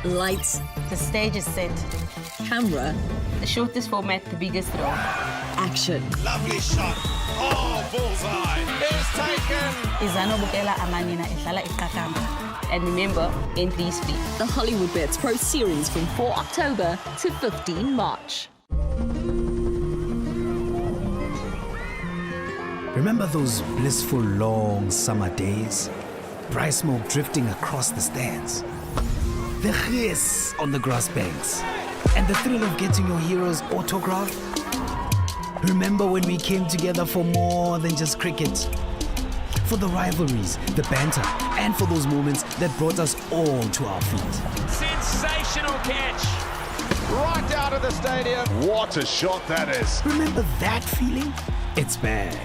Lights. The stage is set. Camera. The shortest format, the biggest role. Action. Lovely shot. Oh, bullseye. It's taken. Izano bukela amanina ehlala iqakamba. And remember, entries free. The Hollywood Bets Pro Series from 4 October to 15 March. Remember those blissful long summer days? Dry smoke drifting across the stands. The hiss on the grass banks. And the thrill of getting your hero's autograph? Remember when we came together for more than just cricket? For the rivalries, the banter, and for those moments that brought us all to our feet. Sensational catch. Right out of the stadium. What a shot that is. Remember that feeling? It's back.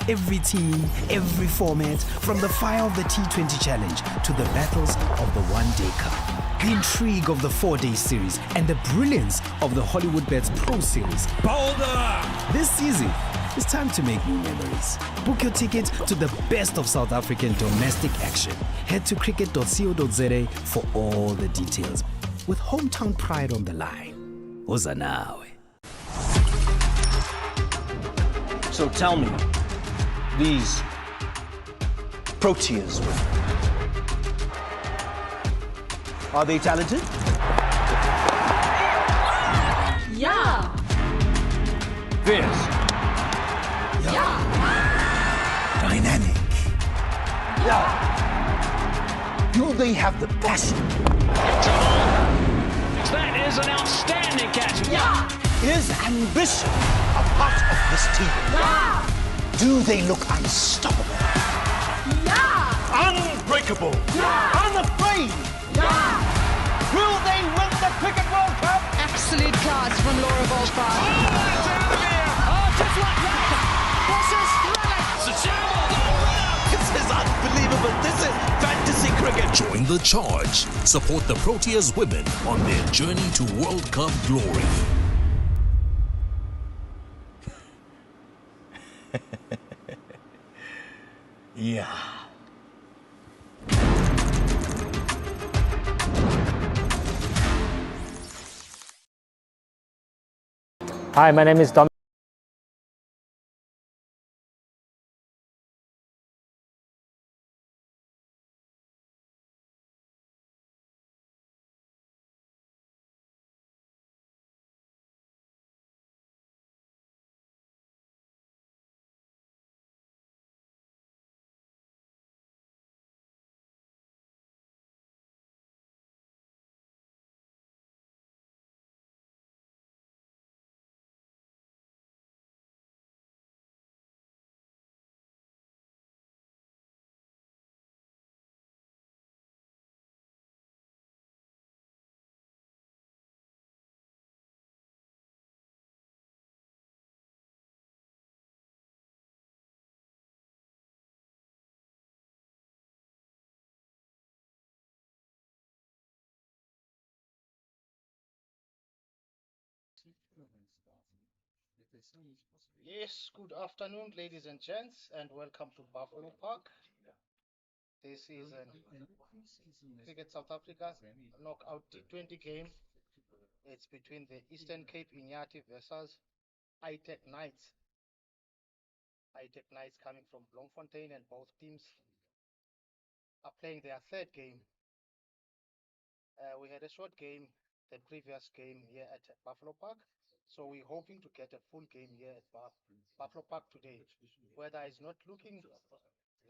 Every team, every format, from the fire of the T20 Challenge to the battles of the One Day Cup. The intrigue of the 4-day series and the brilliance of the Hollywood Bets Pro Series. Boulder. This season, it's time to make new memories. Book your ticket to the best of South African domestic action. Head to cricket.co.za for all the details. With hometown pride on the line. Uza nawe. So tell me, these Proteas, are they talented? Yeah. Fierce. Yeah. Dynamic. Yeah. Do they have the passion? That is an outstanding catch. Yeah. Is ambition a part of this team? Yeah. Do they look unstoppable? Yeah. Unbreakable? Yeah. Unafraid? Yeah. Will they win the Cricket World Cup? Absolute class from Laura Volsbar. Just like that. This is thrilling. This is unbelievable. This is fantasy cricket. Join the charge. Support the Proteas women on their journey to World Cup glory. Yeah. Hi, my name is Dom. Yes, good afternoon, ladies and gents, and welcome to Buffalo Park. This is an Cricket South Africa knockout T20 game. It's between the Eastern Cape Iinyathi versus Iitech Knights. Iitech Knights coming from Bloemfontein, and both teams are playing their third game. We had a short game the previous game here at Buffalo Park. So we're hoping to get a full game here at Buffalo Park today. Weather is not looking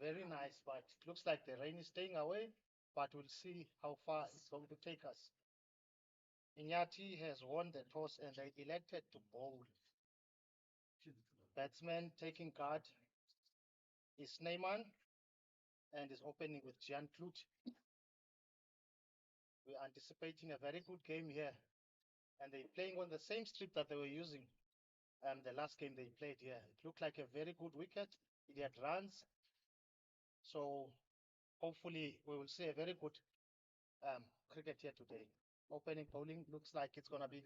very nice, but it looks like the rain is staying away, but we'll see how far it's going to take us. Iinyathi has won the toss and they elected to bowl. Batsman taking guard is Snyman and is opening with Jean Kloet. We're anticipating a very good game here. And they're playing on the same strip that they were using the last game they played here. It looked like a very good wicket. It had runs. So hopefully we will see a very good cricket here today. Opening bowling looks like it's going to be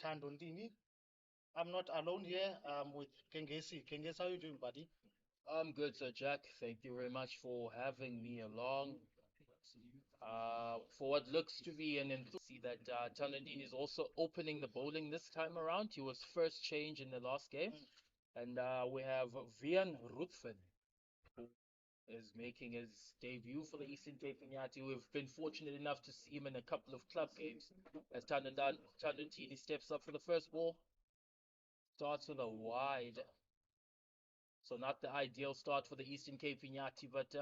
Tandondini. I'm not alone here. I'm with Kengesi. Kengesi, how are you doing, buddy? I'm good, Sir Jack. Thank you very much for having me along. For what looks to be an see that Talandini is also opening the bowling this time around. He was first change in the last game. And we have Vian Ruthven, who is making his debut for the Eastern Cape Iinyathi. We've been fortunate enough to see him in a couple of club games as Talandini steps up for the first ball. Starts with a wide. So not the ideal start for the Eastern Cape Iinyathi, but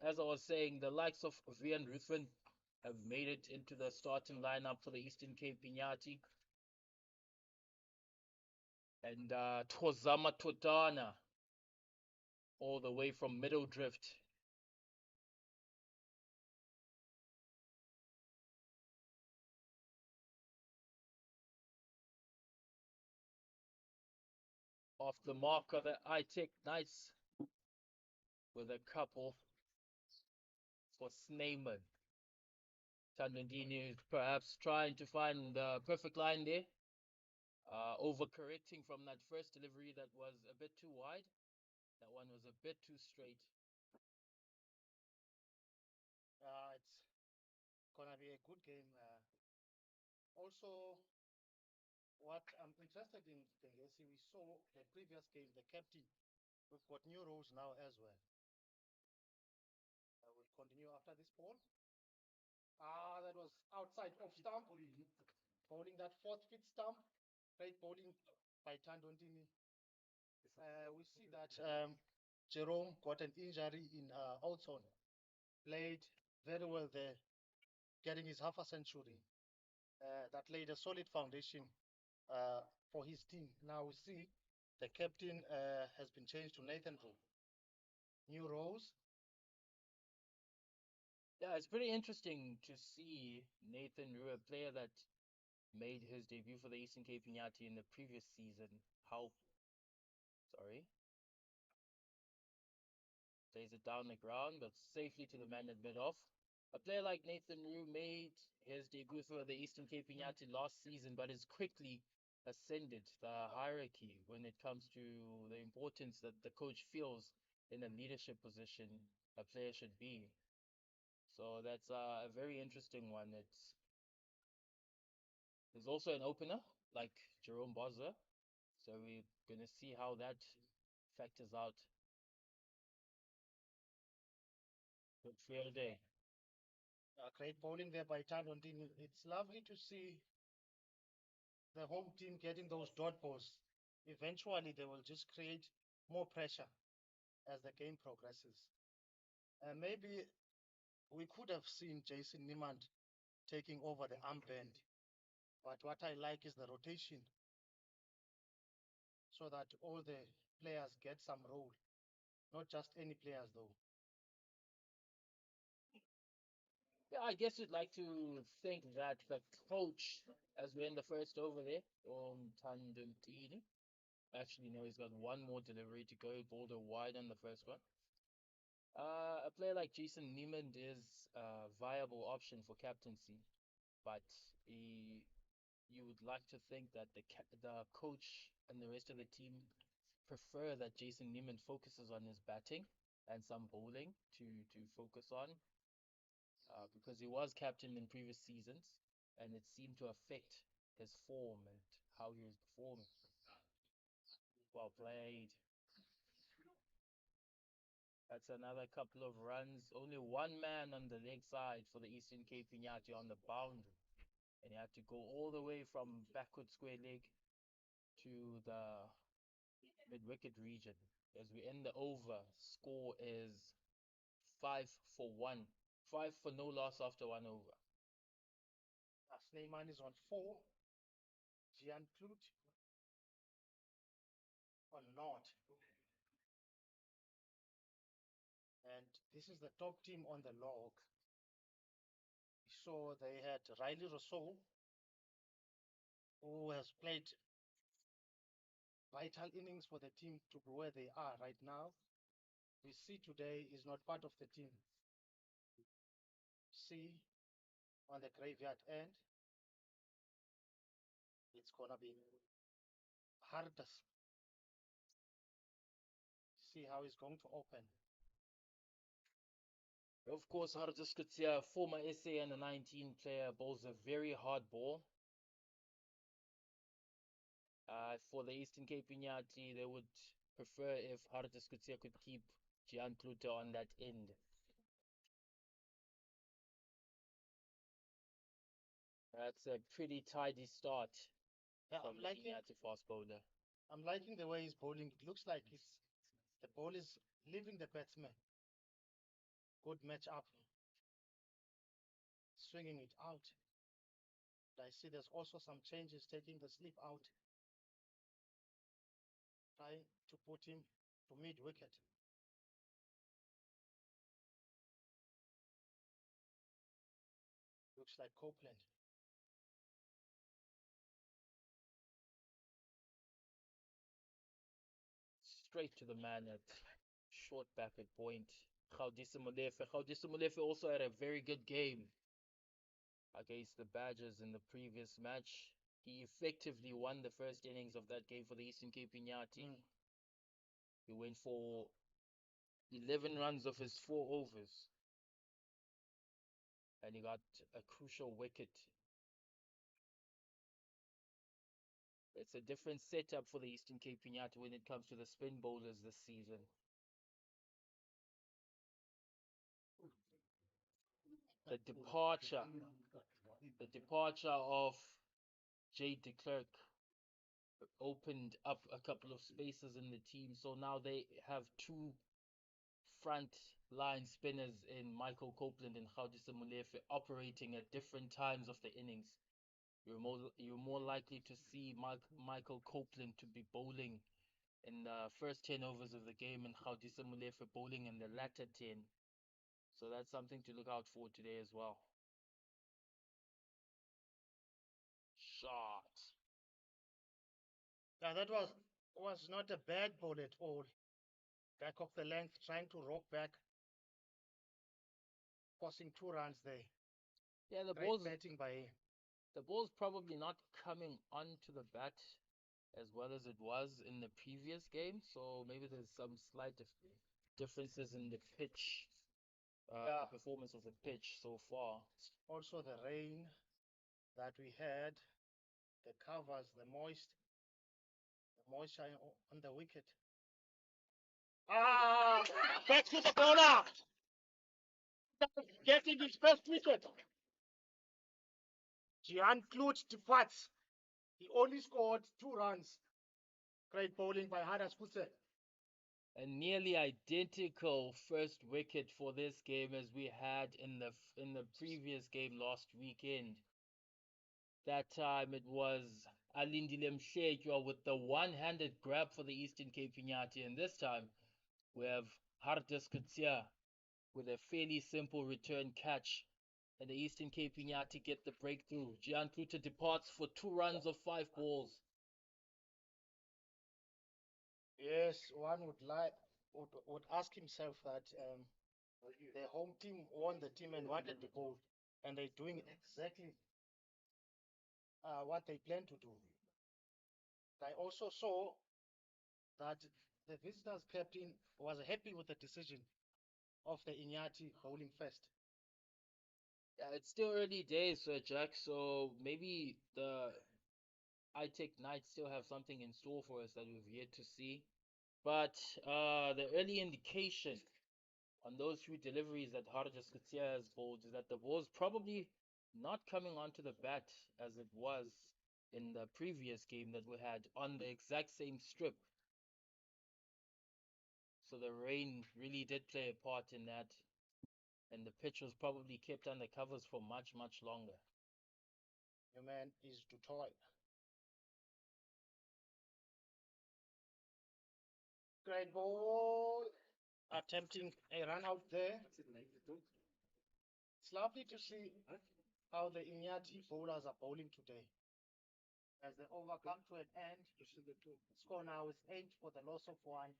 as I was saying, the likes of Vian Ruthven have made it into the starting lineup for the Eastern Cape Iinyathi. And Tozama Totana, all the way from Middle Drift. Off the marker, the I-Tech Knights with a couple for Snyman. Talandini perhaps trying to find the perfect line there. Overcorrecting from that first delivery that was a bit too wide. That one was a bit too straight. It's gonna be a good game. Also, what I'm interested in, Tengesi, we saw the previous game, the captain. We've got new roles now as well. I will continue after this ball. That was outside off stump. Bowling that 4th-fit stump. Great bowling by Tandondini. We see that Jerome got an injury in Oldson. Played very well there, getting his half a century. That laid a solid foundation for his team. Now we see the captain has been changed to Nathan Rowe. New roles. Yeah, it's pretty interesting to see Nathan Rowe, a player that made his debut for the Eastern Cape Iinyathi in the previous season. Plays it down the ground, but safely to the man at mid-off. A player like Nathan Rowe made his debut for the Eastern Cape Iinyathi last season, but has quickly ascended the hierarchy when it comes to the importance that the coach feels in a leadership position a player should be. So that's a very interesting one. There's also an opener like Jerome Bosler. So we're going to see how that factors out. Good field day. Great bowling there by Tandondini. It's lovely to see the home team getting those dot balls. Eventually, they will just create more pressure as the game progresses. Maybe we could have seen Jason Niemand taking over the armband, but what I like is the rotation so that all the players get some role, not just any players though. Yeah, I guess you'd like to think that the coach, as we're in the first over there, Tandondini, actually, no, he's got one more delivery to go, balled a wide on the first one. A player like Jason Niemand is a viable option for captaincy, but you would like to think that the coach and the rest of the team prefer that Jason Niemand focuses on his batting and some bowling to focus on, because he was captain in previous seasons, and it seemed to affect his form and how he was performing. Well played. That's another couple of runs. Only one man on the leg side for the Eastern Cape Iinyathi on the boundary. And he had to go all the way from backward square leg to the mid-wicket region. As we end the over, score is 5 for 1. 5 for no loss after one over. Snyman is on 4. Gian Clout on naught. And this is the top team on the log. So they had Riley Rousseau, who has played vital innings for the team to be where they are right now. We see today is not part of the team. See on the graveyard end, it's gonna be hardest. See how he's going to open. Of course, Hardas Kutsia, former SA and a 19 player, bowls a very hard ball. For the Eastern Cape Iinyathi, they would prefer if Hardas Kutsia could keep Gian Kluter on that end. That's a pretty tidy start from the Iinyathi fast bowler. I'm liking the way he's bowling. It looks like the ball is leaving the batsman. Good match up. Swinging it out. I see there's also some changes, taking the slip out. Trying to put him to mid-wicket. Looks like Copeland. Straight to the man at short back at point. Gaudisa Molefe. Gaudisa Molefe also had a very good game against the Badgers in the previous match. He effectively won the first innings of that game for the Eastern Cape Iinyathi. He went for 11 runs of his 4 overs. And he got a crucial wicket. It's a different setup for the Eastern Cape Iinyathi when it comes to the spin bowlers this season. The departure of Jay de Klerk opened up a couple of spaces in the team. So now they have 2 front line spinners in Michael Copeland and Gaudisa Molefe operating at different times of the innings. You're more likely to see Michael Copeland to be bowling in the first 10 overs of the game and Gaudisa Molefe bowling in the latter 10. So that's something to look out for today as well. Shot. Yeah, that was not a bad ball at all. Back of the length, trying to rock back. Forcing 2 runs there. Yeah, the Great batting by him. The ball's probably not coming onto the bat as well as it was in the previous game. So maybe there's some slight differences in the pitch. Performance of the pitch so far. Also the rain that we had, the covers, the moisture on the wicket. Back to the bowler. Getting his first wicket. Gian Kluter departs. He only scored 2 runs. Great bowling by Hardas Kutsia. A nearly identical first wicket for this game as we had in the previous game last weekend. That time it was Alindile Mhletywa with the one-handed grab for the Eastern Cape Iinyathi, and this time we have Hardas Kutsia with a fairly simple return catch, and the Eastern Cape Iinyathi get the breakthrough. Gian Kluter departs for 2 runs of 5 balls. Yes, one would ask himself that the home team won the team and wanted the goal, and they're doing exactly what they plan to do. I also saw that the visitors captain was happy with the decision of the Iinyathi bowling first. Yeah, it's still early days, Sir Jack, so maybe the iTech Knights still have something in store for us that we've yet to see. But the early indication on those 3 deliveries that Hardas Kutsia has bowled is that the ball's probably not coming onto the bat as it was in the previous game that we had on the exact same strip. So the rain really did play a part in that, and the pitch was probably kept under covers for much, much longer. Your man is to toy. Great ball. Attempting a run out there. It's lovely to see how the Iinyathi bowlers are bowling today. As they overcome to an end, score now is 8 for the loss of 1.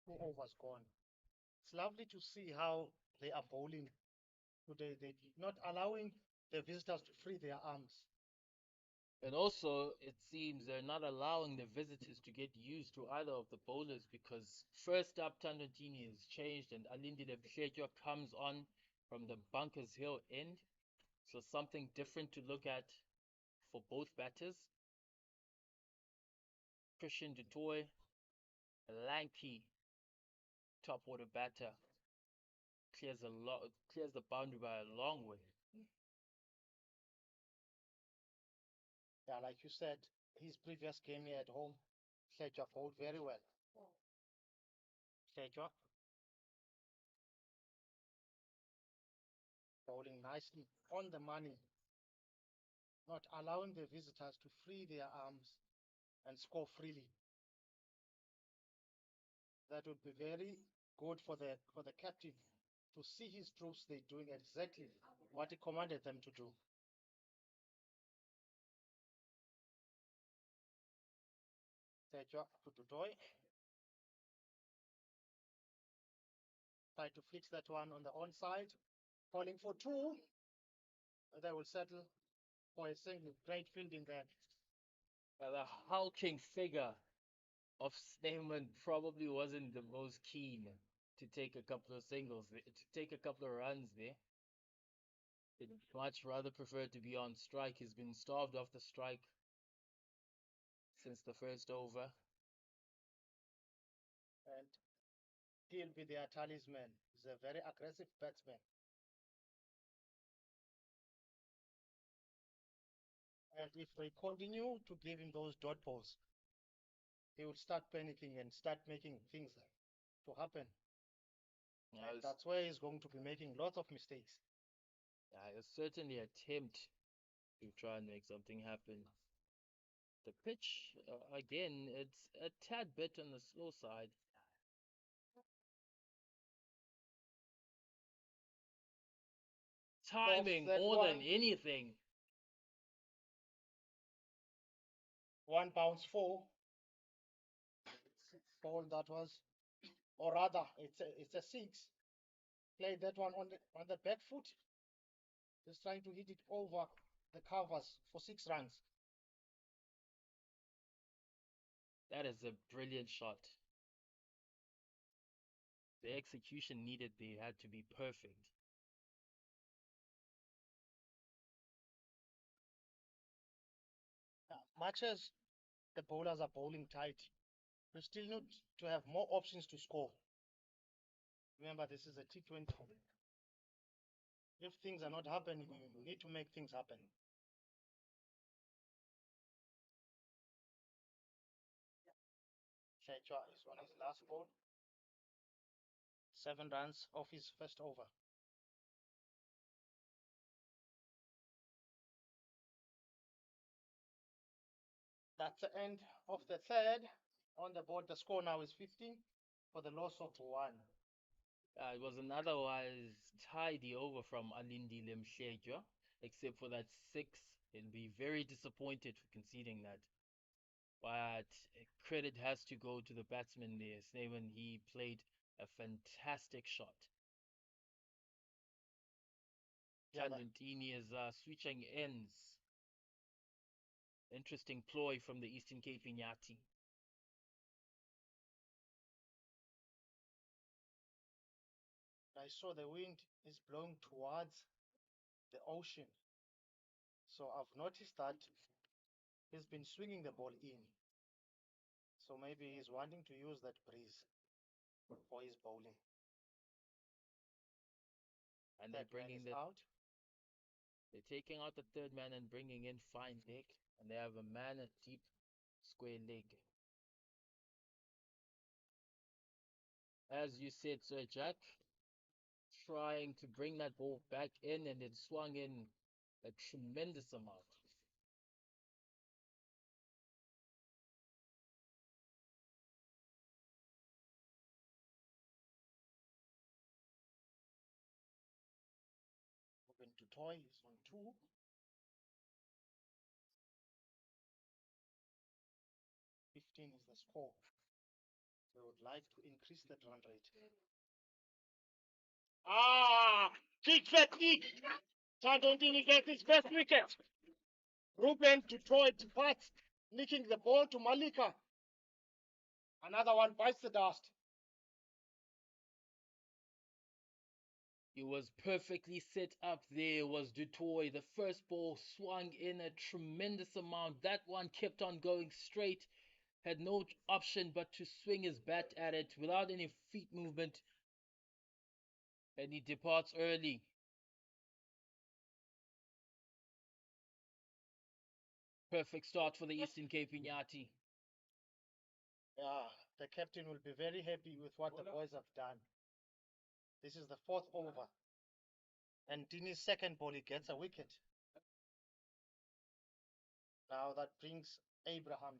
2 overs gone. It's lovely to see how they are bowling today. They're not allowing the visitors to free their arms. And also, it seems they're not allowing the visitors to get used to either of the bowlers because first up, Tandotini has changed and Alindile Mhletywa comes on from the Bunkers Hill end. So something different to look at for both batters. Christian du Toit, a lanky top order batter, clears the boundary by a long way. Yeah, like you said, his previous game here at home, Mhletywa bowled very well. Mhletywa bowling nicely on the money, not allowing the visitors to free their arms and score freely. That would be very good for the captain to see his troops they doing exactly what he commanded them to do. Mhletywa to du Toit. Try to fix that one on the onside. Calling for two. They will settle for a single. Great fielding there. The hulking figure of Snyman probably wasn't the most keen to take a couple of singles, to take a couple of runs there. He'd much rather prefer to be on strike. He's been starved off the strike since the first over. And he'll be their talisman. He's a very aggressive batsman. And if they continue to give him those dot balls, he will start panicking and start making things to happen. And that's where he's going to be making lots of mistakes. He'll certainly attempt to try and make something happen. The pitch, again, it's a tad bit on the slow side. Timing more than anything. One bounce four. Ball that was, or rather, it's a six. Played that one on the back foot. Just trying to hit it over the covers for 6 runs. That is a brilliant shot. The execution needed there had to be perfect. Much as the bowlers are bowling tight, you still need to have more options to score. Remember, this is a T20. If things are not happening, you need to make things happen. Mhletywa is on his last ball. 7 runs off his first over. That's the end of the third. On the board, the score now is 15 for the loss of 1. It was an otherwise tidy over from Alindile Mhletywa, except for that 6. He'll be very disappointed for conceding that. But credit has to go to the batsman there. Snyman, he played a fantastic shot. Tandotini is switching ends. Interesting ploy from the Eastern Cape Iinyathi. I saw the wind is blowing towards the ocean. So I've noticed that he's been swinging the ball in. So maybe he's wanting to use that breeze for his bowling. And they're bringing out. They're taking out the third man and bringing in fine leg. And they have a man at deep square leg. As you said, Sir Jack, trying to bring that ball back in, and it swung in a tremendous amount. Du Toit is on 2. Is the score. They would like to increase that run rate. Big fat kick. Tandotini gets his best wicket. Ruben to throw it to Pat, nicking the ball to Malika. Another one bites the dust. It was perfectly set up there, was Dutoy. The first ball swung in a tremendous amount. That one kept on going straight. Had no option but to swing his bat at it without any feet movement. And he departs early. Perfect start for the Eastern Cape Iinyathi. Yeah, the captain will be very happy with what the boys have done. This is the fourth over. And Dini's second ball, he gets a wicket. Now that brings Abraham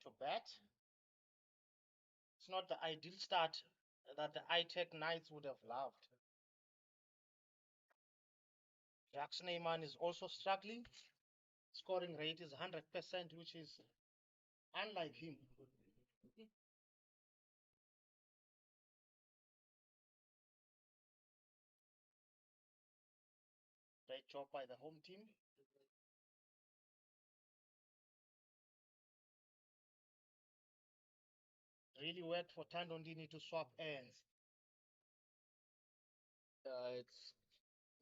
to bat. It's not the ideal start that the iTech Knights would have loved. Jack Snyman is also struggling. Scoring rate is 100%, which is unlike him. Great job by the home team. Really worked for Tandondini to swap ends.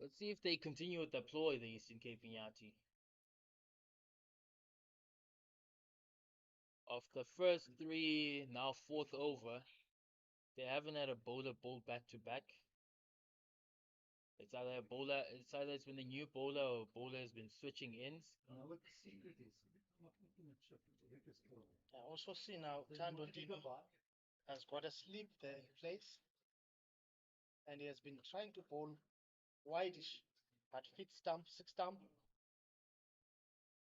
Let's see if they continue with the ploy, the Eastern Cape Iinyathi. Of the first three, now fourth over, they haven't had a bowler bowl back to back. It's either it's been a new bowler or a bowler has been switching ends. I also see now Tandondini has got a sleep there in place. And he has been trying to bowl wideish, but fit stump, six stump.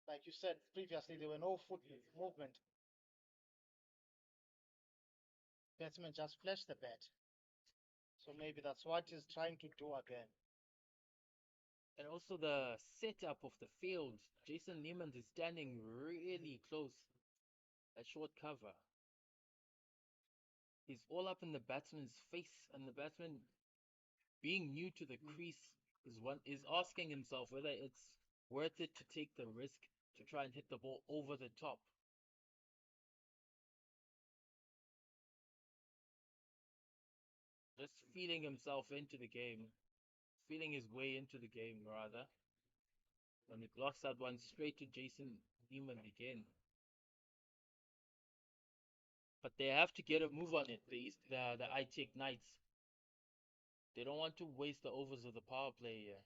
Like you said previously, there were no foot movement. Batsman just flashed the bat. So maybe that's what he's trying to do again. And also the setup of the field. Jason Neiman is standing really close at short cover. He's all up in the batsman's face, and the batsman, being new to the crease, is asking himself whether it's worth it to take the risk to try and hit the ball over the top. Just feeling himself into the game, feeling his way into the game rather. And it blocks that one straight to Jason Neiman again. But they have to get a move on it, the iTech Knights. They don't want to waste the overs of the power play here.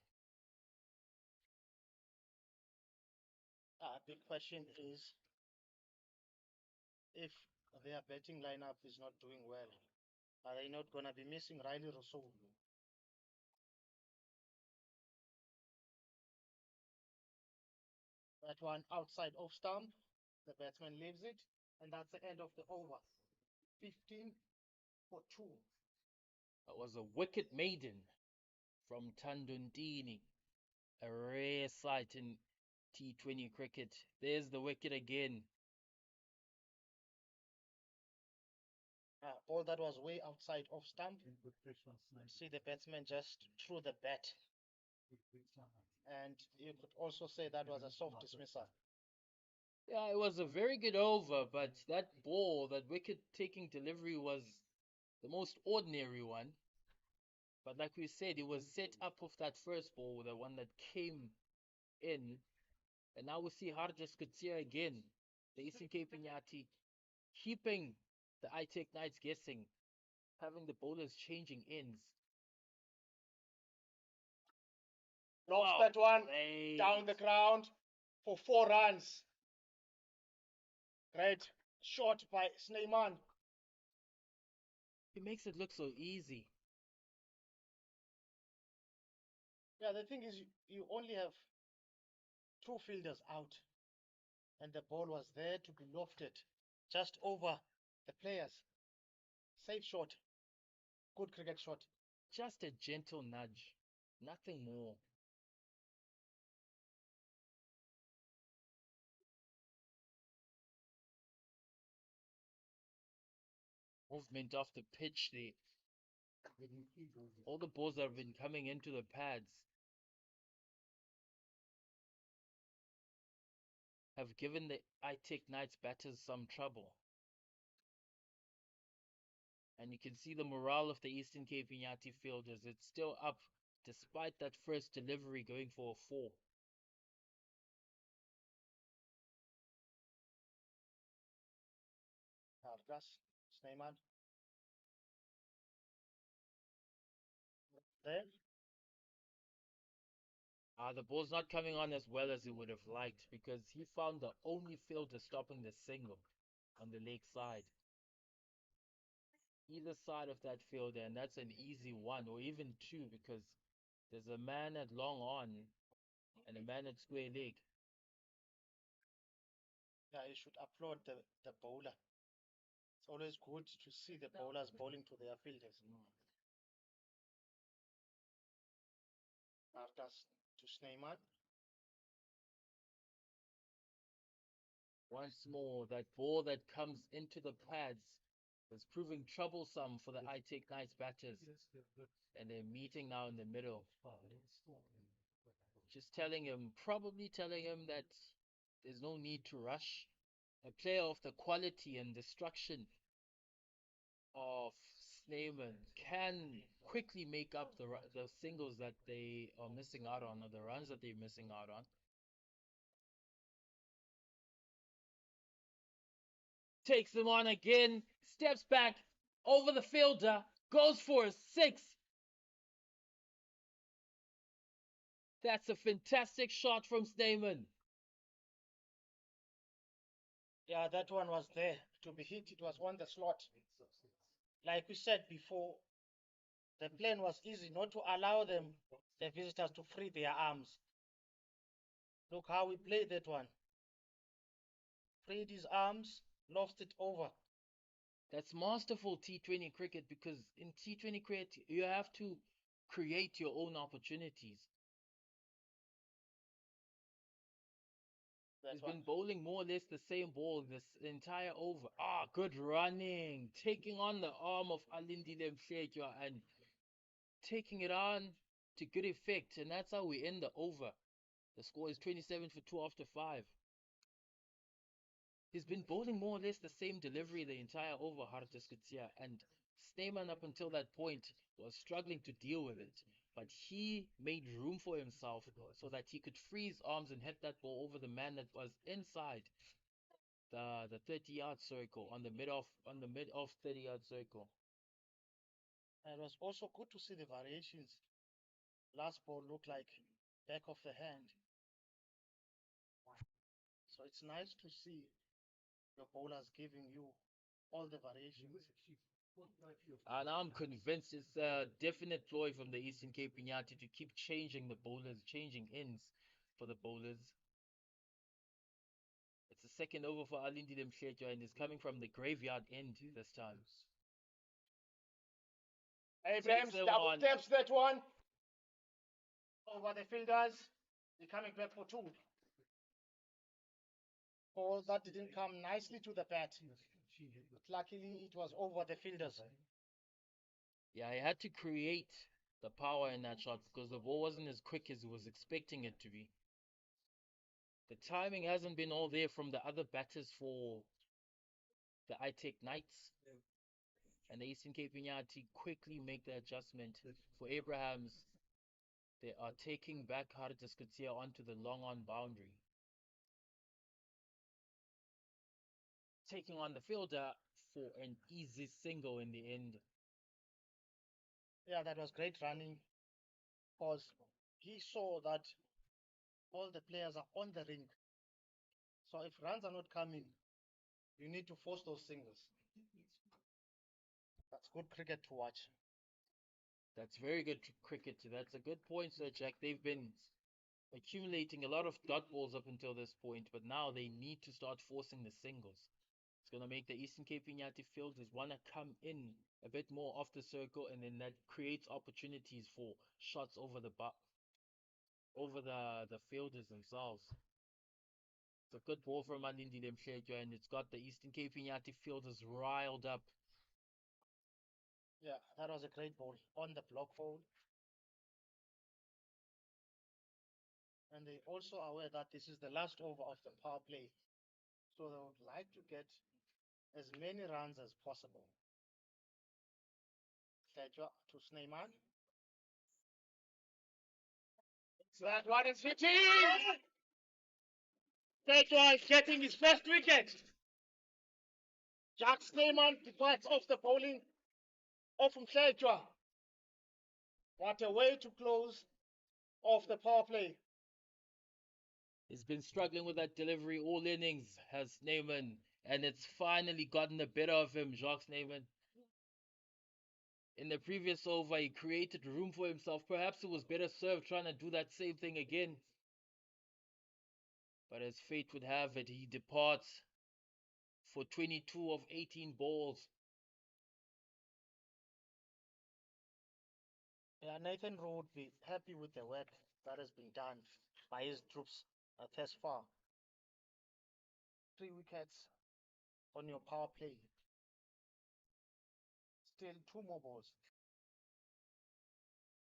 Big question is, if their batting lineup is not doing well, are they not going to be missing Riley Rousseau? That one outside off stump, the batsman leaves it, and that's the end of the over. 15 for 2. That was a wicket maiden from Tandondini. A rare sight in T20 cricket. There's the wicket again. Ball that was way outside off stump. See the batsman just threw the bat. And you could also say that was a soft dismissal. Yeah, it was a very good over, but that ball, that wicket-taking delivery was the most ordinary one. But like we said, it was set up of that first ball, the one that came in. And now we see Harjas Kutsia again. The Eastern Cape Iinyathi keeping the iTech Knights guessing, having the bowlers changing ends. Knocks that one down the ground for 4 runs. Great shot by Snyman. He makes it look so easy. Yeah, the thing is, you only have 2 fielders out. And the ball was there to be lofted just over the players. Safe shot. Good cricket shot. Just a gentle nudge. Nothing more. Movement off the pitch there. All the balls that have been coming into the pads. have given the Itek Knights batters some trouble. And you can see the morale of the Eastern Cape Iinyathi fielders. It's still up despite that first delivery going for a 4. Argas, Snyman. There. The ball's not coming on as well as he would have liked because he found the only fielder stopping the single on the leg side. Either side of that fielder, and that's an easy 1 or even 2 because there's a man at long on and a man at square leg. Yeah, you should applaud the bowler. It's always good to see the bowlers bowling to their fielders. Argas to Snyman. Once more, that ball that comes into the pads is proving troublesome for the Itek Knights batters. And they're meeting now in the middle. Just probably telling him that there's no need to rush. A player of the quality and destruction of Snyman can quickly make up the singles that they are missing out on, or the runs that they're missing out on. Takes them on again, steps back over the fielder, goes for a 6. That's a fantastic shot from Snyman. Yeah, that one was there to be hit. It was on the slot. Like we said before, the plan was easy, not to allow them, the visitors, to free their arms. Look how we played that one. Freed his arms, lost it over. That's masterful T20 cricket because in T20 cricket, you have to create your own opportunities. He's been bowling more or less the same ball this entire over. Good running. Taking on the arm of Alindile Mhletywa and taking it on to good effect. And that's how we end the over. The score is 27 for 2 after 5. He's been bowling more or less the same delivery the entire over, Hartis Kutsia. And Snyman up until that point was struggling to deal with it. But he made room for himself so that he could free his arms and hit that ball over the man that was inside the 30-yard circle, on the mid off 30-yard circle. And it was also good to see the variations. Last ball looked like back of the hand. So it's nice to see your bowlers giving you all the variations. And I'm convinced it's a definite ploy from the Eastern Cape Iinyathi to keep changing the bowlers, changing ends for the bowlers. It's the second over for Alindile Mhletywa and it's coming from the graveyard end this time. Abrams double steps that one. Over the fielders. They're coming back for 2. Ball that didn't come nicely to the bat. But luckily it was over the fielders. Yeah, he had to create the power in that shot because the ball wasn't as quick as he was expecting it to be. The timing hasn't been all there from the other batters for the Itek Knights. And the Eastern Cape Iinyathi quickly make the adjustment for Abrahams. They are taking back Hartis Kutsia onto the long on boundary. Taking on the fielder for an easy single in the end. Yeah, that was great running because he saw that all the players are on the ring. So if runs are not coming, you need to force those singles. That's good cricket to watch. That's very good cricket. That's a good point, Sir Jack. They've been accumulating a lot of dot balls up until this point, but now they need to start forcing the singles. It's going to make the Eastern Cape Iinyathi fielders want to come in a bit more off the circle, and then that creates opportunities for shots over the fielders themselves. It's a good ball from Alindile Mhletywa, and it's got the Eastern Cape Iinyathi fielders riled up. Yeah, that was a great ball on the block fold. and they're also aware that this is the last over of the power play. So they would like to get as many runs as possible. Sledger to Snyman. That one is hitting! Sledger is getting his first wicket. Jack Snyman departs off the bowling off from Sledger. What a way to close off the power play. He's been struggling with that delivery all innings, has Neyman, and it's finally gotten the better of him, Jacques Neyman. In the previous over, he created room for himself. Perhaps it was better served trying to do that same thing again. But as fate would have it, he departs for 22 of 18 balls. Yeah, Nathan Rowe would be happy with the work that has been done by his troops thus far. 3 wickets on your power play. Still 2 more balls.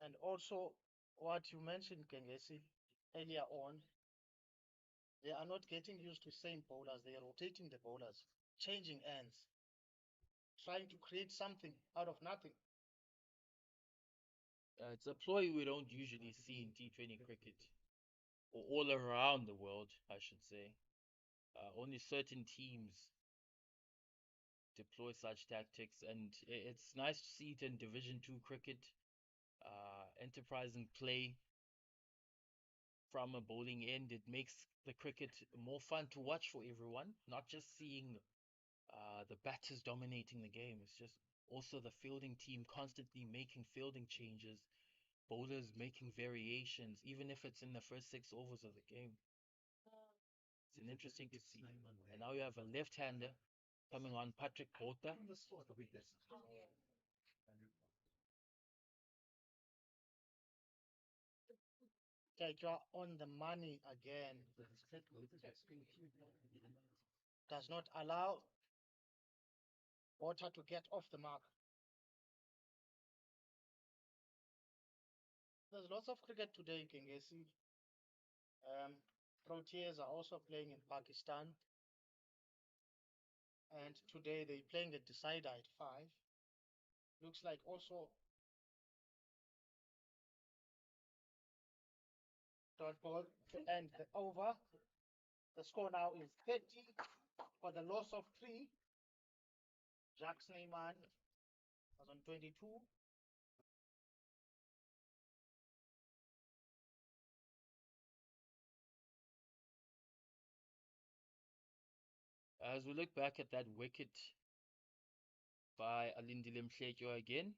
And also, what you mentioned, Kengesi, earlier on, they are not getting used to same bowlers. They are rotating the bowlers, changing ends, trying to create something out of nothing. It's a ploy we don't usually see in T20 cricket, or all around the world, I should say. Only certain teams deploy such tactics, and it's nice to see it in Division 2 cricket. Enterprising play from a bowling end. It makes the cricket more fun to watch for everyone, not just seeing the batters dominating the game. It's just also the fielding team constantly making fielding changes, bowlers making variations, even if it's in the first 6 overs of the game. It's an interesting to see. And now you have a left-hander coming on, Patrick Botha. Sledger on the money again. Does not allow Botha to get off the mark. There's lots of cricket today, Kengesi. Proteas are also playing in Pakistan. And today they're playing a decider at 5. Looks like also dot ball to end the over. The score now is 30 for the loss of 3. Jack Snyman was on 22. As we look back at that wicket by Alindile Mhletjwa again,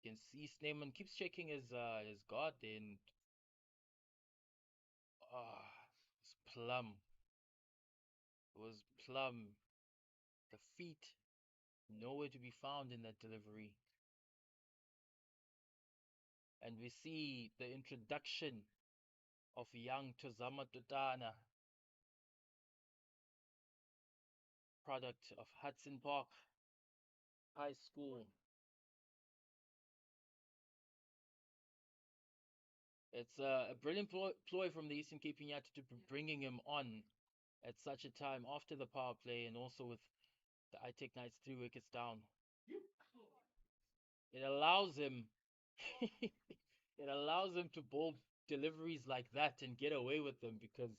you can see Snyman keeps checking his guard there, and it's plumb. It was plumb. The feet nowhere to be found in that delivery. And we see the introduction of young Tozama Tutana, product of Hudson Park High School. It's a brilliant ploy from the Eastern Cape Iinyathi to bringing him on at such a time after the power play, and also with the iTech Knights 3 wickets down. It allows him to bowl deliveries like that and get away with them, because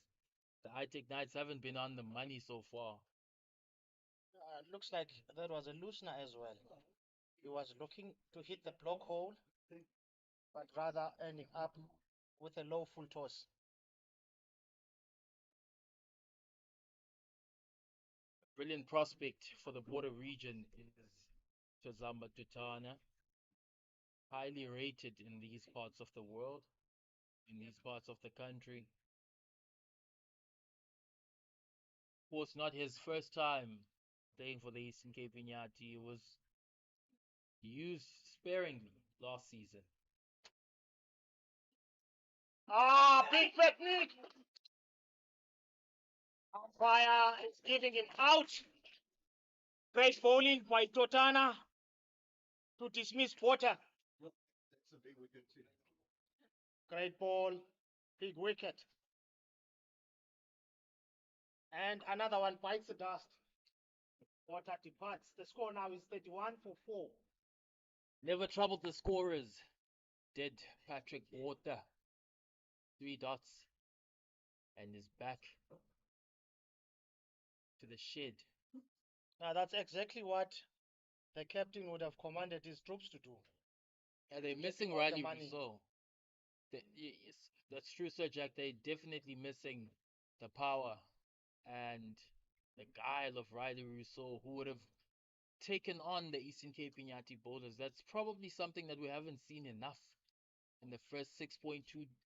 the iTech Knights haven't been on the money so far. Looks like that was a loosener as well. He was looking to hit the block hole, but rather ending up with a low full toss. Brilliant prospect for the border region is Tozama Tutana. Highly rated in these parts of the world, in these parts of the country. Of course, not his first time playing for the Eastern Cape Iinyathi. He was used sparingly last season. Big technique! Umpire is giving him out. Great bowling by Totana to dismiss Porter. Great ball, big wicket. And another one bites the dust. Water departs. The score now is 31 for 4. Never troubled the scorers, did Patrick Water. 3 dots and is back to the shed. Now that's exactly what the captain would have commanded his troops to do. Yeah, they're missing Riley Rousseau. Yes, that's true, Sir Jack. They're definitely missing the power and the guile of Riley Rousseau, who would have taken on the Eastern Cape Iinyathi bowlers. That's probably something that we haven't seen enough in the first 6.2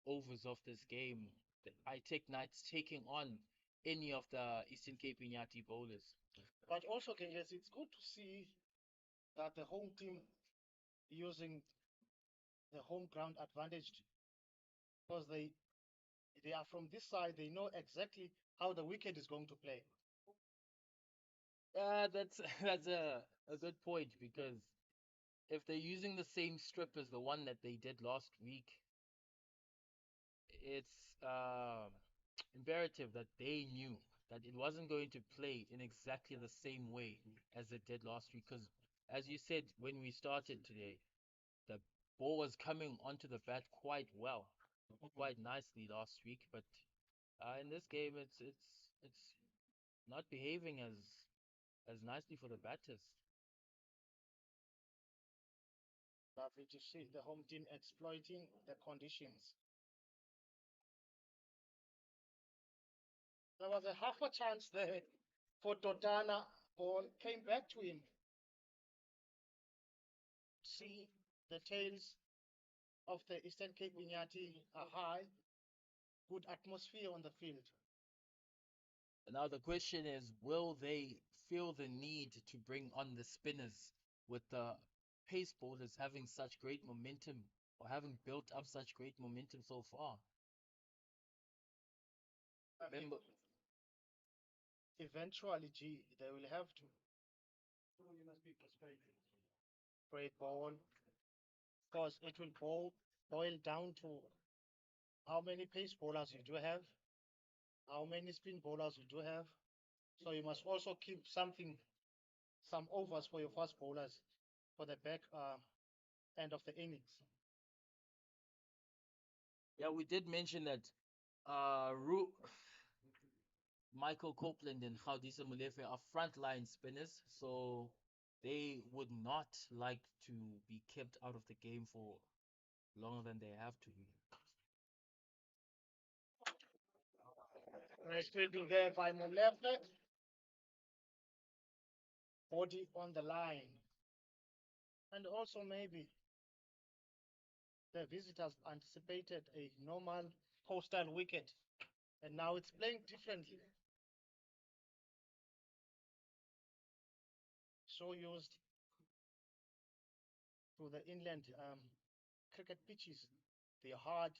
overs of this game. The I-Tech Knights taking on any of the Eastern Cape Iinyathi bowlers. But also, yes, it's good to see that the home team using the home ground advantage, because they are from this side. They know exactly how the wicket is going to play. That's that's a good point, because if they're using the same strip as the one that they did last week, it's imperative that they knew that it wasn't going to play in exactly the same way as it did last week. Because, as you said when we started today, the ball was coming onto the bat quite well, quite nicely last week. But in this game, it's not behaving as nicely for the batters. Lovely to see the home team exploiting the conditions. There was a half a chance there for Totana. Ball came back to him. See, the tails of the Eastern Cape Iinyathi are high. Good atmosphere on the field. Now the question is, will they feel the need to bring on the spinners with the pace bowlers having such great momentum, or having built up such great momentum so far? Remember, eventually, they will have to. Great ball, because it will boil down to how many pace bowlers you do have, how many spin bowlers you do have. So you must also keep some overs for your fast bowlers for the back end of the innings. yeah, we did mention that Michael Copeland and Gaudisa Molefe are frontline spinners, so they would not like to be kept out of the game for longer than they have to be. Nice fielding there by Molefe. Body on the line. And also maybe the visitors anticipated a normal coastal wicket, and now it's playing differently. So used to the inland cricket pitches. They're hard.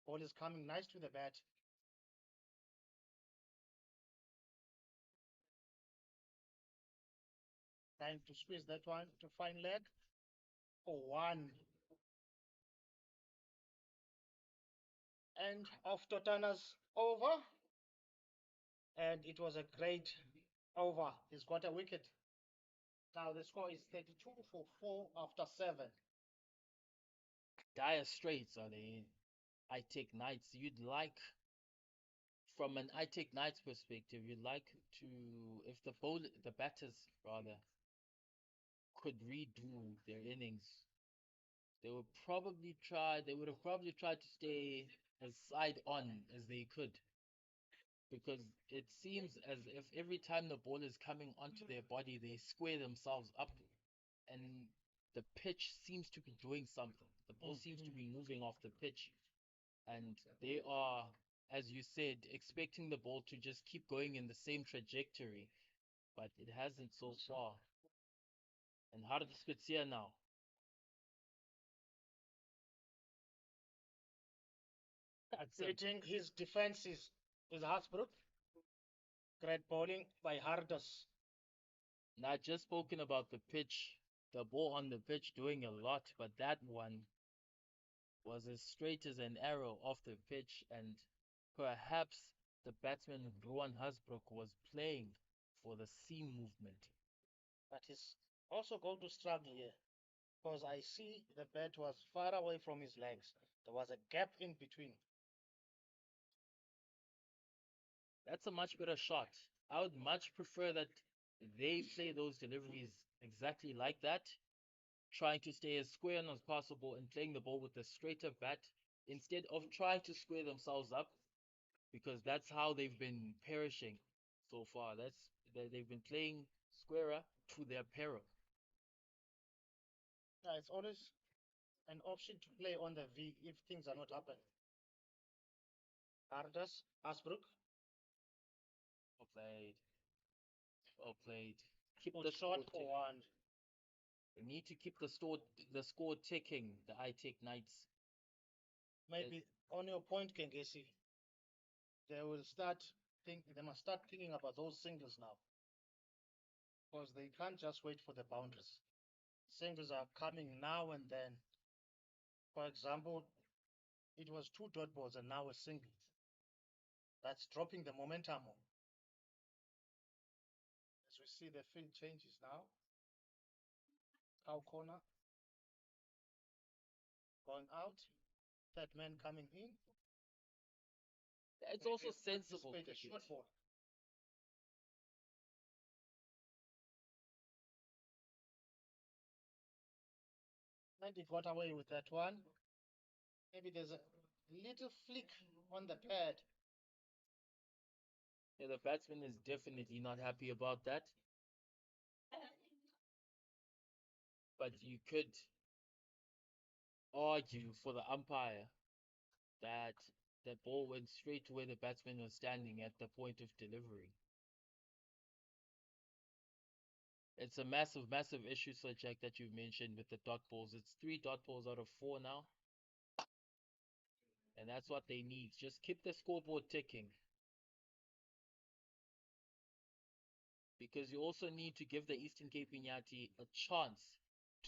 Ball is coming nice to the bat. Trying to squeeze that one to fine leg for 1. And off Totana's over. And it was a great over. He's got a wicket. Now the score is 32 for 4 after 7. Dire straits are they in. I-Tech Knights. From an I-Tech Knights perspective, you'd like to, if the batters rather, could redo their innings, they would have probably tried to stay as side on as they could, because it seems as if every time the ball is coming onto their body, they square themselves up, and the pitch seems to be doing something. The ball seems to be moving off the pitch, and they are, as you said, expecting the ball to just keep going in the same trajectory, but it hasn't so far. And how did the spits here now? Hitting his defenses is Hasbrook. Great bowling by Hardos. Not just spoken about the pitch, the ball on the pitch doing a lot, but that one, was as straight as an arrow off the pitch, and perhaps the batsman Rowan Hasbrook was playing for the seam movement. But he's also going to struggle here because I see the bat was far away from his legs. There was a gap in between. That's a much better shot. I would much prefer that they play those deliveries exactly like that, trying to stay as square as possible and playing the ball with a straighter bat instead of trying to square themselves up, because that's how they've been perishing so far. They've been playing squarer to their peril. Yeah, it's always an option to play on the V if things are not happening. Ardas, Asbrook. Well played. Well played. Keep Good the shot score for ticking. one. They need to keep the score ticking. The I Take Knights. Maybe on your point, Kengesi, they will they must start thinking about those singles now. Because they can't just wait for the boundaries. Singles are coming now and then. For example, it was 2 dot balls and now a single. That's dropping the momentum. As we see the field changes now. Cow corner. Going out. Third man coming in. It's also sensible cricket. cricket. Short ball. And he got away with that one. Maybe there's a little flick on the pad. Yeah, the batsman is definitely not happy about that. But you could argue for the umpire that the ball went straight to where the batsman was standing at the point of delivery. It's a massive, massive issue, Sir Jack, that you've mentioned with the dot balls. It's 3 dot balls out of 4 now. And that's what they need. Just keep the scoreboard ticking. Because you also need to give the Eastern Cape Iinyathi a chance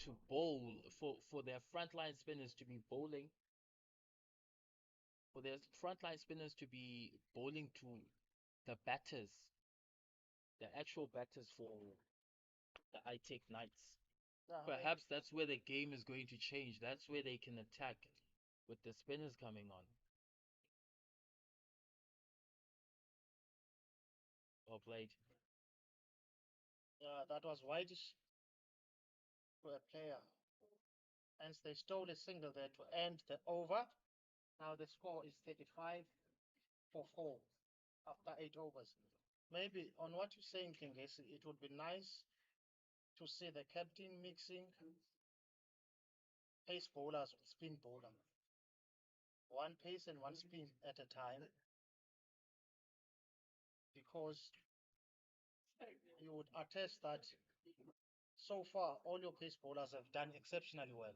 to bowl, for their frontline spinners to be bowling. For their frontline spinners to be bowling to the batters, the actual batters for the I Take Knights. Perhaps that's where the game is going to change. That's where they can attack with the spinners coming on. Well played. That was whitish to a player. Hence they stole a single there to end the over. Now the score is 35 for 4 after 8 overs. Maybe on what you're saying, Kengesi, it would be nice to see the captain mixing pace bowlers with spin bowler. One pace and one spin at a time. Because you would attest that so far all your pace bowlers have done exceptionally well.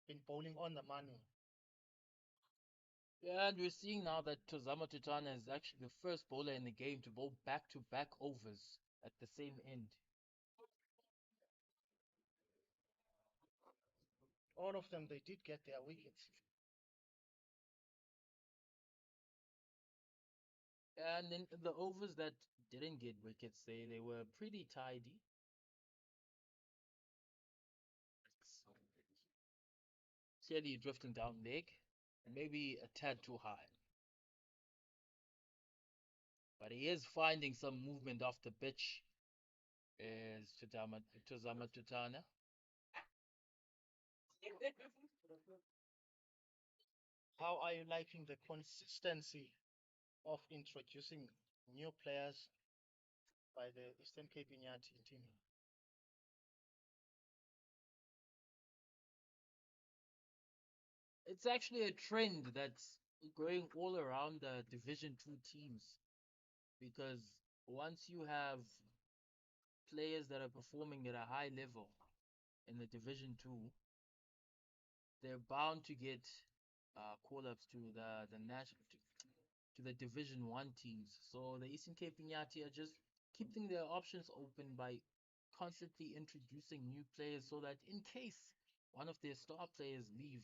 Been bowling on the money. Yeah, and we're seeing now that Tozama Tutana is actually the first bowler in the game to bowl back-to-back overs at the same end. All of them, they did get their wickets. And then the overs that didn't get wickets, they were pretty tidy. Clearly drifting down leg, and maybe a tad too high. But he is finding some movement off the pitch. Is Tozama Tutana. How are you liking the consistency of introducing new players by the Eastern Cape Iinyathi team? It's actually a trend that's going all around the Division 2 teams, because once you have players that are performing at a high level in the Division 2, they're bound to get call-ups to the national to the Division 1 teams. So the Eastern Cape Iinyathi are just keeping their options open by constantly introducing new players, so that in case one of their star players leave,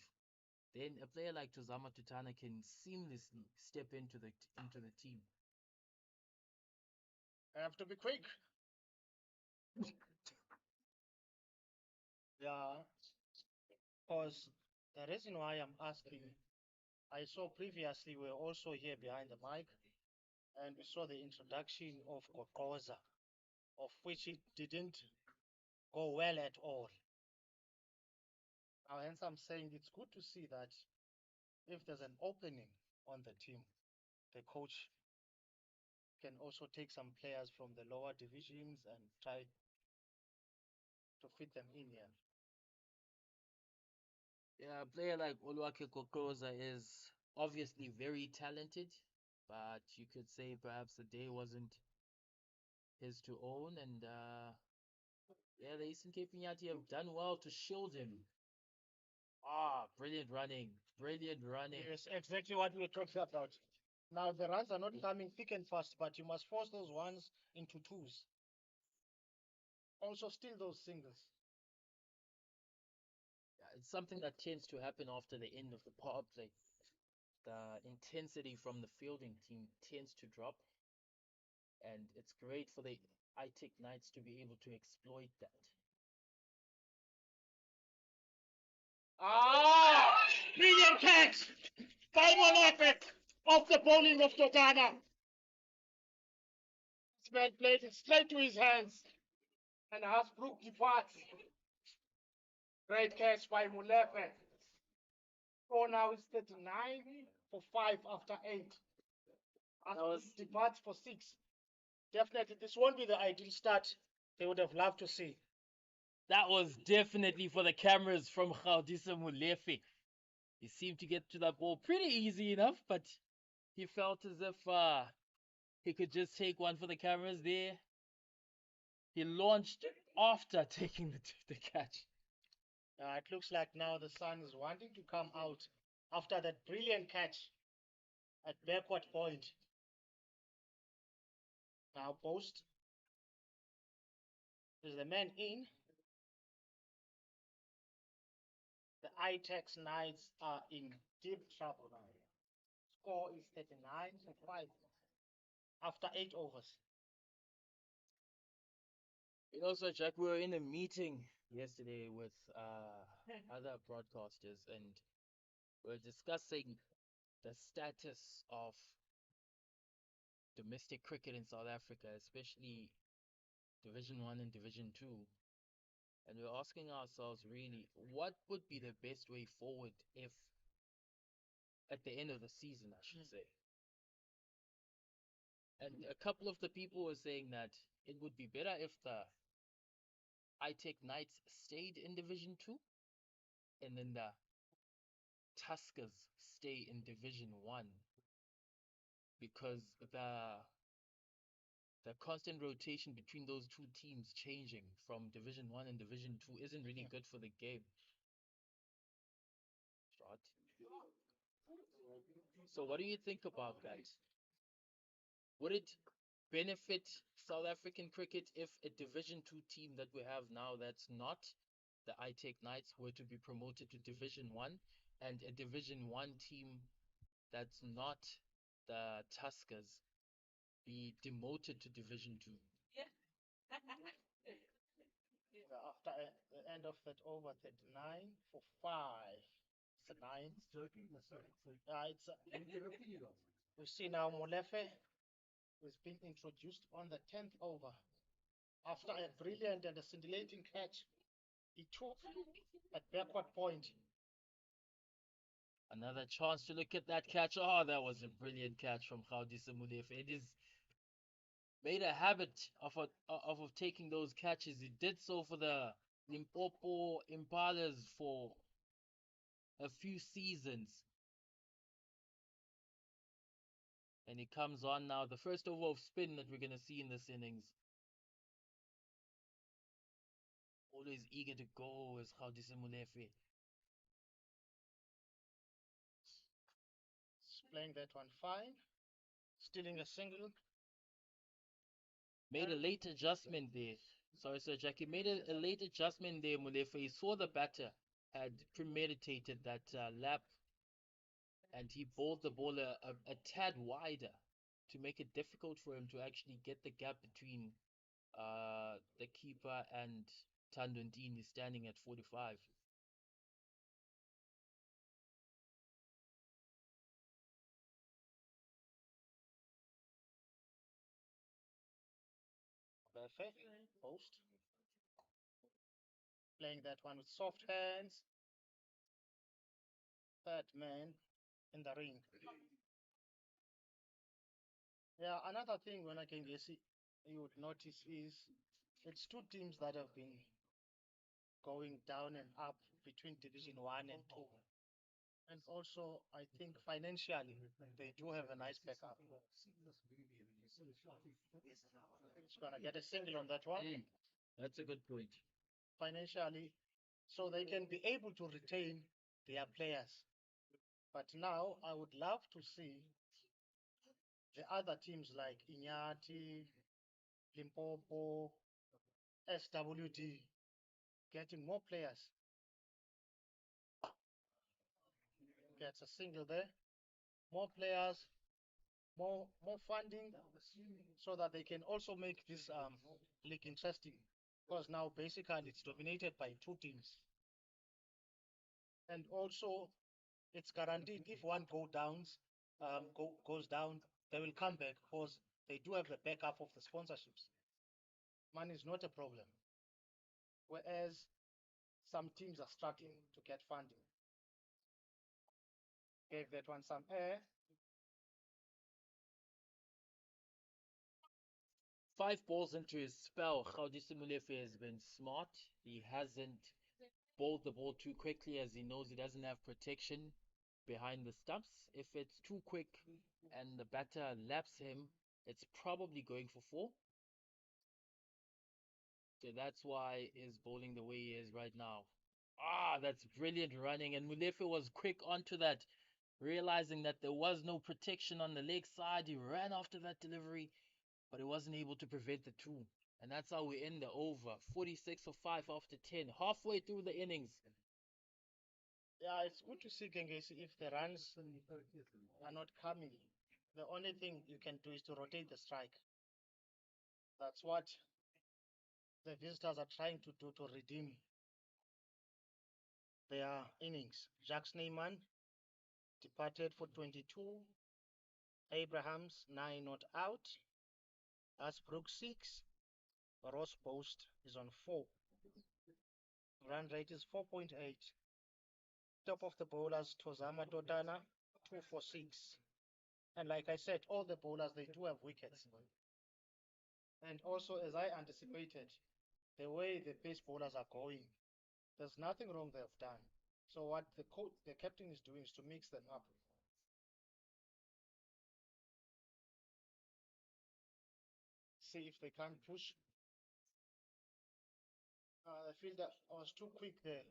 then a player like Tozama Tutana can seamlessly step into the team. I have to be quick. Yeah, because the reason why I'm asking, I saw previously we were also here behind the mic, and we saw the introduction of Kokoza, of which it didn't go well at all. Now, hence I'm saying it's good to see that if there's an opening on the team, the coach can also take some players from the lower divisions and try to fit them in here. Yeah, a player like Oluwake Kokoza is obviously very talented, but you could say perhaps the day wasn't his to own, and yeah, the Eastern Cape Iinyathi have done well to shield him. Brilliant running, brilliant running. Yes, exactly what we were talking about. Now the runs are not coming thick and fast, but you must force those ones into twos. Also steal those singles. Yeah, it's something that tends to happen after the end of the power play. The intensity from the fielding team tends to drop, and it's great for the iTech Knights to be able to exploit that. Brilliant catch! Final effort of the bowling of Totana. This man played it straight to his hands, and Hasbrook departs. Great catch by Molefe. Score now is 39 for 5 after 8. Hasbrook departs for 6. Definitely, this won't be the ideal start they would have loved to see. That was definitely for the cameras from Gaudisa Molefe. He seemed to get to that ball pretty easy enough, but he felt as if he could just take one for the cameras there. He launched after taking the catch. It looks like now the sun is wanting to come out after that brilliant catch at backward point. Now post. Is the man in? The iTech Knights are in deep trouble now. Score is 39 for 5 after 8 overs. You know, so Jack, we were in a meeting yesterday with other broadcasters, and we were discussing the status of domestic cricket in South Africa, especially Division 1 and Division 2. And we're asking ourselves, really, what would be the best way forward if, at the end of the season, I should say. And a couple of the people were saying that it would be better if the iTech Knights stayed in Division 2, and then the Tuskers stay in Division 1, because the constant rotation between those two teams changing from Division 1 and Division 2 isn't really good for the game. Right? So what do you think about that? Would it benefit South African cricket if a Division 2 team that we have now that's not the iTech Knights were to be promoted to Division 1, and a Division 1 team that's not the Tuskers be demoted to Division 2? After the end of that over 39 for 5. It's a 9. We see now Molefe is being introduced on the 10th over. After a brilliant and a scintillating catch, he took at backward point. Another chance to look at that catch. Oh, that was a brilliant catch from Gaudisa Molefe. It is made a habit of taking those catches. He did so for the Limpopo Impalas for a few seasons. And he comes on now. The first over of spin that we're going to see in this innings. Always eager to go is Gaudisa Molefe. Playing that one fine. Stealing a single. Made a late adjustment there. Sorry, Sir Jackie. Made a late adjustment there, Molefe. He saw the batter had premeditated that lap and he bowled the ball a tad wider to make it difficult for him to actually get the gap between the keeper and Tandundini standing at 45. Perfect. Post. Playing that one with soft hands. Third man in the ring. Yeah, another thing when I can guess you would notice is it's two teams that have been going down and up between Division 1 and 2. And also, I think financially, they do have a nice backup. It's going to get a single on that one. That's a good point. Financially, so they can be able to retain their players. But now, I would love to see the other teams like Iinyathi, Limpopo, SWD getting more players. Gets a single there. More players, more funding, so that they can also make this league interesting. Because now basically it's dominated by two teams. And also it's guaranteed if one goes down, they will come back because they do have the backup of the sponsorships. Money is not a problem. Whereas some teams are struggling to get funding. Gave that one some air. 5 balls into his spell, Gaudisi Molefe has been smart. He hasn't bowled the ball too quickly as he knows he doesn't have protection behind the stumps. If it's too quick and the batter laps him, it's probably going for 4. So that's why he's bowling the way he is right now. Ah, that's brilliant running. And Molefe was quick onto that, realizing that there was no protection on the leg side. He ran after that delivery, but he wasn't able to prevent the 2. And that's how we end the over. 46 for 5 after 10. Halfway through the innings. Yeah, it's good to see Gengesi if the runs are not coming. The only thing you can do is to rotate the strike. That's what the visitors are trying to do to redeem their innings. Jacques Neyman departed for 22. Abrahams 9 not out. Asbrook 6. Ross Post is on 4. Run rate is 4.8. Top of the bowlers, Tozama Totana 2 for 6. And like I said, all the bowlers, they do have wickets. And also, as I anticipated, the way the pace bowlers are going, there's nothing wrong they have done. So what the captain is doing is to mix them up. See if they can push. The fielder was too quick there.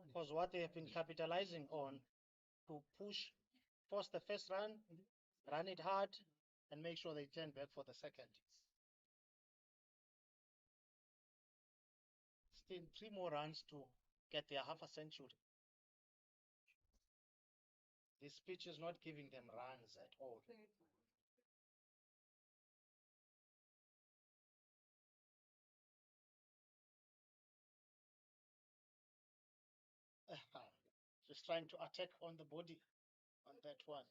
Because what they have been capitalizing on to force the first run it hard, and make sure they turn back for the second. Still 3 more runs to get their half a century. This pitch is not giving them runs at all. Just trying to attack on the body on that one.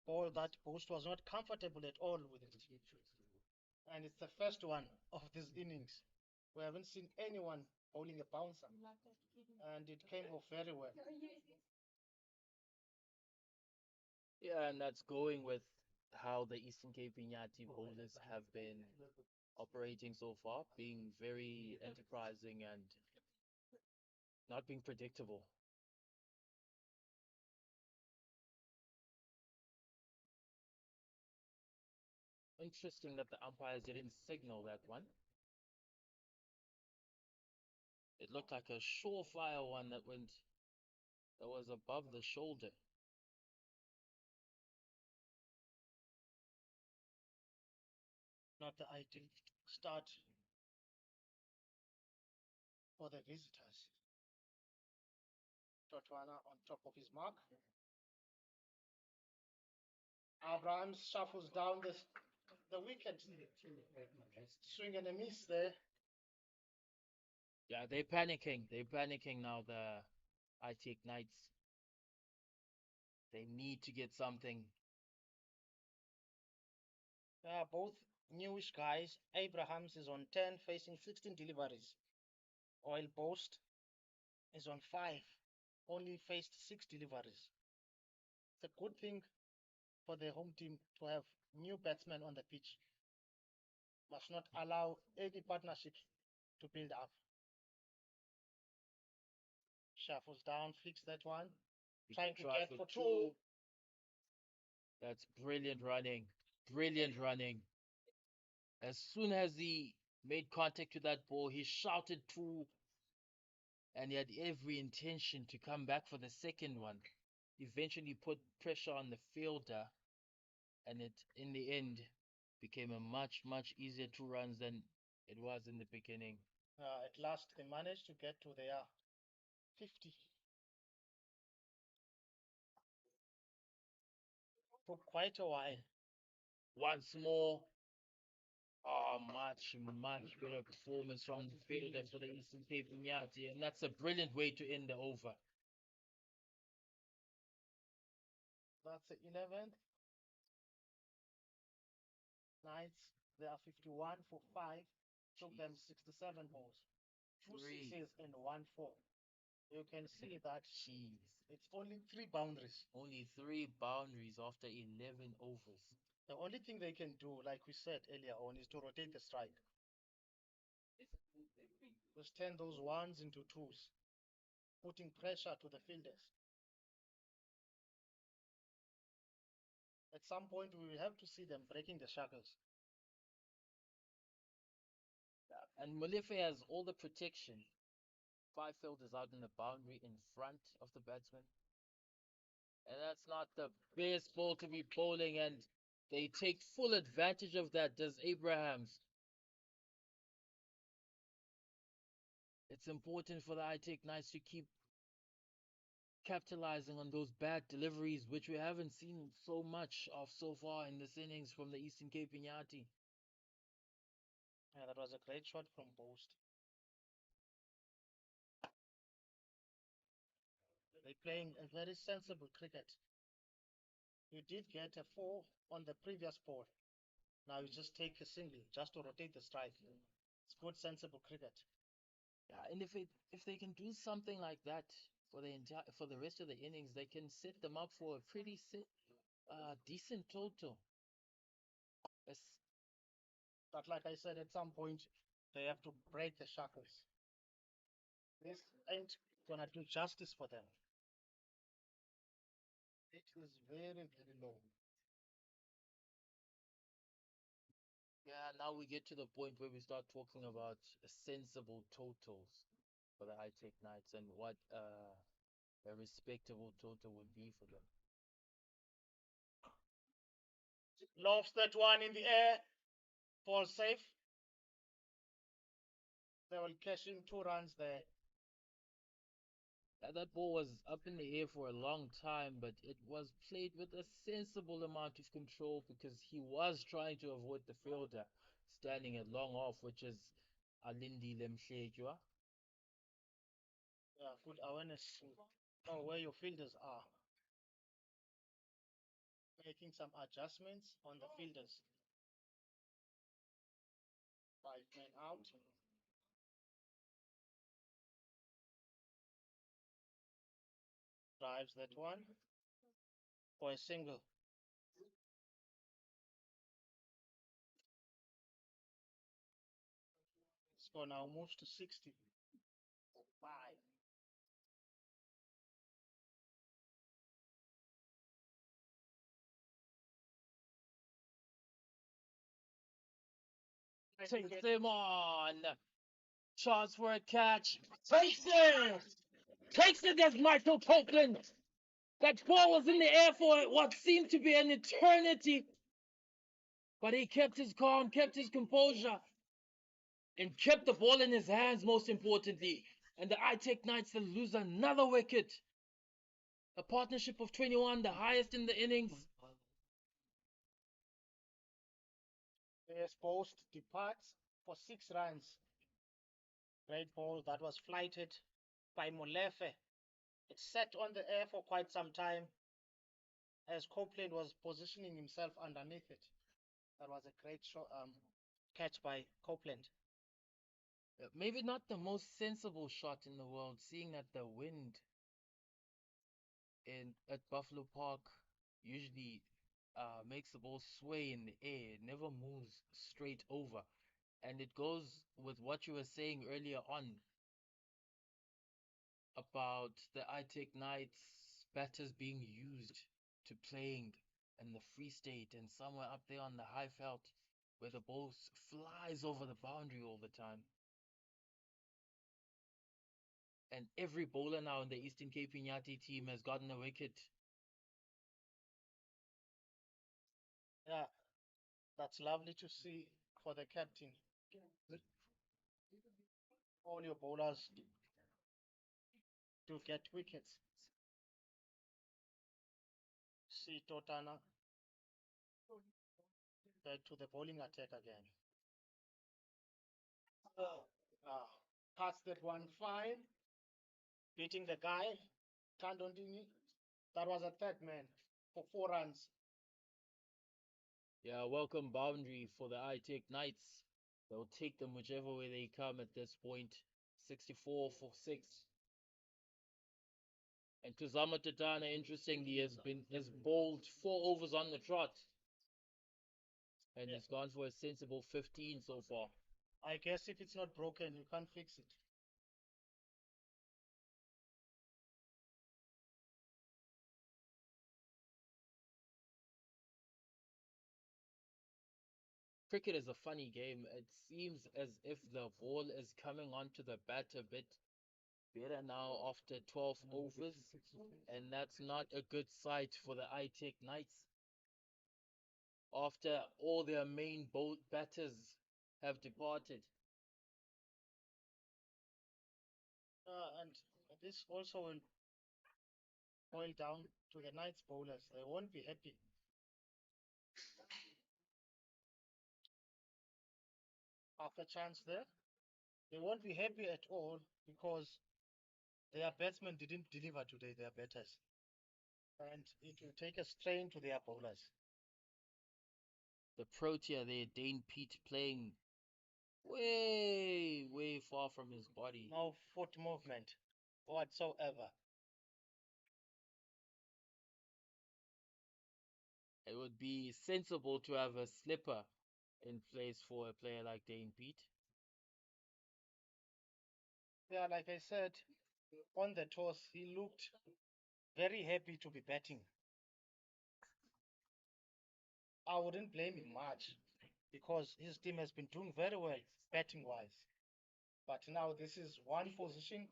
Ball that post was not comfortable at all with it. And it's the first one of this innings. We haven't seen anyone bowling a bouncer. And it came off very well. Yeah, and that's going with how the Eastern Cape Iinyathi bowlers have been operating so far, being very enterprising and not being predictable. Interesting that the umpires didn't signal that one. It looked like a surefire one that was above the shoulder. Not the ideal start for the visitors. Totwana on top of his mark. Abraham shuffles down the wicket. Swing and a miss there. Yeah, they're panicking. They're panicking now, the IT Knights. They need to get something. Both newish guys. Abrahams is on 10, facing 16 deliveries. Oil Post is on 5, only faced 6 deliveries. It's a good thing for the home team to have new batsmen on the pitch. Must not allow any partnerships to build up. Shuffles down, flicks that one. Trying to get for 2. That's brilliant running. Brilliant running. As soon as he made contact with that ball, he shouted 2, and he had every intention to come back for the second one. Eventually put pressure on the fielder, and it, in the end, became a much, much easier 2 runs than it was in the beginning. At last, they managed to get to their 50. For quite a while. Once more, much better performance from the fielder for the Eastern Cape Iinyathi, and that's a brilliant way to end the over. That's the 11th. Knights, they are 51 for 5. Took them 67 balls. 2 sixes and 1 4. You can see that it's only 3 boundaries. Only 3 boundaries after 11 overs. The only thing they can do, like we said earlier on, is to rotate the strike. Just turn those 1s into 2s, putting pressure to the fielders. At some point, we will have to see them breaking the shackles. And Molefe has all the protection. 5 fielders out in the boundary in front of the batsman. And that's not the best ball to be bowling, and they take full advantage of that, does Abrahams. It's important for the I-Tech Knights to keep capitalizing on those bad deliveries, which we haven't seen so much of so far in this innings from the Eastern Cape Iinyathi. Yeah, that was a great shot from Post. They're playing a very sensible cricket. You did get a 4 on the previous ball. Now you just take a single just to rotate the strike. It's good, sensible cricket. Yeah, and if they can do something like that for the rest of the innings, they can set them up for a pretty decent total. But like I said, at some point they have to break the shackles. This ain't gonna do justice for them. It is very, very low. Yeah, now we get to the point where we start talking about sensible totals for the I-Tech Knights and what a respectable total would be for them. Lofts that one in the air. Ball safe. They will cash in 2 runs there. That ball was up in the air for a long time, but it was played with a sensible amount of control because he was trying to avoid the fielder standing at long off, which is Alindi Lemhlejwa. Yeah, good awareness. Know where your fielders are. Making some adjustments on the fielders. 5 men out. Drives that one for a single. Score now moves to 60. 5. Takes him on. Chance for a catch. Takes it! Takes it as Michael Copeland. That ball was in the air for what seemed to be an eternity. But he kept his calm, kept his composure, and kept the ball in his hands, most importantly. And the I-Tech Knights will lose another wicket. A partnership of 21, the highest in the innings. As post departs for 6 runs. Great ball that was flighted by Molefe. It sat on the air for quite some time as Copeland was positioning himself underneath it. That was a great catch by Copeland. Maybe not the most sensible shot in the world, seeing that the wind at Buffalo Park usually makes the ball sway in the air. It never moves straight over. And it goes with what you were saying earlier on about the I-Tech Knights batters being used to playing in the Free State and somewhere up there on the high veld where the ball flies over the boundary all the time. And every bowler now in the Eastern Cape Iinyathi team has gotten a wicket. Yeah, that's lovely to see for the captain. All your bowlers to get wickets. See Totana back to the bowling attack again. Passed that one fine. Beating the guy, Tandondini. That was a third man for 4 runs. Yeah, welcome boundary for the I-Tech Knights. They'll take them whichever way they come at this point. 64 for 6. And Kuzama Tatana, interestingly, has bowled 4 overs on the trot. And he's gone for a sensible 15 so far. I guess if it's not broken, you can't fix it. Cricket is a funny game. It seems as if the ball is coming onto the bat a bit better now after 12 overs. And that's not a good sight for the I-Tech Knights. After all their main batters have departed. And this also will boil down to the Knights bowlers. They won't be happy. Half a chance there. They won't be happy at all because their batsmen didn't deliver today, their batters. And it will take a strain to their bowlers. The Protea there, Dane Pete, playing way far from his body. No foot movement whatsoever. It would be sensible to have a slipper in place for a player like Dane Pete. Yeah, like I said, on the toss, he looked very happy to be batting. I wouldn't blame him much because his team has been doing very well batting-wise. But now this is one position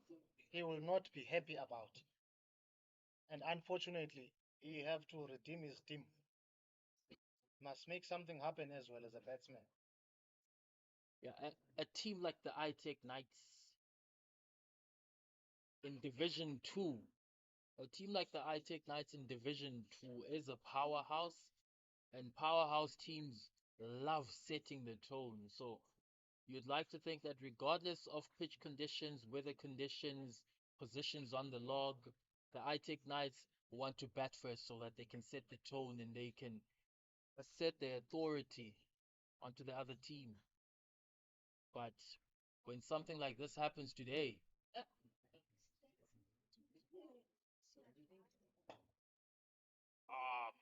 he will not be happy about. And unfortunately, he have to redeem his team. Must make something happen as well as a batsman. Yeah, a team like the I-Tech Knights in Division 2. A team like the I-Tech Knights in Division 2 is a powerhouse. And powerhouse teams love setting the tone. So you'd like to think that regardless of pitch conditions, weather conditions, positions on the log, the I-Tech Knights want to bat first so that they can set the tone and they can assert their authority onto the other team. But when something like this happens today,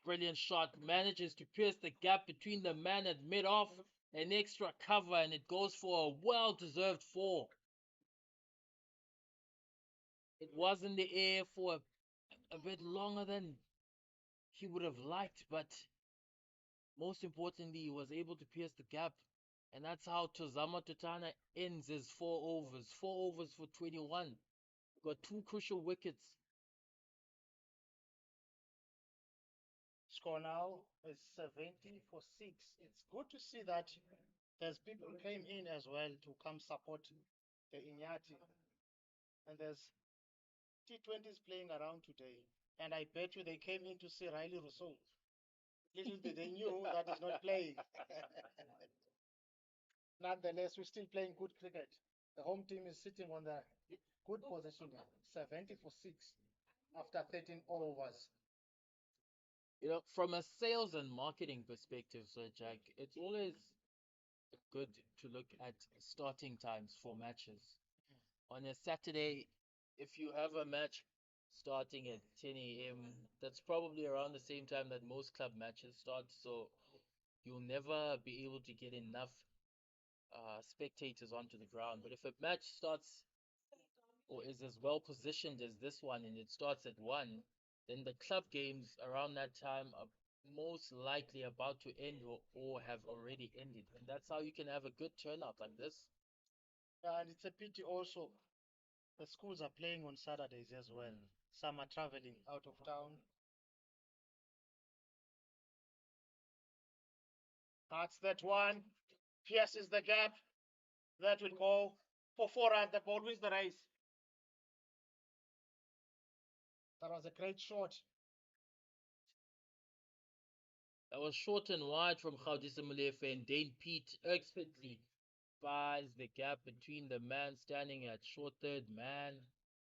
brilliant shot, manages to pierce the gap between the man at mid-off, an extra cover, and it goes for a well-deserved 4. It was in the air for a bit longer than he would have liked, but most importantly, he was able to pierce the gap. And that's how Tozama Tutana ends his 4 overs. 4 overs for 21. Got 2 crucial wickets. Score now is 70 for 6. It's good to see that there's people who came in as well to come support the Iinyathi. And there's T20s playing around today. And I bet you they came in to see Riley Rousseau. Little did they knew that he's not playing. Nonetheless, we're still playing good cricket. The home team is sitting on the good position, 70 for 6 after 13 overs. You know, from a sales and marketing perspective, Sir Jack, it's always good to look at starting times for matches. On a Saturday, if you have a match starting at 10 a.m., that's probably around the same time that most club matches start, so you'll never be able to get enough spectators onto the ground. But if a match starts or is as well positioned as this one and it starts at 1, then the club games around that time are most likely about to end or have already ended. And that's how you can have a good turnout like this. And it's a pity also the schools are playing on Saturdays as well. Some are traveling out of town. That's that one. Pierces the gap. That will go for 4 runs. The ball wins the race. That was a great shot. That was short and wide from Gaudisa Molefe, and Dane Pete expertly buys the gap between the man standing at short third man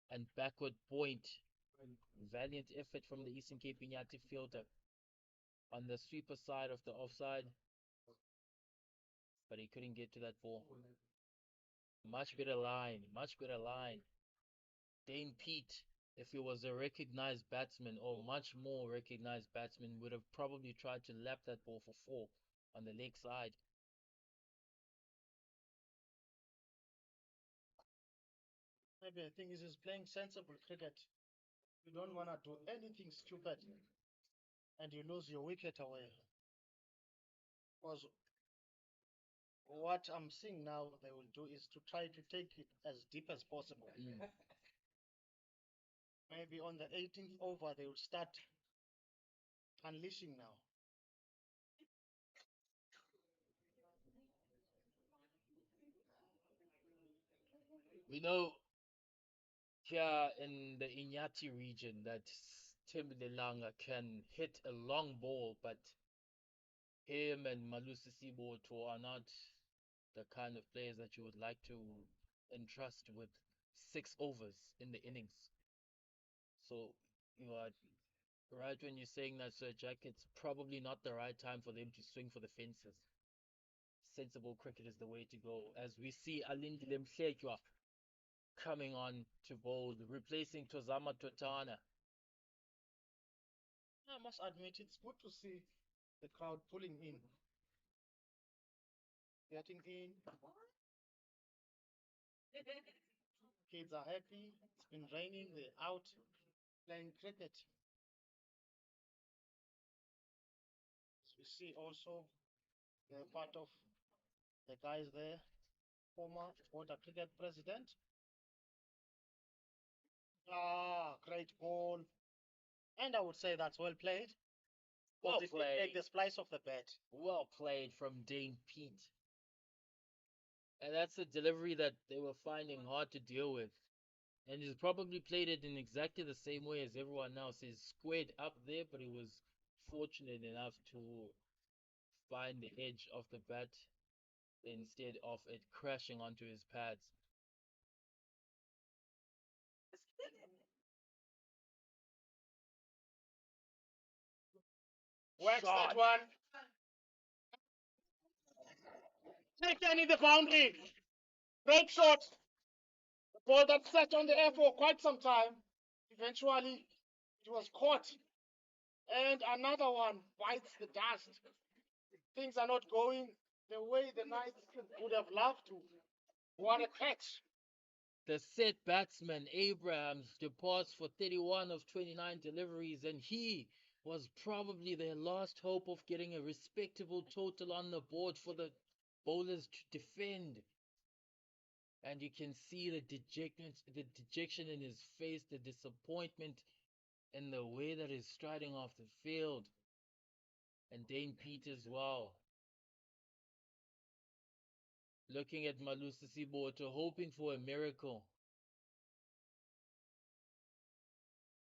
and backward point. Valiant effort from the Eastern Cape Iinyathi fielder on the sweeper side of the offside, but he couldn't get to that ball. Much better line, much better line. Dane Pete, if he was a recognized batsman or much more recognized batsman, would have probably tried to lap that ball for 4 on the leg side. Maybe I think he's playing sensible cricket. You don't want to do anything stupid and you lose your wicket away. Because what I'm seeing now they will do is to try to take it as deep as possible. Maybe on the 18th over they will start unleashing now. We know here in the Iinyathi region that Tim Lelanga can hit a long ball, but him and Malusi Siboto are not the kind of players that you would like to entrust with 6 overs in the innings. So you are right when you're saying that, Sir Jack. It's probably not the right time for them to swing for the fences. Sensible cricket is the way to go, as we see Alindile Mhletywa coming on to bowl, replacing Tozama Totana. I must admit it's good to see the crowd pulling in, getting in. Kids are happy. It's been raining. They're out playing cricket. As we see also, they're part of the guys there, former Border Cricket President. Great ball. And I would say that's well played. Well played. Take the splice of the bat. Well played from Dane Pete. And that's a delivery that they were finding hard to deal with. And he's probably played it in exactly the same way as everyone else. He's squared up there, but he was fortunate enough to find the edge of the bat instead of it crashing onto his pads. Wax that one. Taken in the boundary. Great shot. The ball that sat on the air for quite some time. Eventually, it was caught. And another one bites the dust. Things are not going the way the Knights would have loved to. What a catch. The set batsman Abrahams departs for 31 of 29 deliveries, and he was probably their last hope of getting a respectable total on the board for the bowlers to defend. And you can see the dejection in his face, the disappointment in the way that he's striding off the field. And Dane Pete as well. Looking at Malusi Siboto, hoping for a miracle.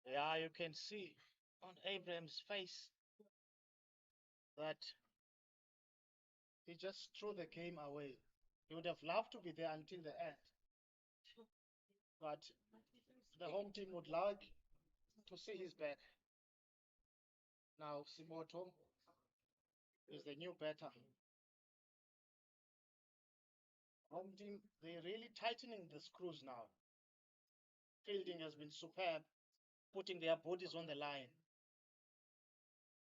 Yeah, you can see on Abraham's face that he just threw the game away. He would have loved to be there until the end. But the home team would like to see his back. Now Simoto is the new batter. Home team, they're really tightening the screws now. Fielding has been superb, putting their bodies on the line.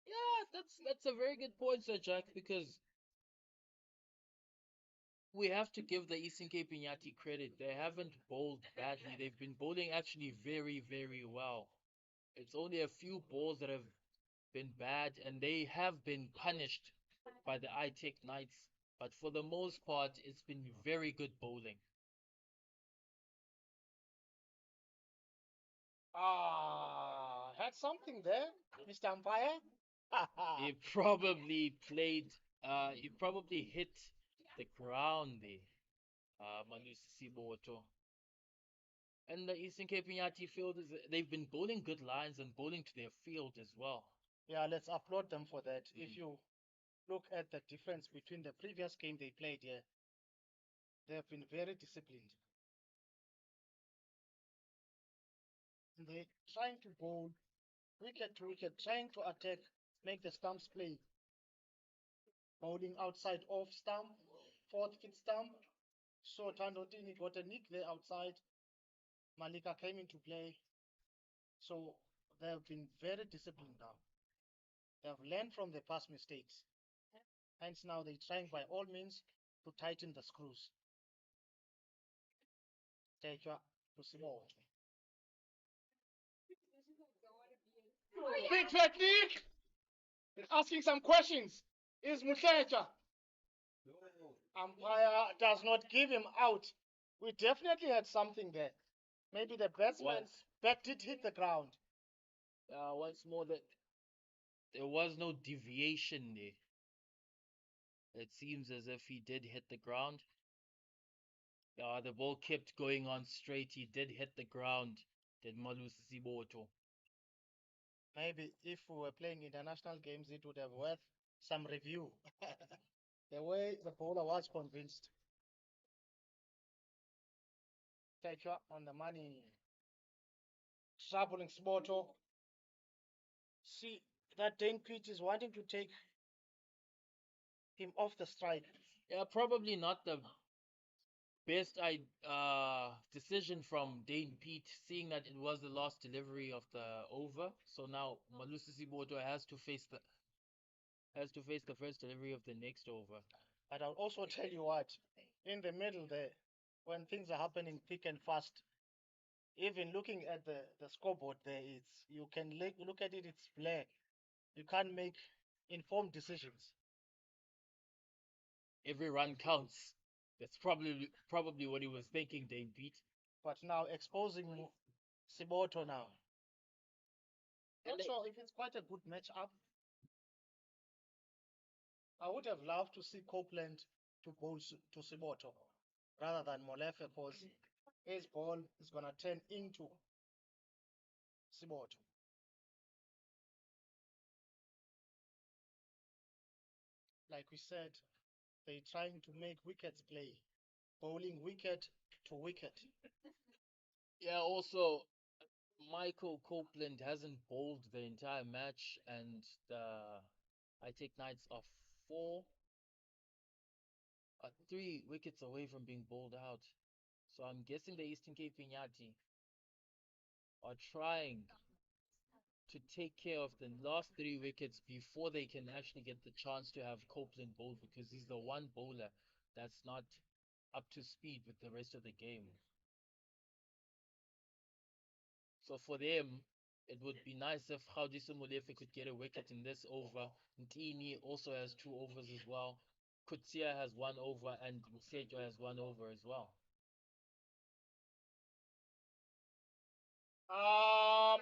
Yeah, that's a very good point, Sir Jack, because we have to give the Eastern Cape Iinyathi credit. They haven't bowled badly. They've been bowling actually very, very well. It's only a few balls that have been bad, and they have been punished by the iTech Knights. But for the most part, it's been very good bowling. Had something there, Mr. Umpire. He probably played, he probably hit the ground there, Malusi Siboto. And the Eastern Cape Iinyathi field they've been bowling good lines and bowling to their field as well. Yeah, let's applaud them for that. If you look at the difference between the previous game they played here, they have been very disciplined. They're trying to bowl wicket to wicket, trying to attack, make the stumps play. Bowling outside off stump, fourth fit stump. So Tandotini got a nick there outside. Malika came into play. So they have been very disciplined now. They have learned from their past mistakes. Hence now they're trying by all means to tighten the screws. Take your to Simone. Big technique! Asking some questions. Is Mutleja? Umpire does not give him out. We definitely had something there. Maybe the batsman's bat did hit the ground. Once more, that there was no deviation there. It seems as if he did hit the ground. The ball kept going on straight. He did hit the ground. Did Malusi Siboto. Maybe if we were playing international games, it would have worth some review. The way the bowler was convinced. Take you on the money. Troubling Siboto. See, that Dane Pete is wanting to take him off the strike. Yeah, probably not the best decision from Dane Pete, seeing that it was the last delivery of the over. So now Malusi Siboto has to face the first delivery of the next over. But I'll also tell you what, in the middle there, when things are happening thick and fast, even looking at the scoreboard there, you can look at it, it's black. You can't make informed decisions. Every run counts. That's probably what he was thinking, Dane Pete. But now exposing Siboto now. Not sure if it's quite a good matchup. I would have loved to see Copeland to bowl to Siboto rather than Molefe, because his ball is going to turn into Siboto. Like we said, they're trying to make wickets play, bowling wicket to wicket. Yeah, also, Michael Copeland hasn't bowled the entire match, and I take Knights are 3 wickets away from being bowled out. So I'm guessing the Eastern Cape Iinyathi are trying to take care of the last 3 wickets before they can actually get the chance to have Copeland bowl, because he's the one bowler that's not up to speed with the rest of the game. So for them, it would be nice if Gaudisi Molefe could get a wicket in this over. Ntini also has 2 overs as well. Kutsia has 1 over, and Musejo has 1 over as well.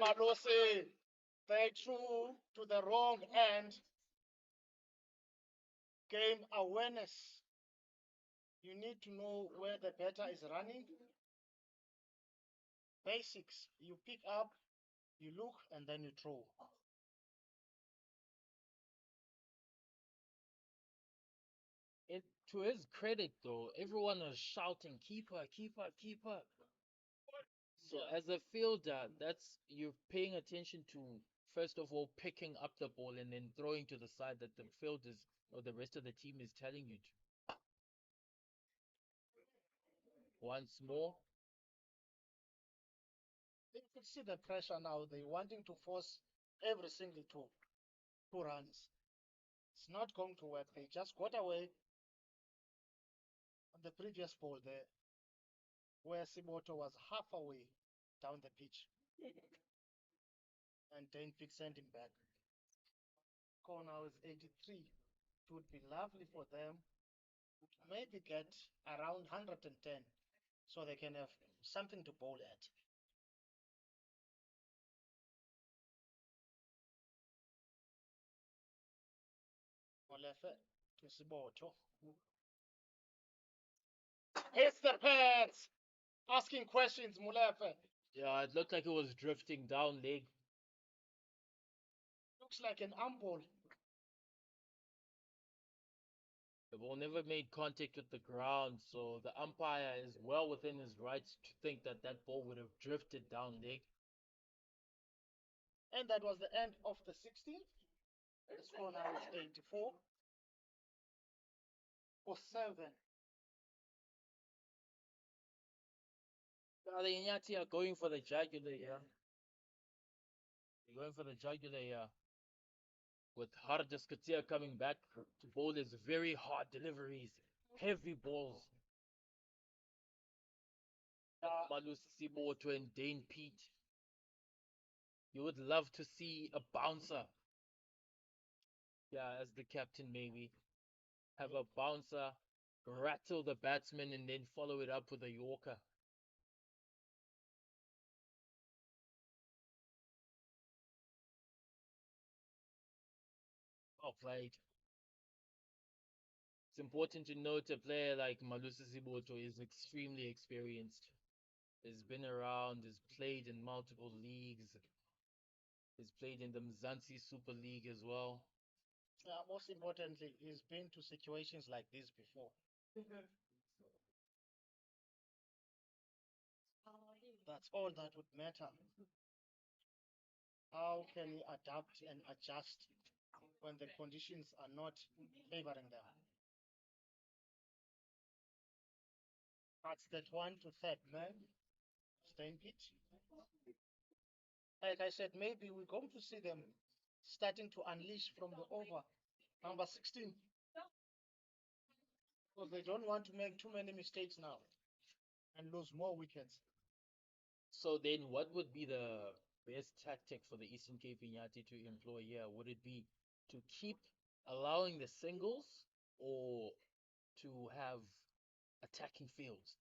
Malusi, they threw to the wrong end. Game awareness. You need to know where the batter is running. Basics. You pick up, you look, and then you throw. to his credit though, everyone was shouting, keep her, keep her, keep her. So as a fielder, that's you're paying attention to first of all picking up the ball and then throwing to the side that the fielders or the rest of the team is telling you to. Once more. You could see the pressure now. They're wanting to force every single two runs. It's not going to work. They just got away on the previous ball there, where Siboto was half away down the pitch. And Dane Pick sent him back. Score now is 83. It would be lovely for them to maybe get around 110 so they can have something to bowl at. Molefe to Siboto. It's the pads! Asking questions, Molefe. Yeah, it looked like it was drifting down leg. Looks like an ball. The ball never made contact with the ground, so the umpire is well within his rights to think that that ball would have drifted down leg. And that was the end of the 16th. The score now is 84 for 7. The Iinyathi are going for the jugular here. They're going for the jugular here. With Hardus Katia coming back to bowl his very hard deliveries, heavy balls. Malusi Siboto and Dane Pete. You would love to see a bouncer. Yeah, as the captain maybe. Have a bouncer, rattle the batsman and then follow it up with a Yorker. Well played. It's important to note a player like Malusi Siboto is extremely experienced. He's been around, he's played in multiple leagues. He's played in the Mzansi Super League as well. Most importantly, he's been to situations like this before. That's all that would matter. How can he adapt and adjust when the conditions are not favoring them? That's that 1 to 3rd man. Staying pitch. Like I said, maybe we're going to see them starting to unleash from the over number 16. Because they don't want to make too many mistakes now and lose more wickets. So then what would be the best tactic for the Eastern Cape Iinyathi to employ here? Would it be to keep allowing the singles or to have attacking fields?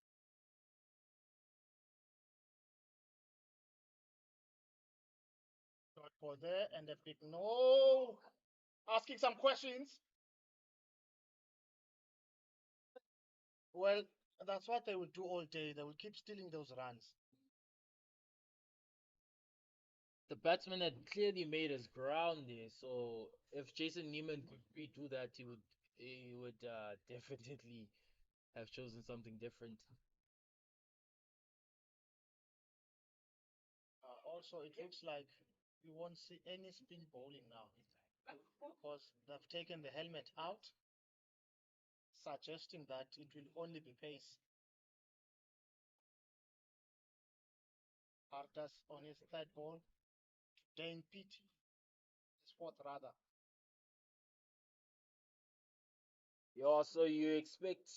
Dot ball there and a big no. Asking some questions. Well, that's what they will do all day. They will keep stealing those runs. The batsman had clearly made his ground there, so if Jason Neiman could redo that, he would definitely have chosen something different. Also, it looks like we won't see any spin bowling now because they've taken the helmet out, suggesting that it will only be pace. Artas on his 3rd ball. Dane Pitt, his 4th rather. Yeah, so you expect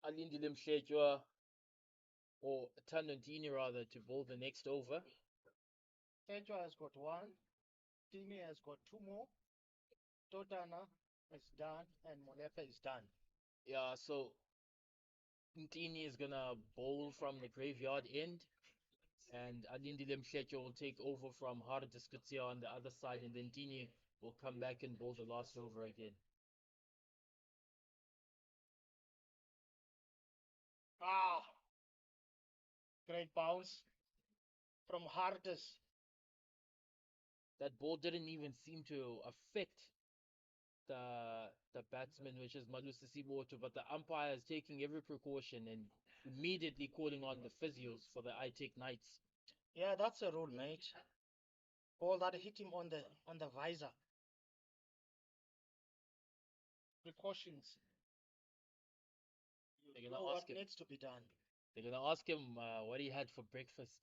Alindile Mhletjwa or Tandantini rather to bowl the next over. Mhletjwa has got 1. Tini has got 2 more. Totana is done and Molefe is done. Yeah, so Ntini is gonna bowl from the graveyard end, and Alindile Mhletjwa will take over from Hardus Katia on the other side, and then Ntini will come back and bowl the last over again. Great bounce from Hardus. That ball didn't even seem to affect the batsman, which is Malusi Siboto, but the umpire is taking every precaution and immediately calling on the physios for the I-Tech Knights. Yeah, that's a rule, mate. Ball that hit him on the visor. Precautions. They're You gonna know ask what him. needs to be done. They're gonna ask him what he had for breakfast.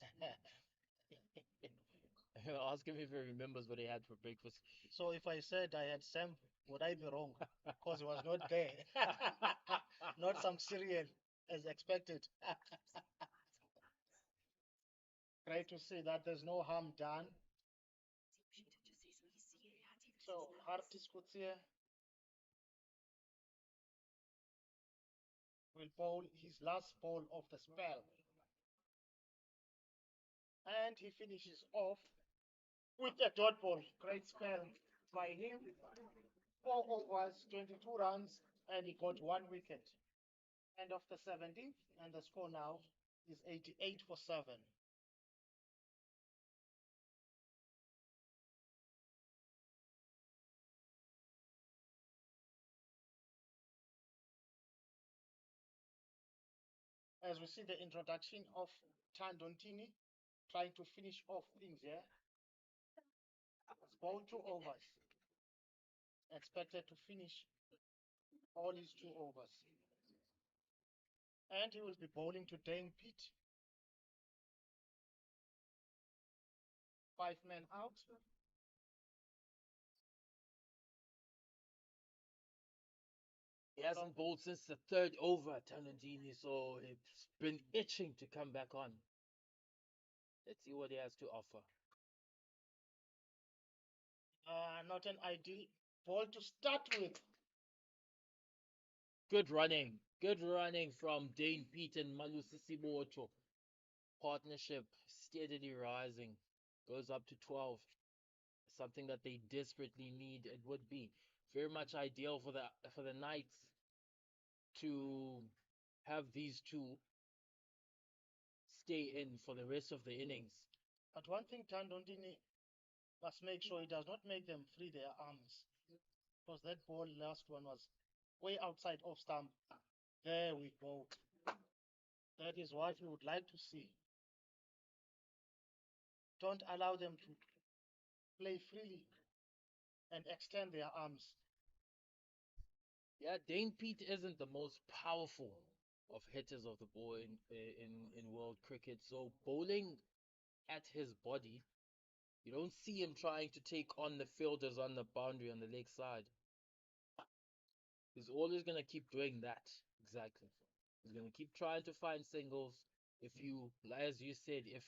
They're gonna ask him if he remembers what he had for breakfast. So if I said I had Sam, would I be wrong? Because he was not there. Not some cereal as expected. Great to see that there's no harm done. So Hartis Kutsier will bowl his last ball of the spell. And he finishes off with a dot ball. Great spell by him. 4 overs, 22 runs, and he got 1 wicket. End of the 17th, and the score now is 88 for 7. As we see the introduction of Tandontini trying to finish off things here. It's bowled 2 overs. Expected to finish all his 2 overs. And he will be bowling to Dane Pitt. 5 men out. He hasn't bowled since the 3rd over, Tanandini, so it's been itching to come back on. Let's see what he has to offer. Not an ideal ball to start with. Good running. Good running from Dane Pete and Malusi Siboto. Partnership steadily rising. Goes up to 12. Something that they desperately need. It would be very much ideal for the Knights to have these two stay in for the rest of the innings. But one thing Tandondini must make sure he does not make them free their arms. Because that ball, last one, was way outside off stump. There we go. That is what we would like to see. Don't allow them to play freely and extend their arms. Yeah, Dane Pete isn't the most powerful of hitters of the ball in world cricket. So bowling at his body, you don't see him trying to take on the fielders on the boundary on the leg side. He's always gonna keep doing that. Exactly. He's gonna keep trying to find singles. If you, as you said, if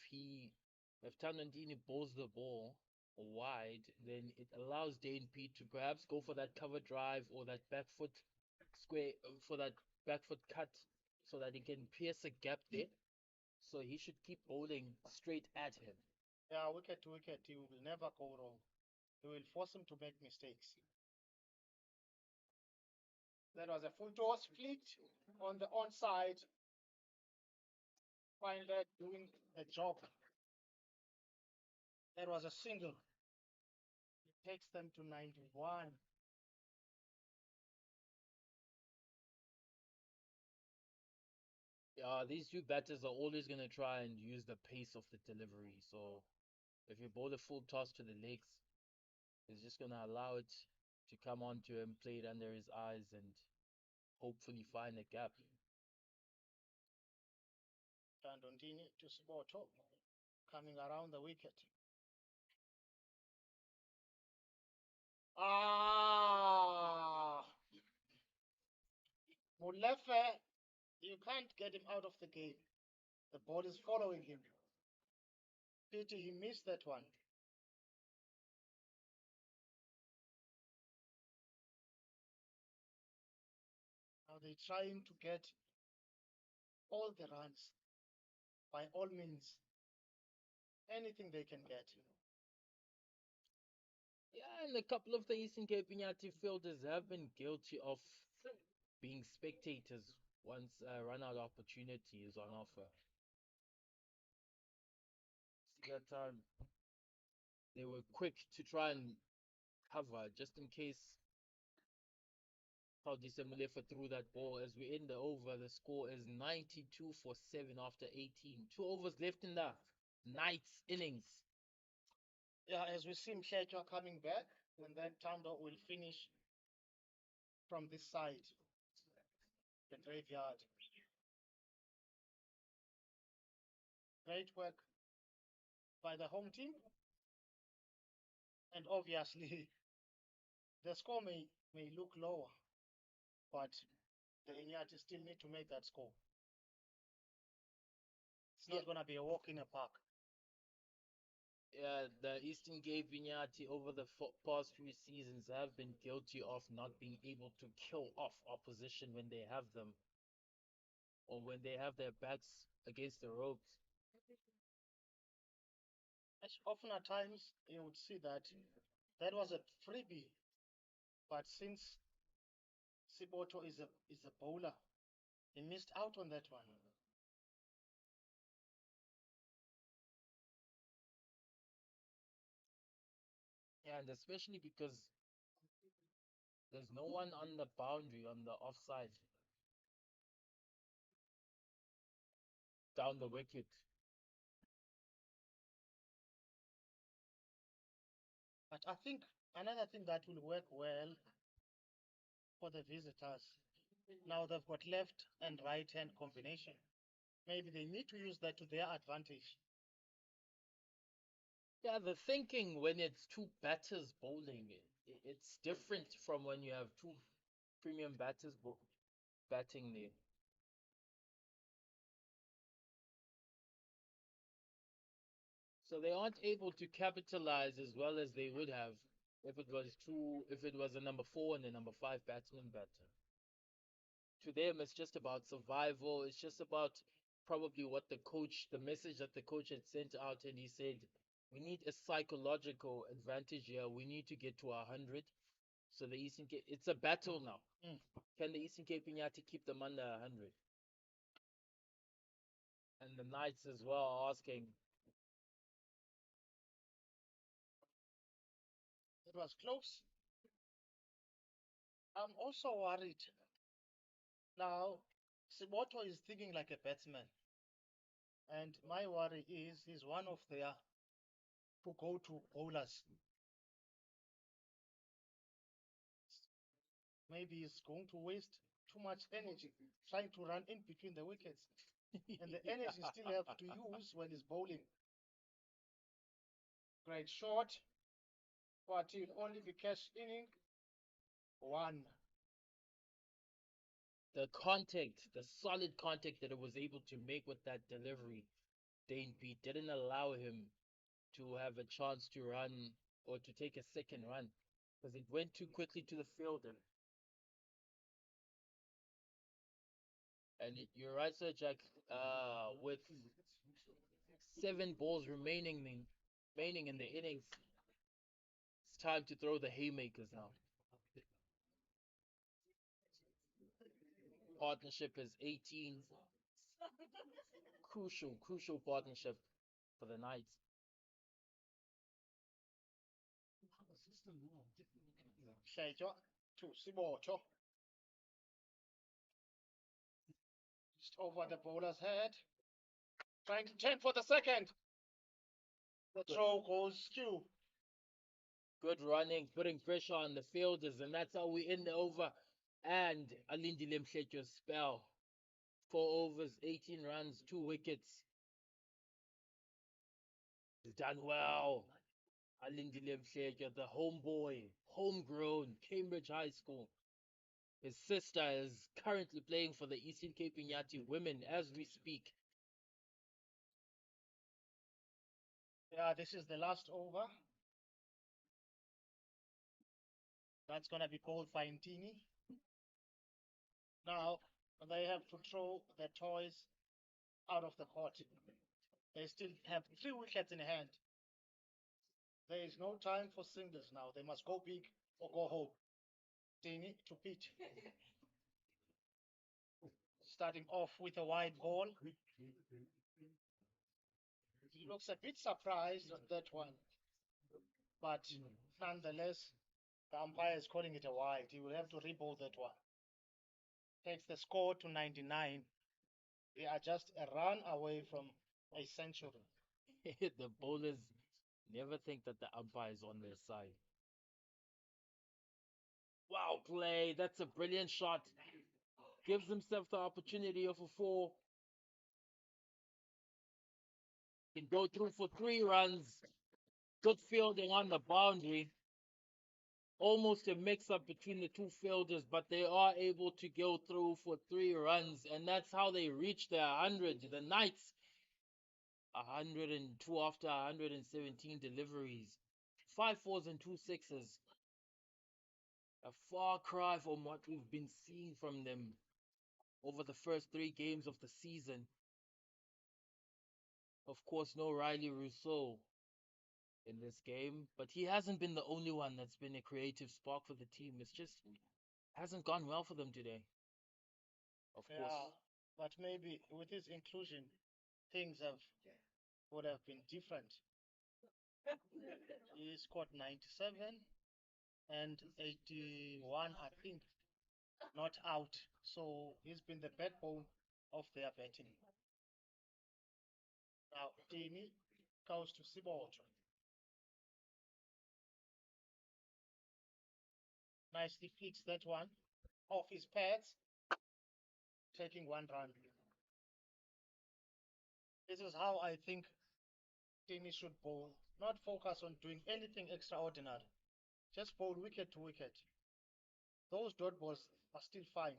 Tanandini bowls the ball wide, then it allows Dane Pete to perhaps go for that cover drive or that back foot square for that back foot cut, so that he can pierce a gap there. So he should keep bowling straight at him. Yeah, wicket to wicket, he will never go wrong. He will force him to make mistakes. That was a full toss split on the onside. Finally doing the job. That was a single. It takes them to 91. Yeah, these two batters are always going to try and use the pace of the delivery. So if you bowl a full toss to the legs, it's just going to allow it to come onto him, play it under his eyes, and hopefully find a gap. Tandondini to Spoto, coming around the wicket. Mulefe, you can't get him out of the game. The ball is following him. Pity he missed that one. Now they're trying to get all the runs by all means. Anything they can get. Yeah, and a couple of the Eastern Cape Iinyathi fielders have been guilty of being spectators once a run-out opportunity is on offer. See that time they were quick to try and cover just in case how Disemulefa threw that ball. As we end the over, the score is 92 for 7 after 18. 2 overs left in the night's innings. Yeah, as we see Mhletjwa coming back, and then Tando will finish from this side, the graveyard. Great work by the home team. And obviously, the score may look lower, but the Iinyathi still need to make that score. It's not going to be a walk in the park. Yeah, the Eastern Cape Iinyathi over the past few seasons have been guilty of not being able to kill off opposition when they have them, or when they have their backs against the ropes. Often at times you would see that was a freebie, but since Siboto is a bowler, he missed out on that one. Yeah, and especially because there's no one on the boundary, on the offside, down the wicket. But I think another thing that will work well for the visitors, now they've got left and right hand combination. Maybe they need to use that to their advantage. Yeah, the thinking when it's two batters bowling, it's different from when you have two premium batters batting there. So they aren't able to capitalize as well as they would have if it was a number 4 and a number 5 batsman batter. To them, it's just about survival. It's just about probably the message that the coach had sent out, and he said, we need a psychological advantage here. We need to get to 100. So the Eastern Cape, it's a battle now. Can the Eastern Cape Iinyathi keep them under 100? And the Knights as well are asking. It was close. I'm also worried. Now, Siboto is thinking like a batsman. And my worry is he's one of their go-to bowlers. Maybe he's going to waste too much energy trying to run in between the wickets. And the energy still have to use when he's bowling. Great shot, but he'll only be cash inning 1. The contact, the solid contact that it was able to make with that delivery, Dane Pete, didn't allow him to have a chance to run or to take a second run because it went too quickly to the fielder. And you're right, Sir Jack. With 7 balls remaining in the innings, it's time to throw the haymakers now. Partnership is 18. Crucial partnership for the Knights. Mhletjwa to Siboto. Just over the bowler's head. Trying to turn for the second. The throw goes skew. Good running, putting pressure on the fielders, and that's how we end the over. And Alindile Mhletjwa's spell. 4 overs, 18 runs, 2 wickets. He's done well. Alindile Mhletjwa, the homeboy, homegrown, Cambridge High School. His sister is currently playing for the Eastern Cape Iinyathi women as we speak. Yeah, this is the last over. That's going to be called Faintini. Now, they have to throw the toys out of the court. They still have 3 wickets in hand. There is no time for singles now. They must go big or go home. Dini to pitch. Starting off with a wide ball. He looks a bit surprised on that one. But nonetheless, the umpire is calling it a wide. He will have to re-ball that one. takes the score to 99. They are just a run away from a century. The bowlers never think that the umpire is on their side. Wow, play. That's a brilliant shot. Gives himself the opportunity of a 4. Can go through for 3 runs. Good fielding on the boundary. Almost a mix-up between the two fielders, but they are able to go through for 3 runs, and that's how they reach their 100. The Knights, 102 after 117 deliveries. 5 fours and 2 sixes. A far cry from what we've been seeing from them over the first 3 games of the season. Of course, no Riley Rousseau in this game, but he hasn't been the only one that's been a creative spark for the team. It's just hasn't gone well for them today. Of course. Yeah, but maybe with his inclusion, things would have been different. He scored 97 and 81, I think, not out. So he's been the backbone of their batting. Now, Dini goes to Siboto. Nicely flicks that one off his pads, taking 1 run. This is how I think Dini should bowl. Not focus on doing anything extraordinary. Just bowl wicket to wicket. Those dot balls are still fine.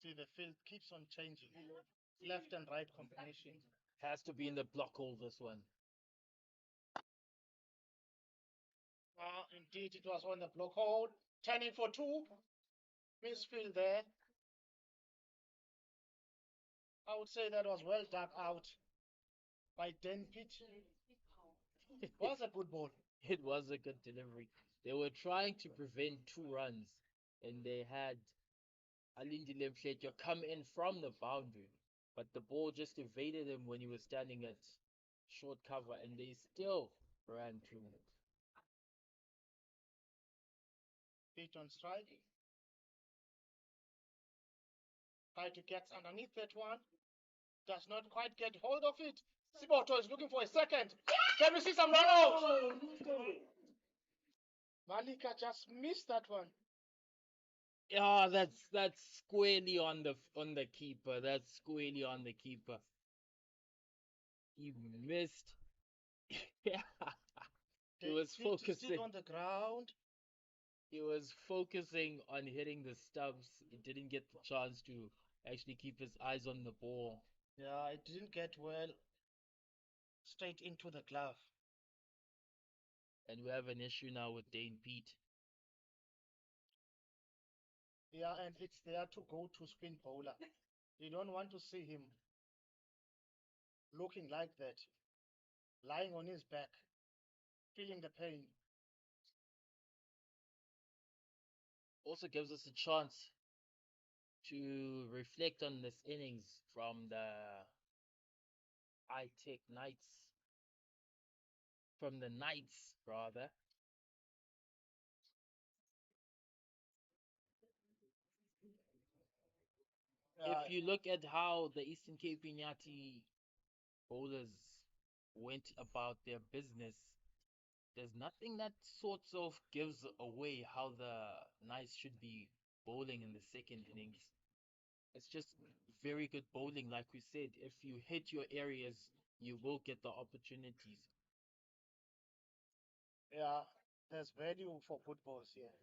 See, the field keeps on changing. Left and right combination. Has to be in the block hole, this one. Indeed, it was on the block hole. Turning for 2. Misfield there. I would say that was well dug out by Dan Pitt. It was a good ball. It was a good delivery. They were trying to prevent 2 runs, and they had Alindile Mhletjwa come in from the boundary, but the ball just evaded him when he was standing at short cover, and they still ran 2. Pitt on strike. Try to get underneath that one. Does not quite get hold of it. Siboto is looking for a second. Can we see some run out? Malika just missed that one. Yeah, that's squarely on the keeper. That's squarely on the keeper. He missed. Yeah. He was focusing on the ground. He was focusing on hitting the stumps. He didn't get the chance to actually keep his eyes on the ball. Yeah, it didn't get well. Straight into the glove. And we have an issue now with Dane Pete. Yeah, and it's there to go to spin bowler. You don't want to see him looking like that, lying on his back, feeling the pain. Also gives us a chance to reflect on this innings from the high-tech Knights. From the Knights, rather. If you look at how the Eastern Cape Iinyathi bowlers went about their business, there's nothing that sort of gives away how the Knights should be bowling in the second innings. It's just very good bowling, like we said. If you hit your areas, you will get the opportunities. Yeah, there's value for good balls here.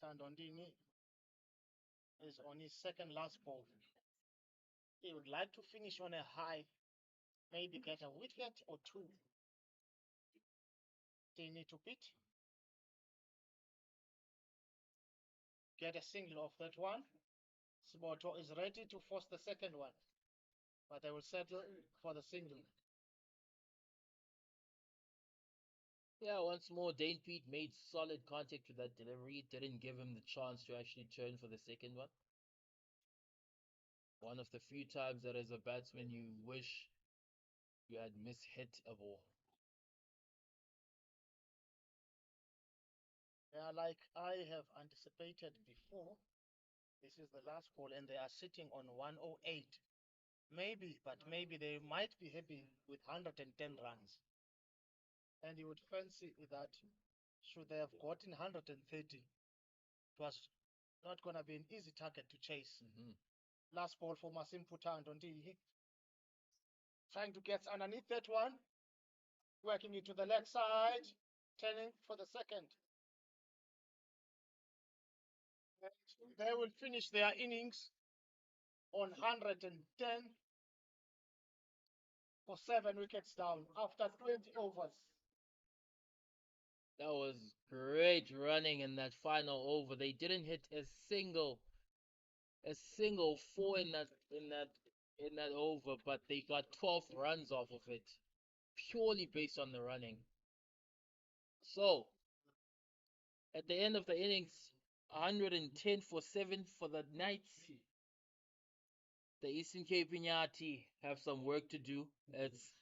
Tandondini is on his second last ball. He would like to finish on a high, maybe get a wicket or 2. They need to beat. Get a single off that one. Siboto is ready to force the second one, but they will settle for the single. Yeah, once more, Dane Pete made solid contact with that delivery. It didn't give him the chance to actually turn for the second one. One of the few times that as a batsman you wish you had mishit a ball. Like I have anticipated before, this is the last ball and they are sitting on 108. Maybe, but maybe they might be happy with 110 runs. And you would fancy that should they have gotten 130, it was not going to be an easy target to chase. Last ball for Masim Putando. Trying to get underneath that one. Working it to the leg side. Turning for the second. And they will finish their innings on 110 for 7 wickets down after 20 overs. That was great running in that final over. They didn't hit a single four in that over, but they got 12 runs off of it, purely based on the running. So at the end of the innings, 110 for 7 for the Knights. The Eastern Cape Iinyathi have some work to do. It's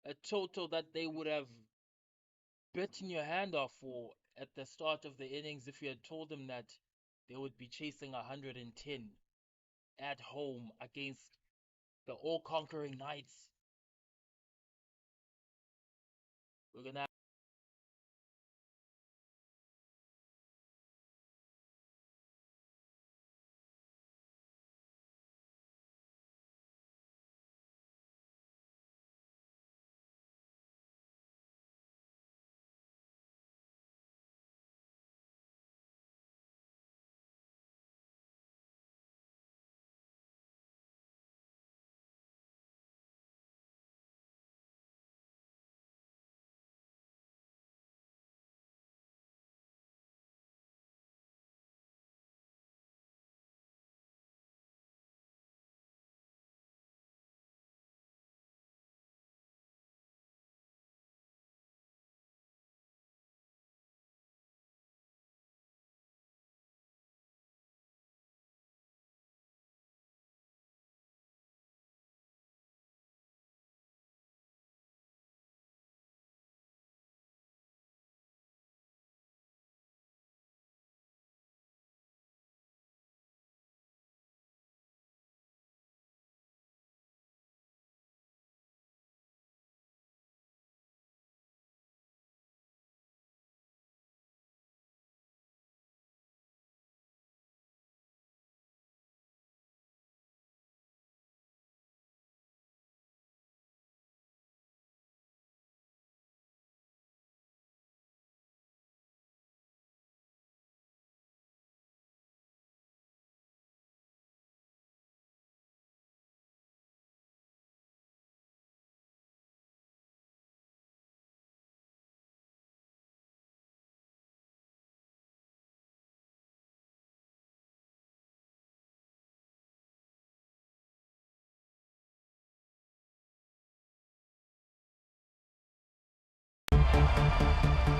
a total that they would have bitten your hand off for at the start of the innings if you had told them that they would be chasing 110 at home against the all-conquering Knights. We're gonna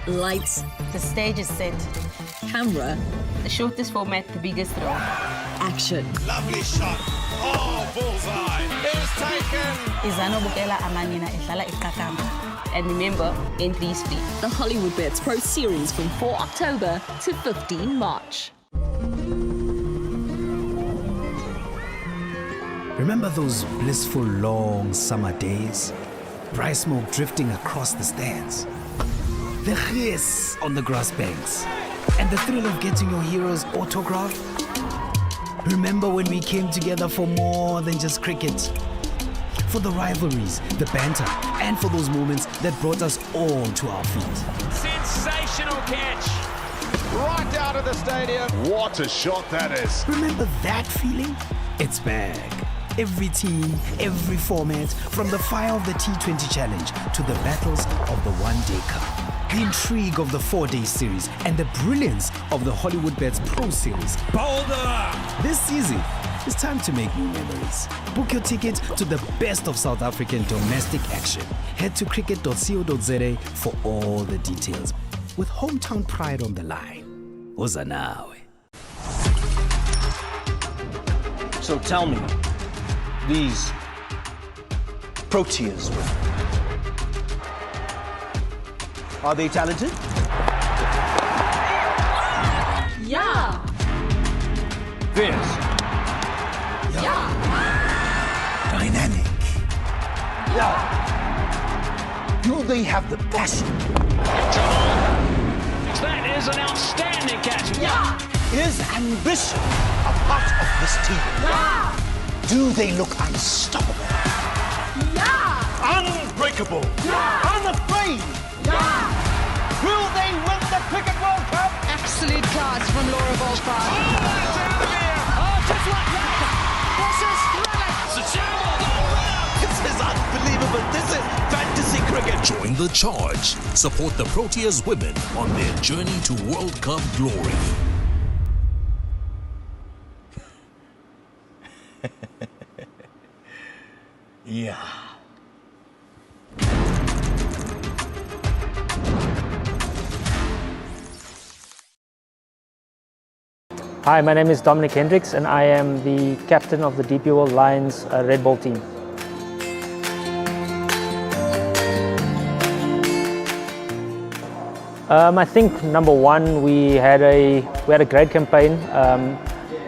Lights. The stage is set. Camera. The shortest format, the biggest throw. Action. Lovely shot. Oh, bullseye. It's taken. Izano bukela amanina ehlala iqakamba. And remember, entries free. The Hollywood Bets Pro Series from 4 October to 15 March. Remember those blissful long summer days? Bright smoke drifting across the stands. The hiss on the grass banks. And the thrill of getting your hero's autograph? Remember when we came together for more than just cricket? For the rivalries, the banter, and for those moments that brought us all to our feet. Sensational catch. Right out of the stadium. What a shot that is. Remember that feeling? It's back. Every team, every format, from the fire of the T20 Challenge to the battles of the One Day Cup. The intrigue of the 4-day series and the brilliance of the Hollywood Bets Pro Series. Boulder. This season, it's time to make new memories. Book your ticket to the best of South African domestic action. Head to cricket.co.za for all the details. With hometown pride on the line. Uzanawe. So tell me, these Proteas, are they talented? Yeah. Fierce. Yeah. Dynamic. Do they have the passion? That is an outstanding catch. Yeah. Is ambition a part of this team? Yeah. Do they look unstoppable? Yeah. Unbreakable? Yeah. Unafraid? Yeah. Will they win the Cricket World Cup? Absolute class from Laura Volpine. That's out of here. Oh, just like that. This is thrilling. It's a shambles all round. This is unbelievable. This is fantasy cricket. Join the charge. Support the Proteas women on their journey to World Cup glory. Yeah. Hi, my name is Dominic Hendricks and I am the captain of the DP World Lions Red Ball team. I think number one, we had a great campaign.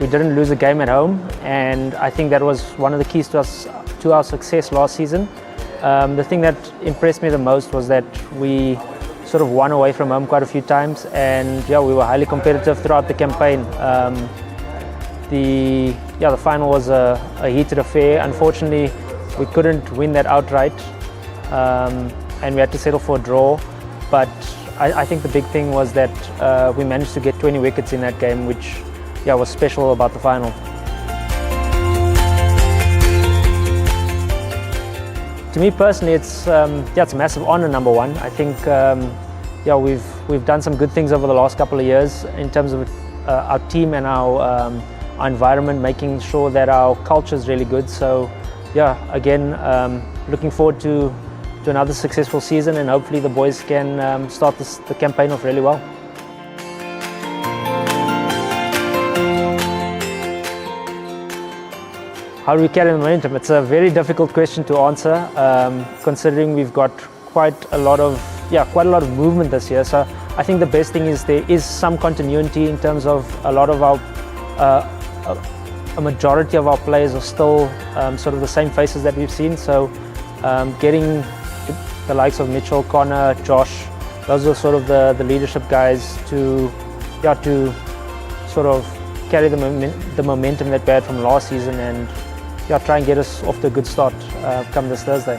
We didn't lose a game at home, and I think that was one of the keys to our success last season. The thing that impressed me the most was that we sort of won away from home quite a few times, and yeah, we were highly competitive throughout the campaign. The final was a heated affair. Unfortunately, we couldn't win that outright, and we had to settle for a draw. But I think the big thing was that we managed to get 20 wickets in that game, which was special about the final. To me personally, it's a massive honour. Number one, I think we've done some good things over the last couple of years in terms of our team and our environment, making sure that our culture is really good. So yeah, again, looking forward to another successful season, and hopefully the boys can start the campaign off really well. How do we carry the momentum? It's a very difficult question to answer, considering we've got quite a lot of movement this year. So I think the best thing is there is some continuity in terms of a lot of our, a majority of our players are still sort of the same faces that we've seen. So getting the likes of Mitchell, Connor, Josh, those are sort of the leadership guys to sort of carry the momentum that we had from last season, and try and get us off to a good start come this Thursday.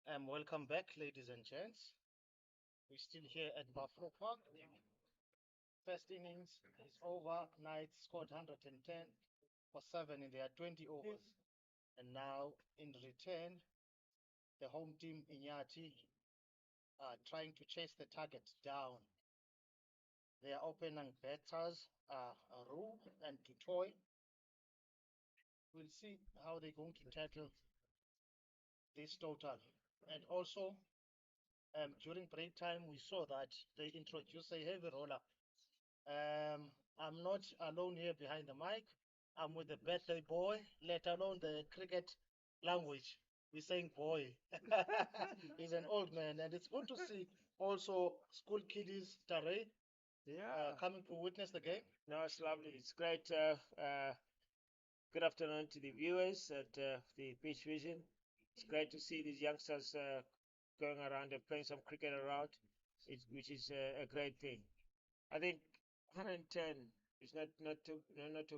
Welcome back, ladies and gents. We're still here at Buffalo Park. First innings is over. Knights scored 110 for 7 in their 20 overs. And now, in return, the home team, Iinyathi, are trying to chase the target down. Their opening batters are Aru and Tutoy. We'll see how they're going to tackle this total. And also, during break time, we saw that they introduced a heavy roller. I'm not alone here behind the mic. I'm with the birthday boy, let alone the cricket language. We're saying boy. He's an old man, and it's good to see also school kiddies, Tare, coming to witness the game. No, it's lovely. It's great. Good afternoon to the viewers at the Beach Vision. It's great to see these youngsters going around and playing some cricket around, which is a great thing. I think 110 is not too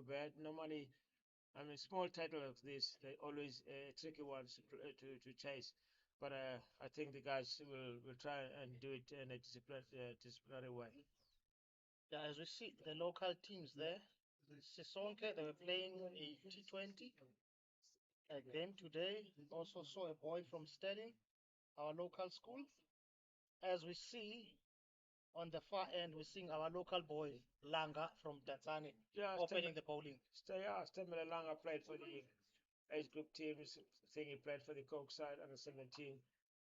bad. Normally, I mean, small title of this, they're always tricky ones to chase. But I think the guys will try and do it in a disciplinary way. Yeah, as we see the local teams there, Sisonke, they were playing a T20 game today. Also saw a boy from Sterling, our local school. As we see on the far end, we're seeing our local boy, Langa from Tanzania, opening the bowling. Stemela Langa played for the age group teams. I think he played for the Coke side, under 17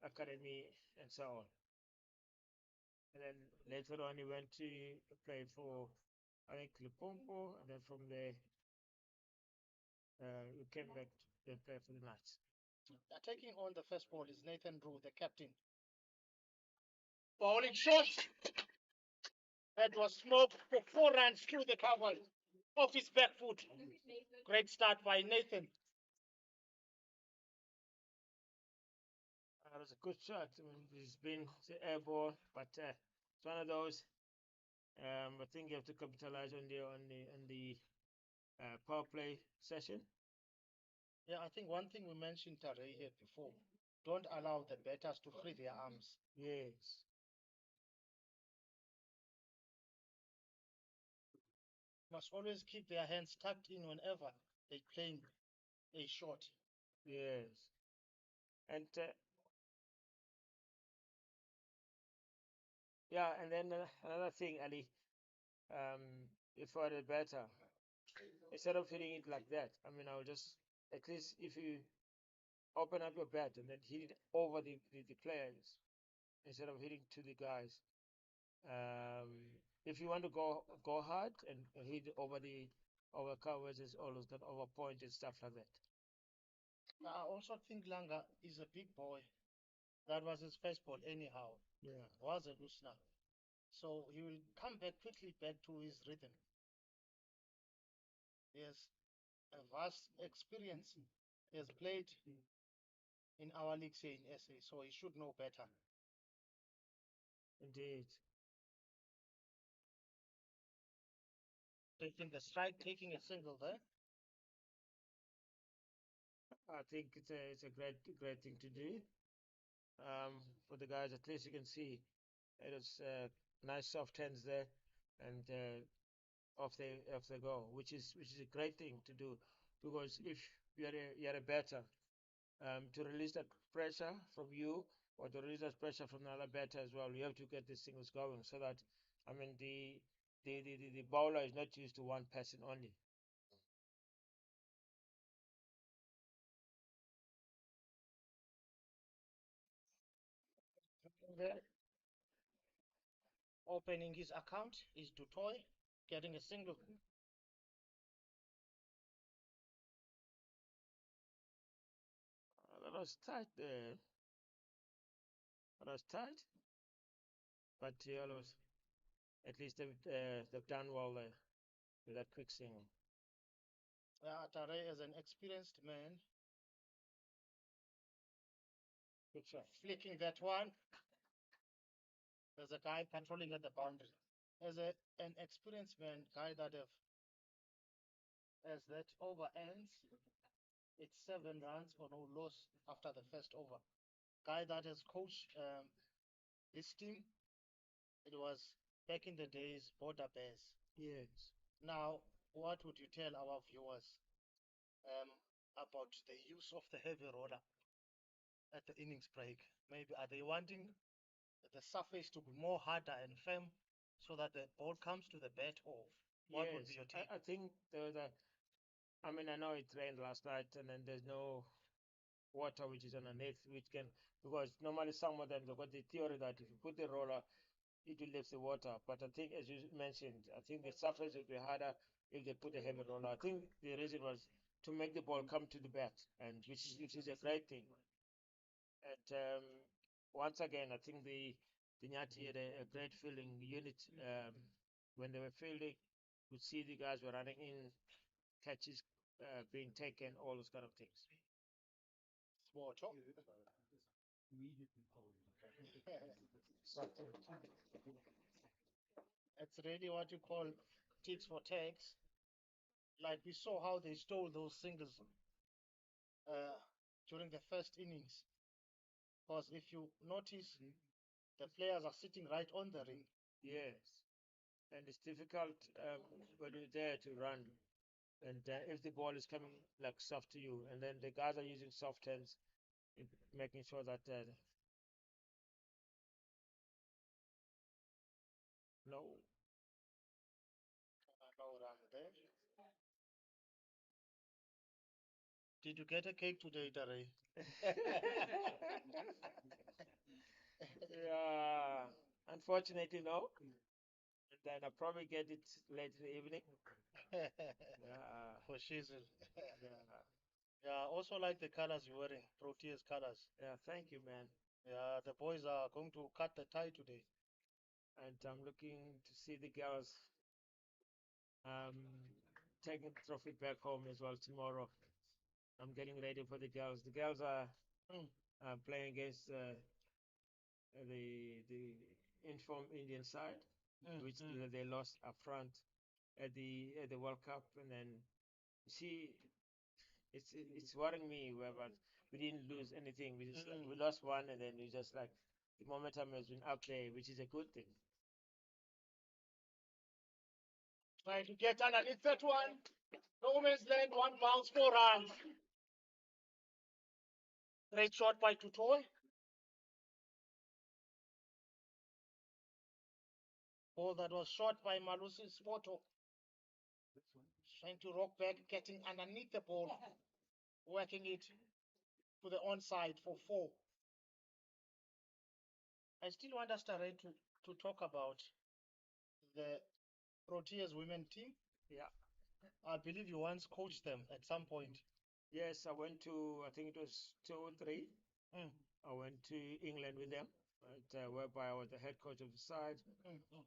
academy, and so on. And then later on, he went to play for, I think, Lipompo, and then from there, he came back to play for the Knights. Taking on the first ball is Nathan Rue, the captain. Bowling shot. That was smoked for 4 runs through the cover off his back foot. Great start by Nathan. That was a good shot. I mean, it's been the air ball, but it's one of those. I think you have to capitalize on the power play session. Yeah, I think one thing we mentioned Tare here before: don't allow the batters to free their arms. Yes. Must always keep their hands tucked in whenever they're playing a shot. Yes. And yeah, and then another thing, Ali, if I had better, instead of hitting it like that, I mean, I'll just, at least if you open up your bat and then hit it over the players instead of hitting to the guys. If you want to go hard and hit over covers, all those that over point and stuff like that. I also think Langa is a big boy. That was his first ball anyhow. Yeah. Was a loosener. So he will come back quickly back to his rhythm. He has a vast experience. He has played in our leagues here in SA, so he should know better. Indeed. Taking the strike, taking a single there. I think it's a great thing to do. For the guys, at least you can see it was nice soft hands there, and off they go, which is a great thing to do, because if you're a batter, to release that pressure from you or to release that pressure from another batter as well, you have to get these singles going so that, I mean, the bowler is not used to one person only. There. Opening his account is Dutoy, getting a single. That was tight there. That was tight. But at least they've done well there with that quick single. Tare is an experienced man. Good shot. Flicking that one. There's a guy controlling at the boundary. As an experienced man, guy that as that over ends, it's 7 runs or no loss after the first over. guy that has coached this team. It was back in the days, Border Bears. Yes. Now, what would you tell our viewers about the use of the heavy roller at the innings break? Maybe are they wanting the surface to be more harder and firm so that the ball comes to the bat, or what would be your take? I think I mean, I know it rained last night, and then there's no water which is underneath, which can, because normally some of them they've got the theory that if you put the roller, it will lift the water. But I think, as you mentioned, I think the surface will be harder if they put a heavy roller. I think the reason was to make the ball come to the bat, and which is a great thing. And once again, I think the Iinyathi had a great fielding unit when they were fielding. You could see the guys were running in, catches being taken, all those kind of things. Small talk. It's really what you call ticks for tags. Like we saw how they stole those singles during the first innings. Because if you notice, the players are sitting right on the ring. Yes, and it's difficult when you're there to run, and if the ball is coming like soft to you, and then the guys are using soft hands, making sure that no. No run there. Did you get a cake today, Tare? Yeah, unfortunately, no. And then I'll probably get it late in the evening. Yeah. For shizzle. Yeah. Yeah, also like the colors you're wearing, Proteas colors. Yeah, thank you, man. Yeah, the boys are going to cut the tie today. And I'm looking to see the girls taking the trophy back home as well tomorrow. I'm getting ready for the girls. The girls are playing against the informed Indian side, which they lost up front at the World Cup, and then see, it's worrying me but we didn't lose anything. We just we lost one, and then we just like the momentum has been up there, which is a good thing. Trying to get underneath that one. No man's land, one bounce, 4 runs. Great shot by Tutoy. Ball that was shot by Malusi Spoto. Trying to rock back, getting underneath the ball, working it to the onside for 4. I still want us to talk about the Proteas women team. Yeah. I believe you once coached them at some point. Yes, I went to, I think it was 2 or 3. I went to England with them, whereby I was the head coach of the side.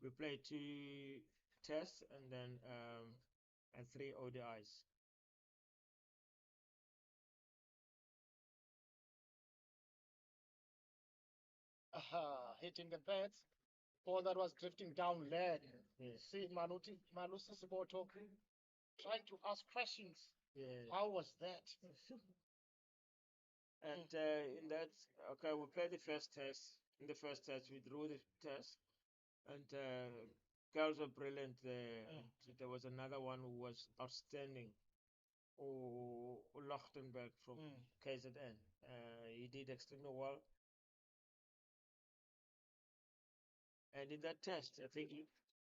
We played 2 tests and then and 3 ODIs. Hitting the bats. Ball that was drifting down leg. See Malusi Spoto trying to ask questions. Yeah. How was that? And in that, okay, we played the first test. In the first test, we drew the test, and girls were brilliant there. And there was another one who was outstanding, Lochtenberg from KZN. He did extremely well. And in that test, I think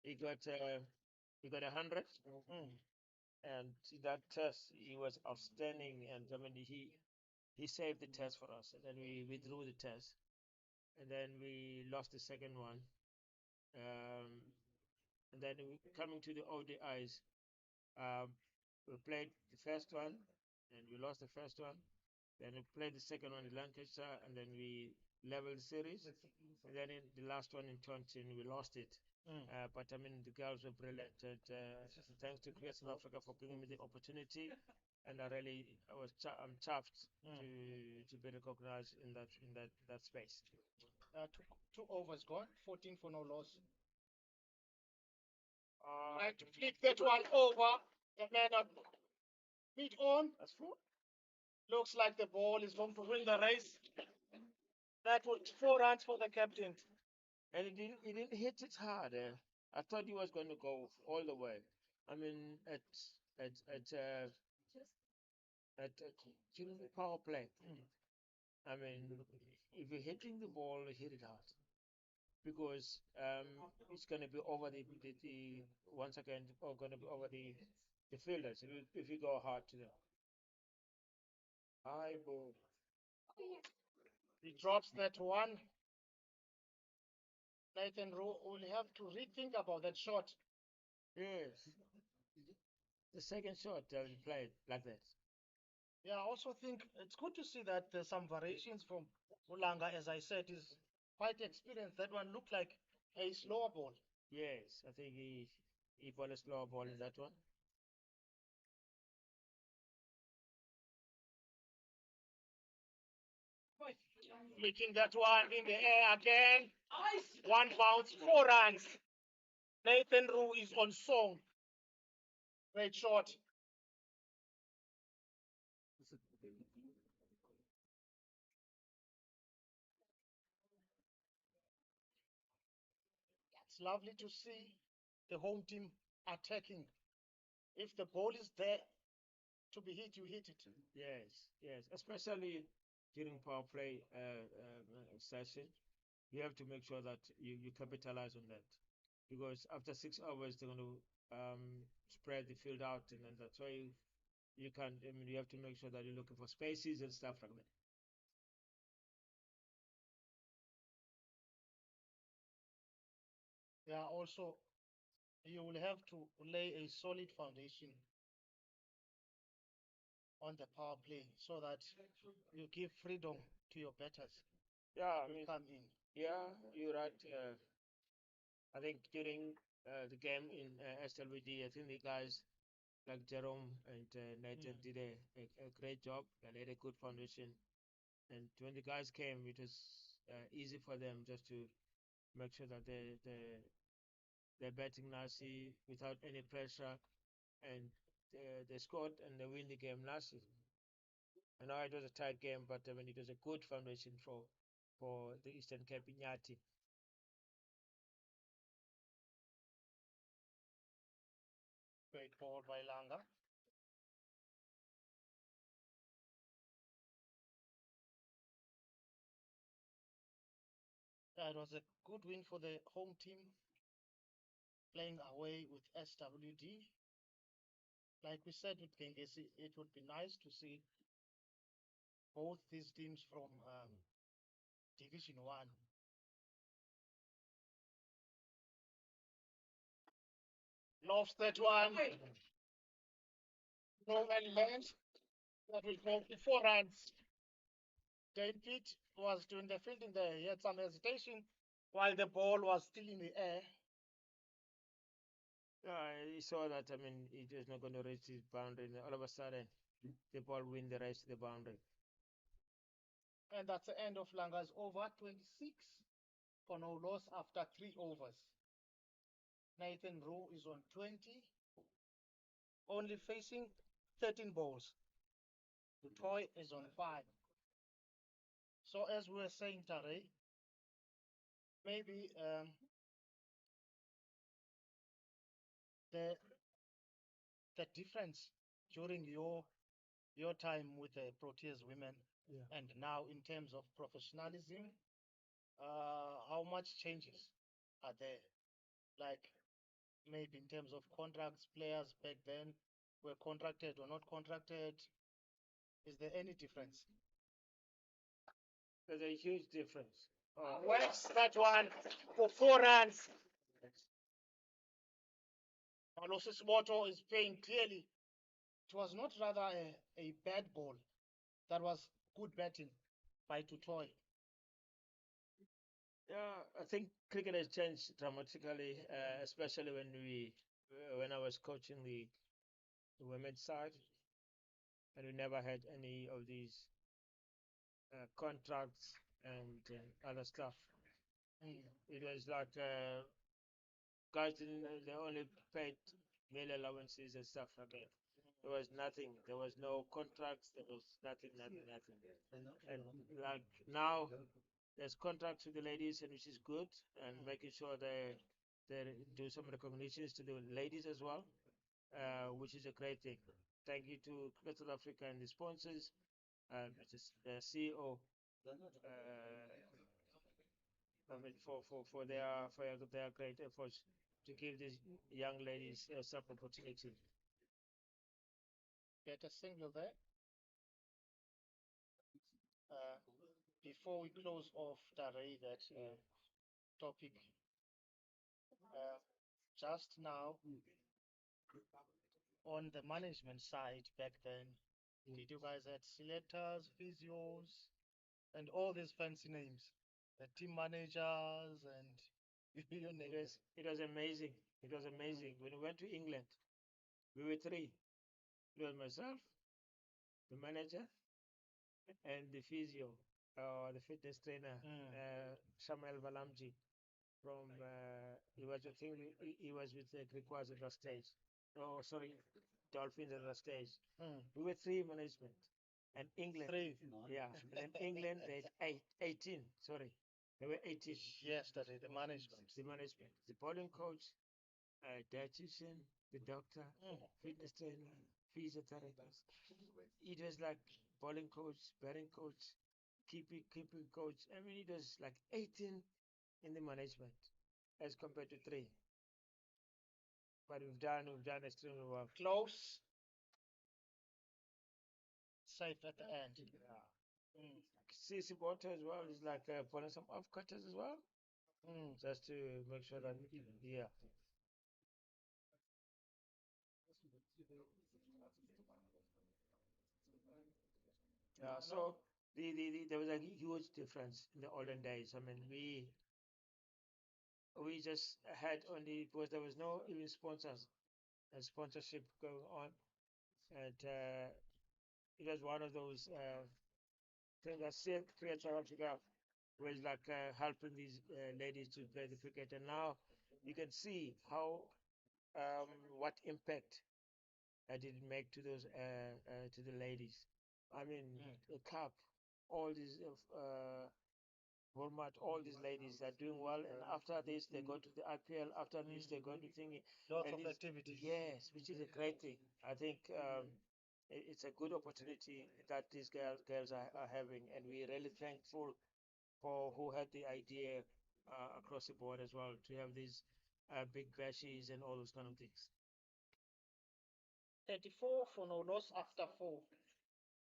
he got 100. And in that test, he was outstanding. And I mean, he saved the test for us. And then we withdrew the test, and then we lost the second one. And then coming to the ODIs, we played the first one, and we lost the first one. Then we played the second one in Lancashire, and then we leveled the series. And then in the last one in Taunton, we lost it. But I mean, the girls were brilliant. And, thanks to Cricket South Africa for giving me the opportunity. And I'm chuffed to be recognized in that space. Two overs gone, 14 for no loss. Trying to flick that one over. The man on mid on. That's 4. Looks like the ball is going to win the race. That was 4 runs for the captain. And he didn't hit it hard. I thought he was going to go all the way. I mean, at during the power play. I mean, if you're hitting the ball, hit it hard, because it's going to be over the once again, going to be over the fielders if you go hard to them. High ball. He drops that one. Nathan Rowe will have to rethink about that shot. Yes. The second shot he played like that. Yeah, I also think it's good to see that there's some variations from Ulanga, as I said, is quite experienced. That one looked like a slower ball. Yes, I think he bought a slower ball in that one. Flicking that one in the air again. One bounce, 4 runs. Nathan Rowe is on song. Great shot. It's lovely to see the home team attacking. If the ball is there to be hit, you hit it. Yes, yes, especially during power play session. You have to make sure that you capitalize on that, because after 6 hours they're going to spread the field out, and then that's why you can. I mean, you have to make sure that you're looking for spaces and stuff like that. Yeah, also, you will have to lay a solid foundation on the power play so that you give freedom to your batters. Yeah, I to mean, come in. yeah, you're right. I think during the game in SWD, I think the guys like Jerome and Nathan did a great job. They laid a good foundation. And when the guys came, it was easy for them just to make sure that they're batting nicely without any pressure, and they scored and they win the game nicely. I know it was a tight game, but I mean, it was a good foundation for the Eastern Cape Iinyathi. Great ball by Langa. Yeah, it was a good win for the home team, playing away with SWD. Like we said with Kengesi, it would be nice to see both these teams from Division 1. Lost that one. No man land. That will go to 4 runs. Dane Pitt was doing the fielding there. He had some hesitation while the ball was still in the air. He saw that, I mean, he was not going to reach his boundary. And all of a sudden, the ball win the race to the boundary. And that's the end of Langa's over. 26 for no loss after 3 overs. Nathan Rowe is on 20, only facing 13 balls. The toy is on 5. So as we were saying, Tare, maybe the difference during your time with the Proteas women and now in terms of professionalism, how much changes are there? Like maybe in terms of contracts, players back then were contracted or not contracted. Is there any difference? There's a huge difference. Where's that one for 4 runs? Malosis Moto is paying clearly. It was not rather a bad ball. That was good batting by Tutoy. Yeah, I think cricket has changed dramatically, especially when I was coaching the women's side, and we never had any of these contracts and other stuff. It was like guys they only paid meal allowances and stuff like that. There was nothing. There was no contracts. There was nothing. And like now, there's contracts with the ladies, and which is good, and making sure they do some recognitions to the ladies as well, which is a great thing. Thank you to Cricket South Africa and the sponsors, the CEO, I mean, for their great efforts to give these young ladies some opportunity. Get a single there. Before we close off, Tare, that topic, just now on the management side back then, did you guys had selectors, physios, and all these fancy names, the team managers, and you name it? It was amazing. It was amazing. When we went to England, we were three. It was myself, the manager, and the physio, the fitness trainer, Shamal Valamji. From he was, I think he was with the Griquas at that stage. Oh, sorry, Dolphins at that stage. We were three management, and England. Three. Yeah, and England they had 18. Sorry, they were 18. Yesterday, the management. The bowling coach, dietitian, the doctor, fitness trainer, physiotherapist. It was like bowling coach, batting coach, keeping coach. I mean, it was like 18 in the management as compared to three. But we've done extremely well. Close. Safe at the end. CSA water as well is like pulling some off cutters as well. Just to make sure that, yeah. Yeah, so there was a huge difference in the olden days. I mean, we just had only, because there was no even sponsors and sponsorship going on, and it was one of those things that Cricket South Africa was like helping these ladies to play the cricket, and now you can see how what impact did it make to those to the ladies. I mean, the cup, all these Walmart, all these ladies are doing well, and after this they go to the IPL. After this they go to thingy. Lots of activities. Yes, which is a great thing. I think it's a good opportunity that these girls are having, and we're really thankful for who had the idea across the board as well to have these big bashes and all those kind of things. 34 for no loss after 4.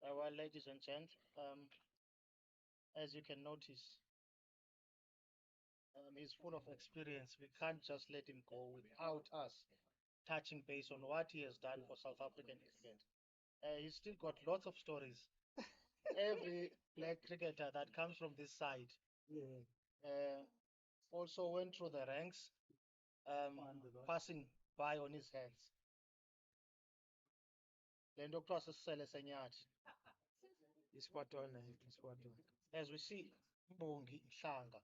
Well, ladies and gents, as you can notice, he's full of experience. We can't just let him go without us touching base on what he has done for South African cricket. He's still got lots of stories. Every black cricketer that comes from this side also went through the ranks, passing by on his hands. Le nto kuthiwa sisisele senyathi. It's spot on. Spot on. As we see, Mbongi Mhlanga.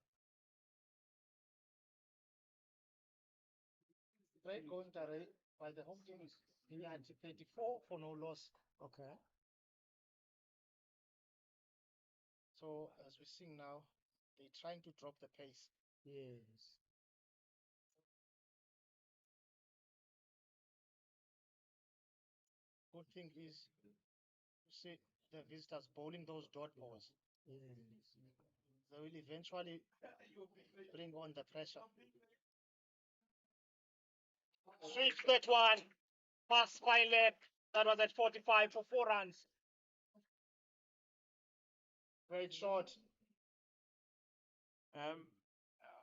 Great going direct by the home team is Iinyathi, 34 for no loss. Okay. So as we see now, they're trying to drop the pace. Yes. Good thing is, you see the visitors bowling those dot balls. Yes. They will eventually bring on the pressure. Sweep that one. Pass by leg. That was at 45 for 4 runs. Great shot.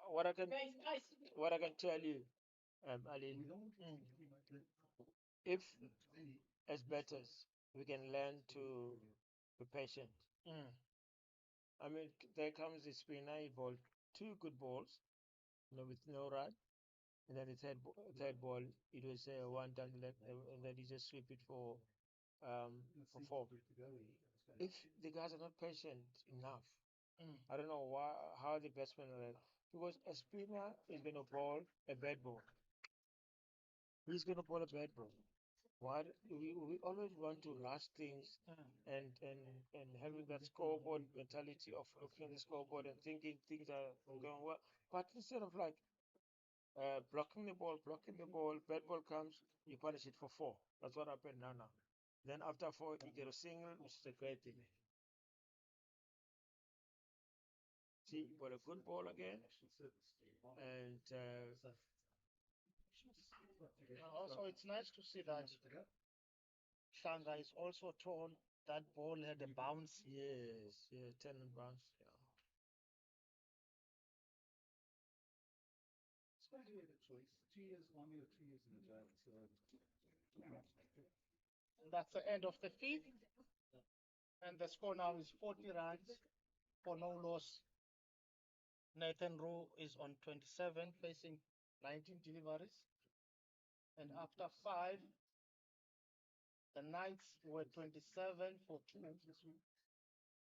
What I can tell you, Ali, if as batters we can learn to be patient. I mean, there comes the spinner. He bowled 2 good balls, with no run, and then the third ball, it was one down the left, and then he just sweep it for 4. If the guys are not patient enough, I don't know how the batsmen are, because a spinner is going to bowl a bad ball. He's going to bowl a bad ball. What we always want to rush things and having that scoreboard mentality of looking at the scoreboard and thinking things are going well. But instead of like blocking the ball, bad ball comes, you punish it for 4. That's what happened now. Then after 4, you get a single, which is a great thing. See, you got a good ball again, and also it's nice to see that Shanga is also told that ball had a bounce. yes, yeah, 10 and bounce. Yeah. That's the end of the 5th. And the score now is 40 runs for no loss. Nathan Rowe is on 27, facing 19 deliveries. And after 5, the Knights were 27 for 2.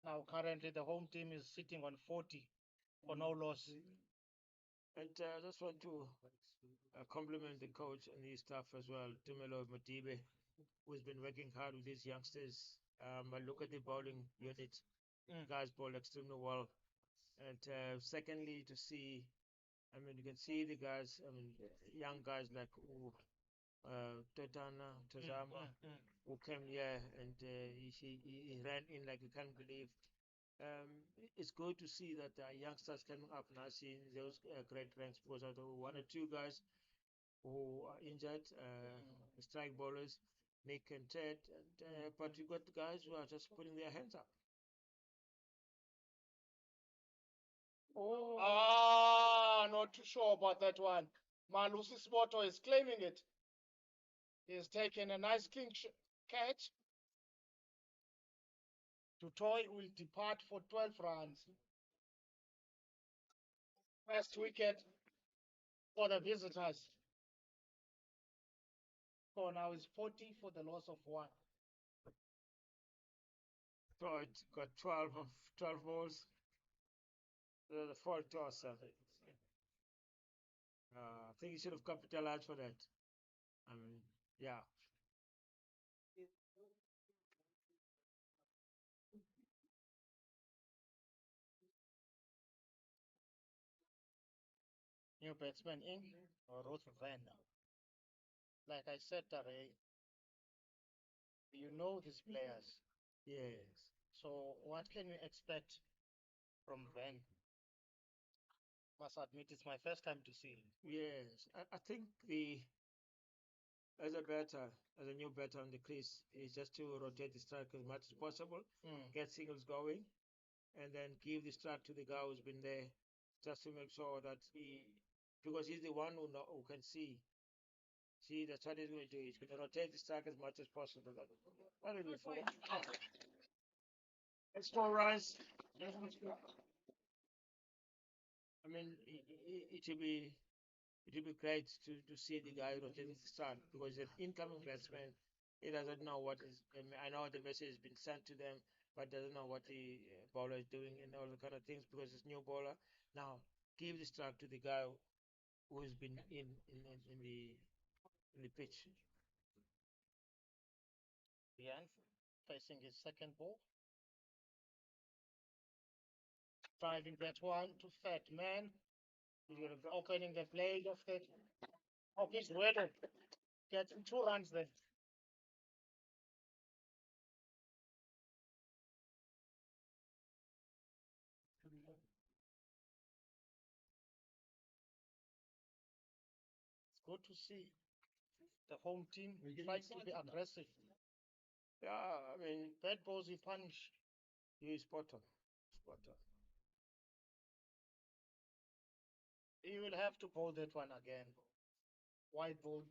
Now currently the home team is sitting on 40 for no loss. And I just want to compliment the coach and his staff as well, Tumelo Madibe, who's been working hard with these youngsters. I look at the bowling unit, guys bowled extremely well. And secondly, to see, I mean, you can see the guys, I mean, young guys like Tozama, who came here and he ran in like you can't believe. It's good to see that youngsters coming up now, seeing those great ranks, because there were 1 or 2 guys who are injured, strike bowlers, Nick and Ted, and, but you got guys who are just putting their hands up. Not too sure about that one. Malusi Spoto is claiming it. He's taken a nice clean catch. Tutoy will depart for 12 runs. First wicket for the visitors. Score now is 40 for the loss of 1. So it got 12 of 12 balls. The fault toss. I think he should have capitalized for that. I mean, yeah. New batsman in, Ruth Van. Like I said, Ray, you know these players. Yes. So what can you expect from Van? Must admit it's my first time to see him. Yes. I think as a new batter on the crease, is just to rotate the strike as much as possible, get singles going, and then give the strike to the guy who's been there, just to make sure that because he's the one who can see. See, that's what he's going to do. He's going to rotate the strike as much as possible. What will be 4? It's 4 runs. I mean, it will be great to see the guy rotating the strike, because an incoming batsman, he doesn't know what is. I know the message has been sent to them, but doesn't know what the bowler is doing and all the kind of things, because it's new bowler. Now, give the strike to the guy who's been in the pitch. Bian facing his second ball. Driving that one to third man. He's going to be opening the blade of his weather. Getting 2 runs there. It's good to see the home team tries to be aggressive. Yeah, I mean, bad balls he punish. He is spot on. Spot on. He will have to bowl that one again. Wide ball.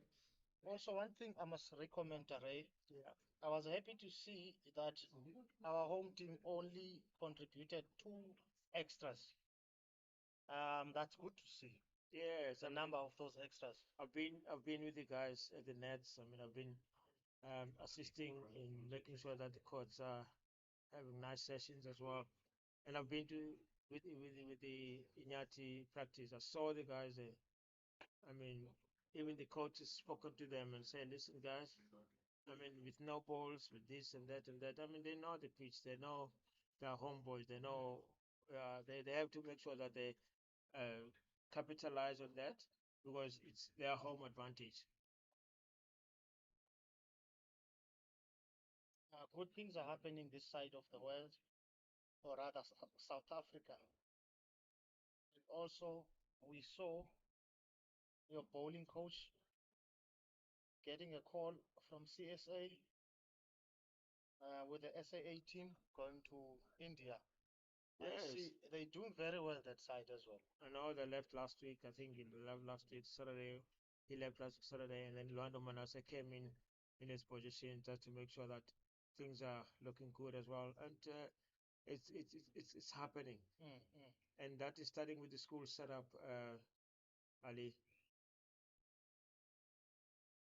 Also, one thing I must recommend, Ray. Yeah. I was happy to see that our home team only contributed 2 extras. That's good to see. Yes, The number of those extras. I've been with the guys at the Nets. I mean, I've been assisting in making sure that the courts are having nice sessions as well. And I've been to with the Iinyathi practice. I saw the guys there. I mean, even the coaches spoken to them and said, "Listen, guys, I mean, with no balls, with this and that and that. I mean, they know the pitch. They know their homeboys. They know they have to make sure that they capitalize on that because it's their home advantage. Good things are happening this side of the world, or rather South Africa. And also, we saw your bowling coach getting a call from CSA with the SAA team going to India. Yes. I see they're doing very well that side as well. I know they left last week. I think he left last week Saturday. He left last Saturday, and then Luando Manase came in his position just to make sure that things are looking good as well. And it's happening, and that is starting with the school setup. Ali,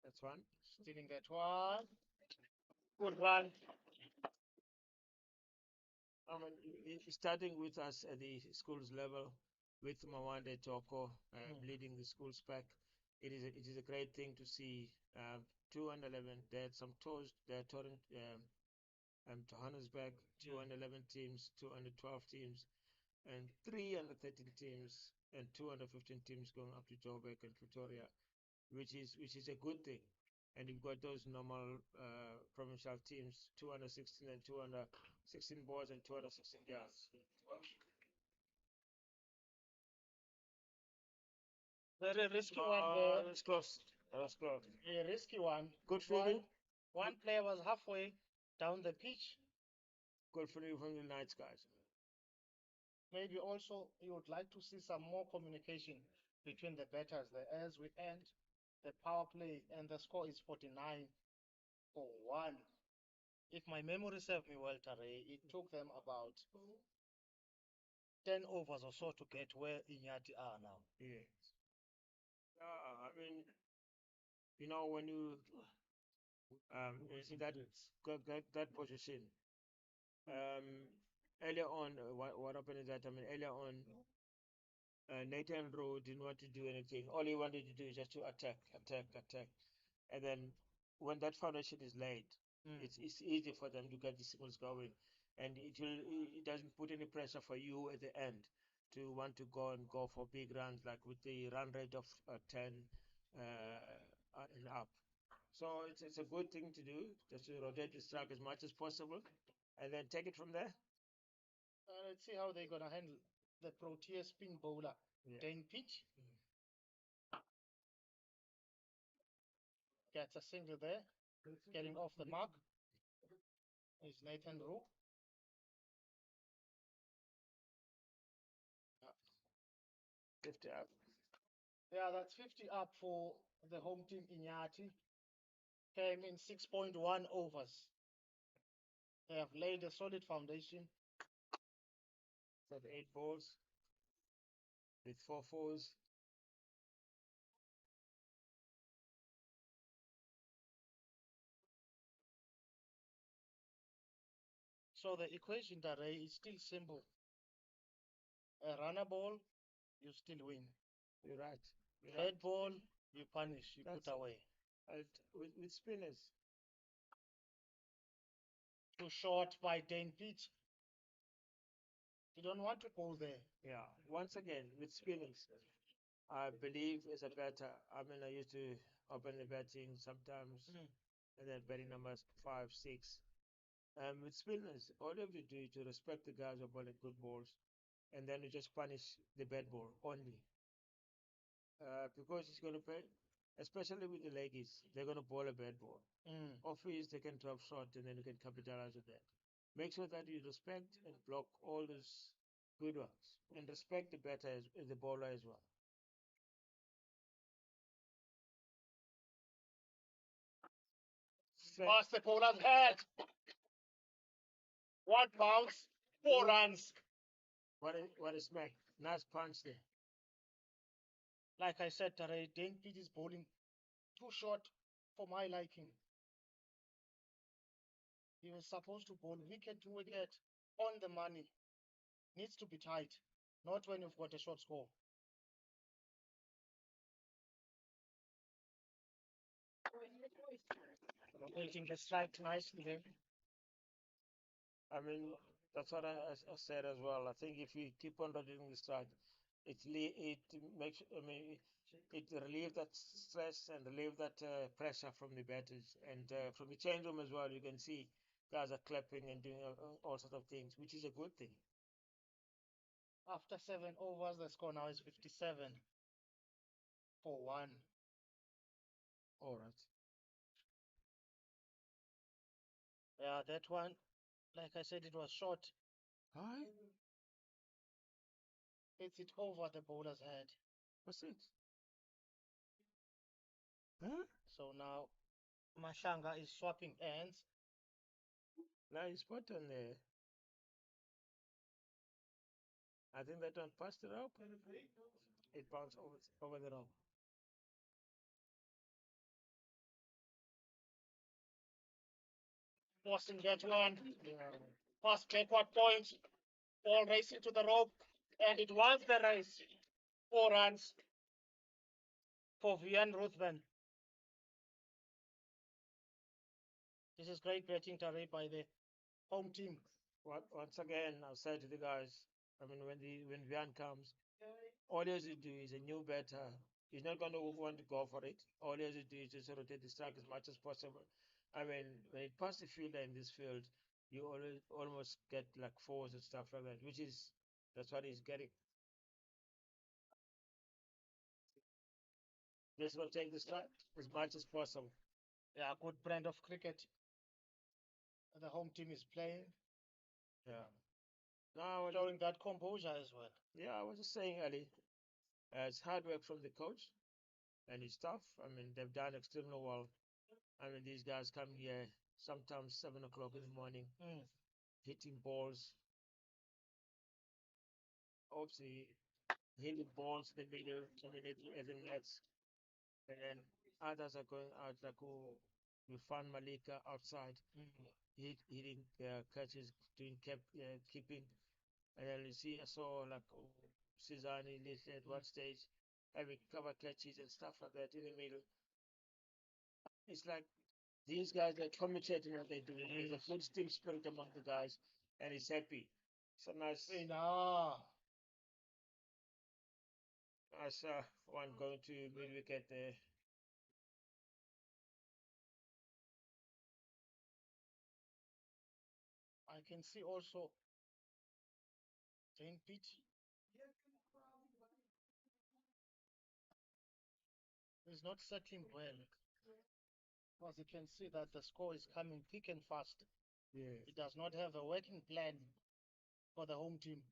that's one. Stealing that one. Good run. I mean, starting with us at the schools level, with Mawande Toko leading the schools pack, it is a great thing to see. 2 and 11. They had some tours. They had Johannesburg, 2 and 11 teams, 2 and 12 teams, and 3 and 13 teams, and 2 and 15 teams going up to Joburg and Pretoria, which is a good thing. And you've got those normal provincial teams, 2 under 16 and 2 under 16 boys and 2 under 16 girls. Very risky one there. That's close. That's close. A risky one. Good feeling. One player was halfway down the pitch. Good feeling from the Knights guys. Maybe also you would like to see some more communication between the batters there as we end the power play, and the score is 49 for 1. If my memory serves me well, Tare, it took them about 10 overs or so to get where Iinyathi are now. Yes. I mean, you know, when you see that position, earlier on, what happened is that, I mean, earlier on, Nathan Rowe didn't want to do anything. All he wanted to do is just to attack. And then when that foundation is laid, it's easy for them to get the signals going. And it doesn't put any pressure for you at the end to want to go for big runs, like with the run rate of 10 and up. So it's a good thing to do, just to rotate the strike as much as possible, and then take it from there. Let's see how they're going to handle the Protea spin bowler, Dane Pitch. Gets a single there, getting off the mark is Nathan Rowe. 50 up. Yeah, that's 50 up for the home team. Iinyathi came in 6.1 overs. They have laid a solid foundation. So 8 balls with 4 fours. So the equation, Tare, is still simple. A runner ball, you still win. You're right. Red ball, you punish, you put away. With spinners. Too short by Dane Pitch. You don't want to go there. Yeah. Once again, with spinners, I believe as a batter, I mean, I used to open the batting sometimes, and then batting numbers 5, 6. With spinners, all you have to do is to respect the guys who are bowling good balls, and then you just punish the bad ball only. Because it's going to pay, especially with the leggies, they're going to bowl a bad ball. Office, they can drop short, and then you can capitalize on that. Make sure that you respect and block all those good ones, and respect the batter as the bowler as well. Past the bowler's head. 1 bounce, 4 runs. What a smack. Nice punch there. Like I said, Tare, Dane Pitch is bowling too short for my liking. He was supposed to bowl wicket to wicket on the money. Needs to be tight, not when you've got a short score. Waiting the strike nicely there. I mean, that's what I said as well. I think if we keep on rotating the strike, it makes. I mean, it relieves that stress and relieve that pressure from the batters and from the change room as well. You can see guys are clapping and doing all sorts of things, which is a good thing. After 7 overs, the score now is 57 for 1. All right. Yeah, that one, like I said, it was short. Hi. It's it over the bowler's head. What's it? Huh? So now Mashanga is swapping ends. Nice spot on there. I think that one passed the rope. It bounced over the rope. Forcing that one. Pass backward point. Ball racing to the rope. And it was the race. 4 runs for Vian Ruthven. This is great batting, Tari, by the home team. Once again, I'll say to the guys, I mean, when Vian comes, all he has to do is a new batter. He's not going to want to go for it. All he has to do is just rotate the strike as much as possible. I mean, when it passes the fielder in this field, you almost get like fours and stuff like that, that's what he's getting. Just rotate the strike as much as possible. Yeah, good brand of cricket the home team is playing. Yeah. Now showing that composure as well. Yeah, I was just saying, Ali, it's hard work from the coach and his staff. I mean, they've done extremely well. I mean, these guys come here sometimes 7 o'clock in the morning, hitting balls. Obviously, hitting balls in the middle, at the nets. And then others are going out, like we found Malika outside, hitting catches, doing keeping. And then you see, I saw like Cezanne at one stage having cover catches and stuff like that in the middle. It's like these guys are communicating what they're doing. There's a good team spirit among the guys, and it's happy. It's a nice one going to mid wicket there. I can see also Jane Pitt is not settling well. Because you can see that the score is coming thick and fast. Yeah. It does not have a working plan for the home team.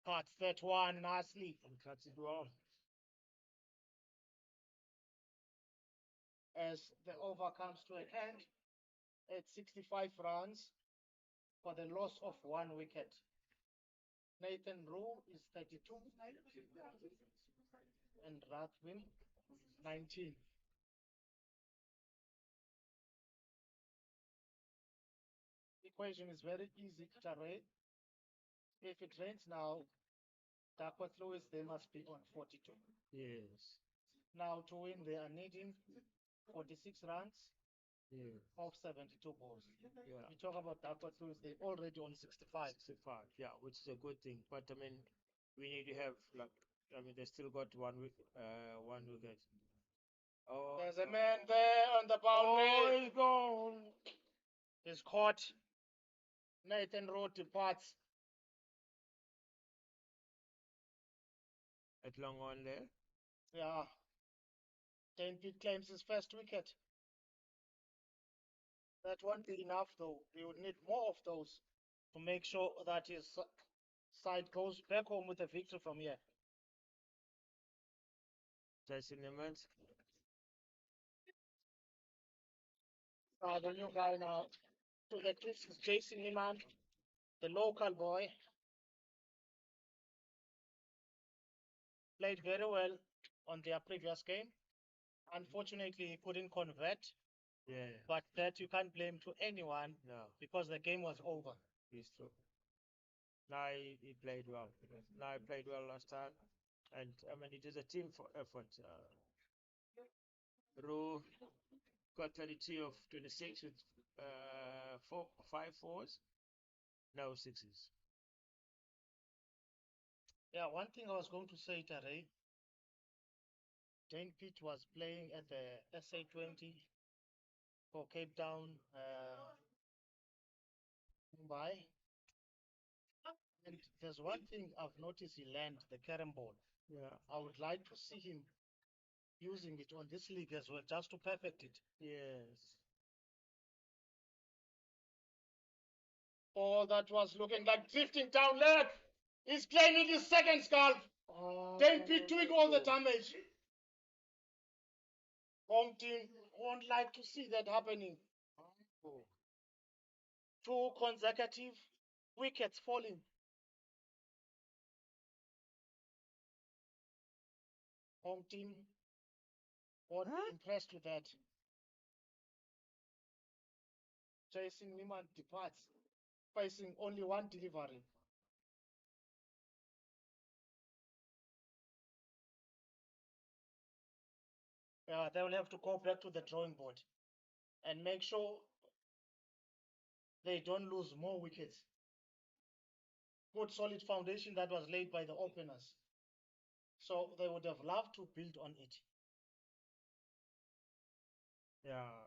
Cuts that one nicely. And cuts it well. As the over comes to an end at 65 runs for the loss of 1 wicket. Nathan Rowe is 32 and Rathwin 19. The equation is very easy, Tare. If it rains now, Dakwa Lewis, they must be on 42. Yes. Now to win, they are needing 46 runs of 72 balls. Yeah. We talk about Dakwa Lewis, they're already on 65. 65, yeah, which is a good thing. But I mean, we need to have they still got one wicket. Oh, there's a man there on the boundary. Oh, he's gone. He's caught. Nathan Rowe departs. At long on there. Yeah. Dane Pitt claims his first wicket. That won't be enough, though. We would need more of those to make sure that his side goes back home with a victory from here. Jason Lemons. The new guy now to the cliffs is Jason Niman, the local boy. Played very well on their previous game. Unfortunately, he couldn't convert. Yeah. But that you can't blame to anyone. No. Because the game was over. It's true. Now he played well. Now he played well last time. And I mean, it is a team effort. Roo got 32 of 26 with 5 fours, no sixes. Yeah, one thing I was going to say, Tare, Dane Pitt was playing at the SA20 for Cape Town, Mumbai. And there's one thing I've noticed, he learned the carom ball. Yeah. I would like to see him using it on this league as well, just to perfect it. Yes. Oh, that was looking like drifting down left. He's playing in his second scalp. Dane Pitt doing all the damage. Home team won't like to see that happening. Two consecutive wickets falling. Home team won't be impressed with that. Jason Neiman departs, facing only one delivery. They will have to go back to the drawing board and make sure they don't lose more wickets. Good solid foundation that was laid by the openers. So they would have loved to build on it. Yeah.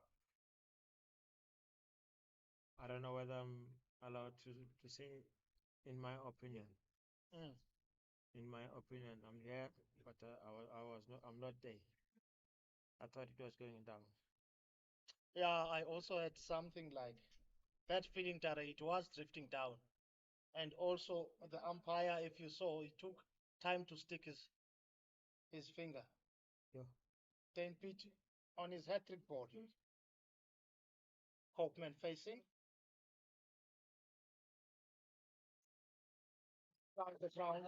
I don't know whether I'm allowed to say, in my opinion. In my opinion, I'm here, but I'm not there. I thought it was going down. Yeah, I also had something like that feeling that it was drifting down. And also the umpire, if you saw, he took time to stick his finger. Yeah. Dane Pitt on his hat-trick ball. Hopeman facing. Down the ground,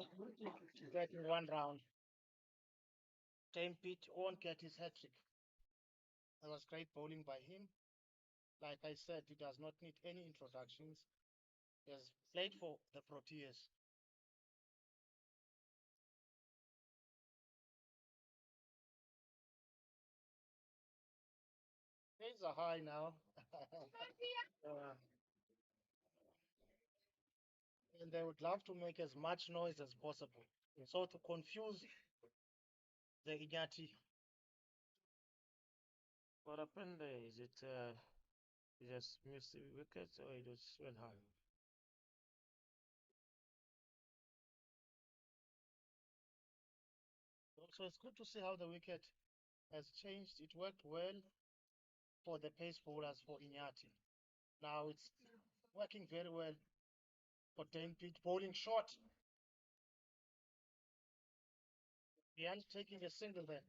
getting one round. Dane Pitt won't get his hat-trick. That was great bowling by him. Like I said, he does not need any introductions. He has played for the Proteas. He's a high now. And they would love to make as much noise as possible. So to confuse the Iinyathi. What happened there? Is it he just missed the wickets or it just went high? So it's good to see how the wicket has changed. It worked well for the pace bowlers for Iinyathi. Now it's working very well for Dane Pitt, bowling short. Beyond taking a single there.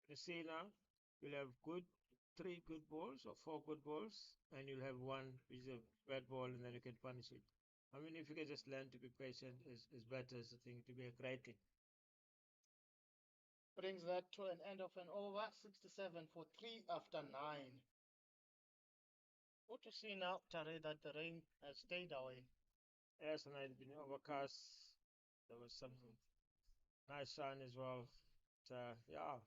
You see now, you'll have three good balls or four good balls, and you'll have one which is a bad ball, and then you can punish it. I mean, if you can just learn to be patient, is better as a thing to be a great thing. Brings that to an end of an over, 67 for 3 after 9. Good to see now, Tare, that the rain has stayed away. Yes, and it's been overcast. There was some nice sun as well. Yeah,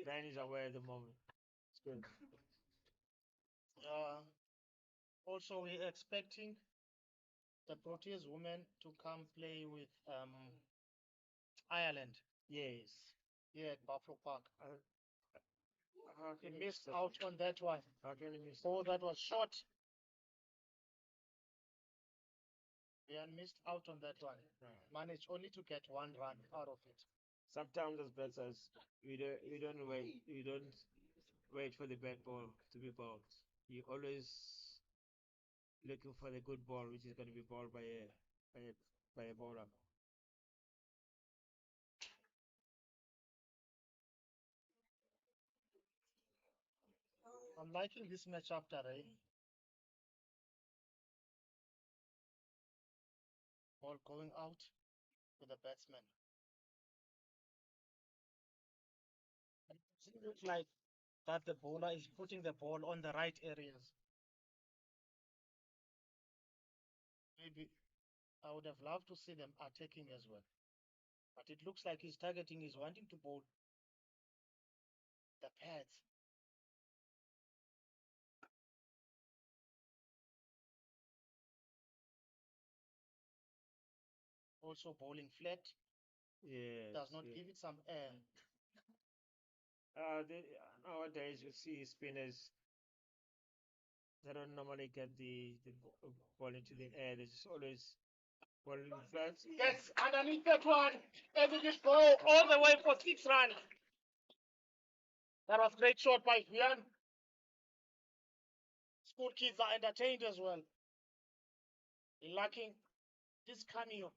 rain is away at the moment. It's good. Also, we're expecting the Proteas women to come play with Ireland. Yes. Yeah, at Buffalo Park. He He missed out on that one. How can he miss? Oh, that was short. Yeah, missed out on that one. Managed only to get one run out of it. Sometimes as batters, we don't wait for the bad ball to be bowled. You always looking for the good ball, which is going to be bowled by a bowler. I'm liking this match after ball going out to the batsman. It looks like that the bowler is putting the ball on the right areas. Maybe I would have loved to see them attacking as well. But it looks like he's targeting, he's wanting to bowl the pads. Also bowling flat. Yes. Does not give it some air. Nowadays you see spinners, they don't normally get the ball into the air. They just always ball in flat. Gets underneath that one. And it is go all the way for 6 runs. That was great shot by Vian. School kids are entertained as well. Lacking this cameo.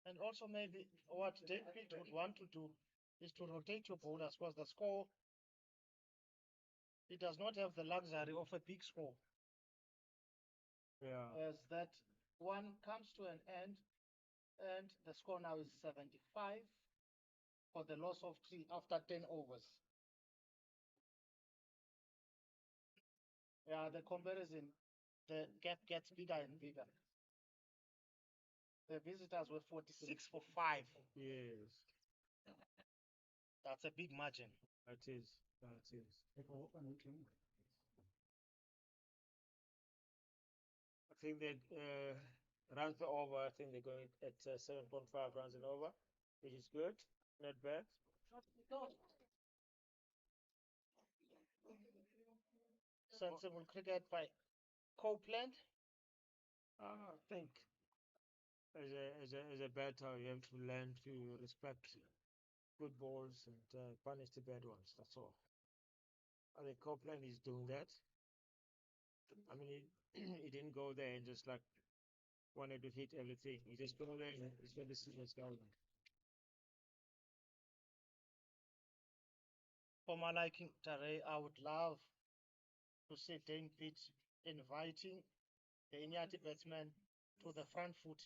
And also maybe what David would want to do is to rotate your bowlers because the score, it does not have the luxury of a big score. Yeah. As that one comes to an end and the score now is 75 for the loss of 3 after 10 overs. Yeah, the comparison, the gap gets bigger and bigger. The visitors were 46 for 5. Yes. That's a big margin. That is. That is. I think that runs per over, I think they're going at 7.5 runs and over, which is good. Not bad. Sensible cricket by Copeland. I think as a batter, you have to learn to respect good balls and punish the bad ones. That's all. I think Copeland is doing that. I mean, he didn't go there and just like wanted to hit everything. He just go there and he's going to see what's going on. For my liking, Tare, I would love to see Dane Pitt inviting the Iinyathi batsman to the front foot.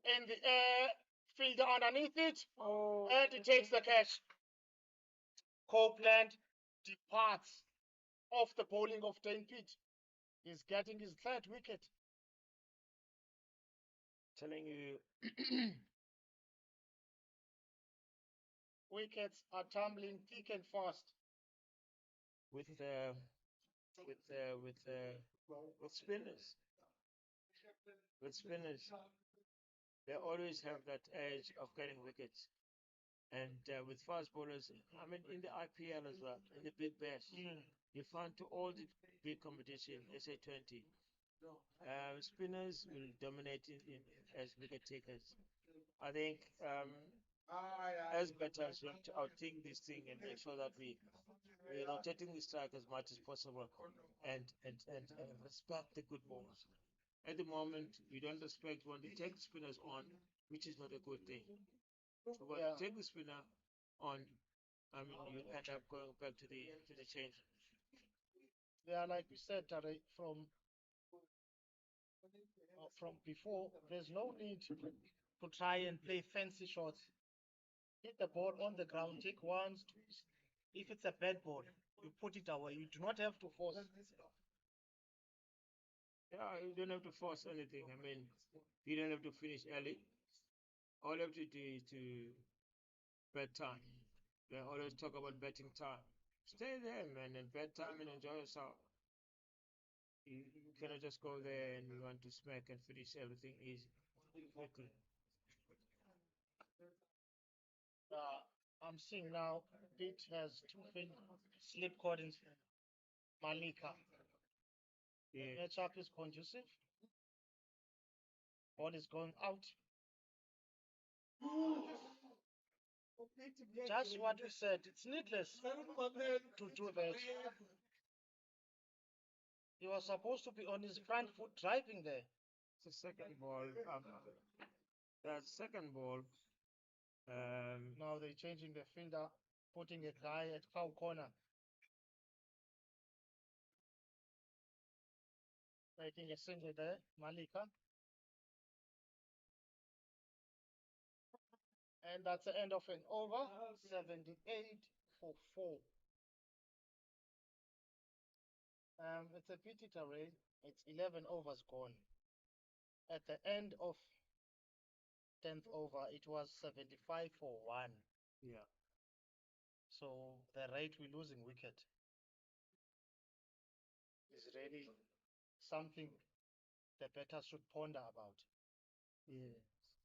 In the air, fielder underneath it, and he takes the catch. Copeland departs off the bowling of Dane Pitt. He's getting his 3rd wicket. Telling you, wickets are tumbling thick and fast. With spinners. With spinners, they always have that edge of getting wickets. And with fast bowlers, I mean, in the IPL as well, in the Big Bash, you find to all the big competition, SA20, spinners will dominate as wicket takers. I think as batters, we have to outthink this thing and make sure that we're rotating the strike as much as possible and respect the good balls. At the moment, we don't respect when they take the spinners on, which is not a good thing. So when you take the spinner on, I mean, you end up going back to the change. Yeah, like we said, Tare, from before, there's no need to try and play fancy shots. Hit the ball on the ground, take ones, twos. If it's a bad ball, you put it away. You do not have to force. Yeah, you don't have to force anything. I mean, you don't have to finish early. All you have to do is to bet time. They always talk about betting time. Stay there, man, and bet time and enjoy yourself. You cannot just go there and you want to smack and finish everything easy. Quickly. I'm seeing now Pitt has 2 slip cordons. Malika. The matchup is conducive. Ball is going out. Just what we said. It's needless to do that. He was supposed to be on his front foot driving there. It's the second ball. That's second ball. Now they're changing the fielder, putting a guy at foul corner. Making a single there, Malika. And that's the end of an over. 78 for 4. It's a pity, Tare. It's 11 overs gone. At the end of 10th over, it was 75 for 1. Yeah. So the rate we're losing wicket is really something the batters should ponder about. Yeah.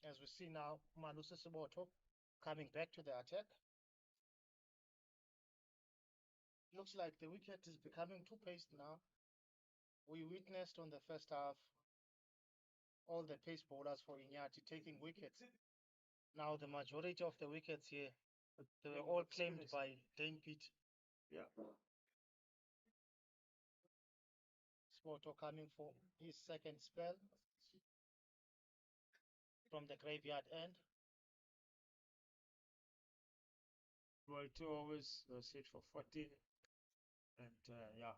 As we see now, Malusi Siboto coming back to the attack. Looks like the wicket is becoming too paced now. We witnessed on the first half all the pace bowlers for Iinyathi taking wickets. Now the majority of the wickets here, they were all claimed by Dane Pitt. Yeah. Spoto coming for his second spell from the graveyard end. Well, 2 overs was hit for 14, and yeah,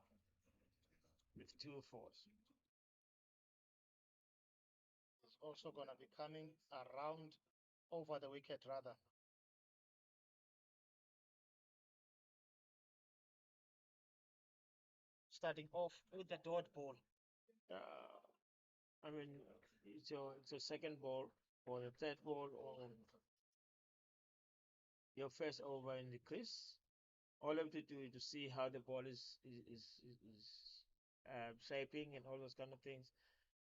with 2 fours. He's also going to be coming around over the wicket rather. Starting off with the dot ball. I mean, it's your second ball or your third ball or your first over in the crease. All you have to do is to see how the ball is shaping and all those kind of things,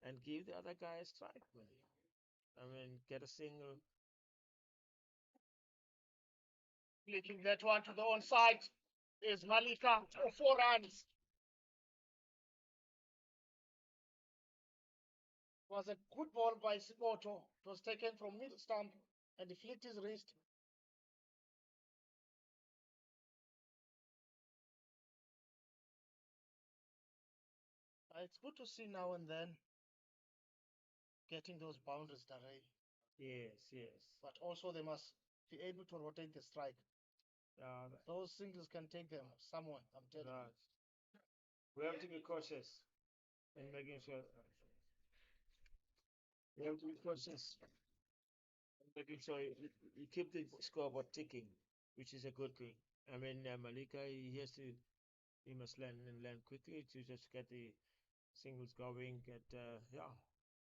and give the other guy a strike. I mean, get a single. Flicking that one to the onside is Malika for 4 runs. Was a good ball by Siboto. It was taken from mid stump and he flicked his wrist. It's good to see now and then getting those boundaries, Daray. Yes, yes. But also they must be able to rotate the strike. Those singles can take them somewhere, I'm telling you. We have to be cautious in making sure. We have to be cautious in making sure you keep the scoreboard ticking, which is a good thing. I mean, Malika, he must learn quickly to just get the singles going.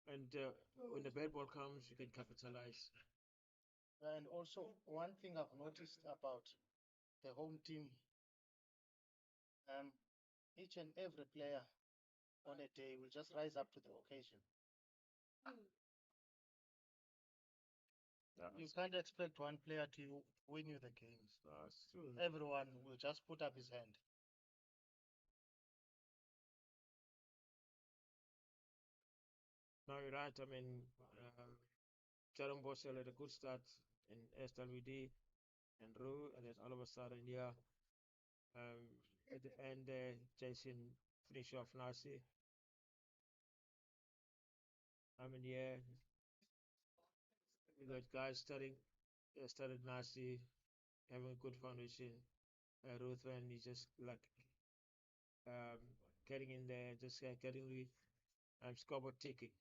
And when the bad ball comes, you can capitalize. And also, one thing I've noticed about the home team, each and every player on a day will just rise up to the occasion. You can't expect one player to win you the games. That's true. Everyone will just put up his hand. No, you're right. I mean, Charon Bosel had a good start in SWD and Roo, and then all of a sudden, at the end, Jason finished off nicely. I mean, yeah, we got guys started nicely, having a good foundation. Ruthven is just like getting in there, just getting the scoreboard ticking.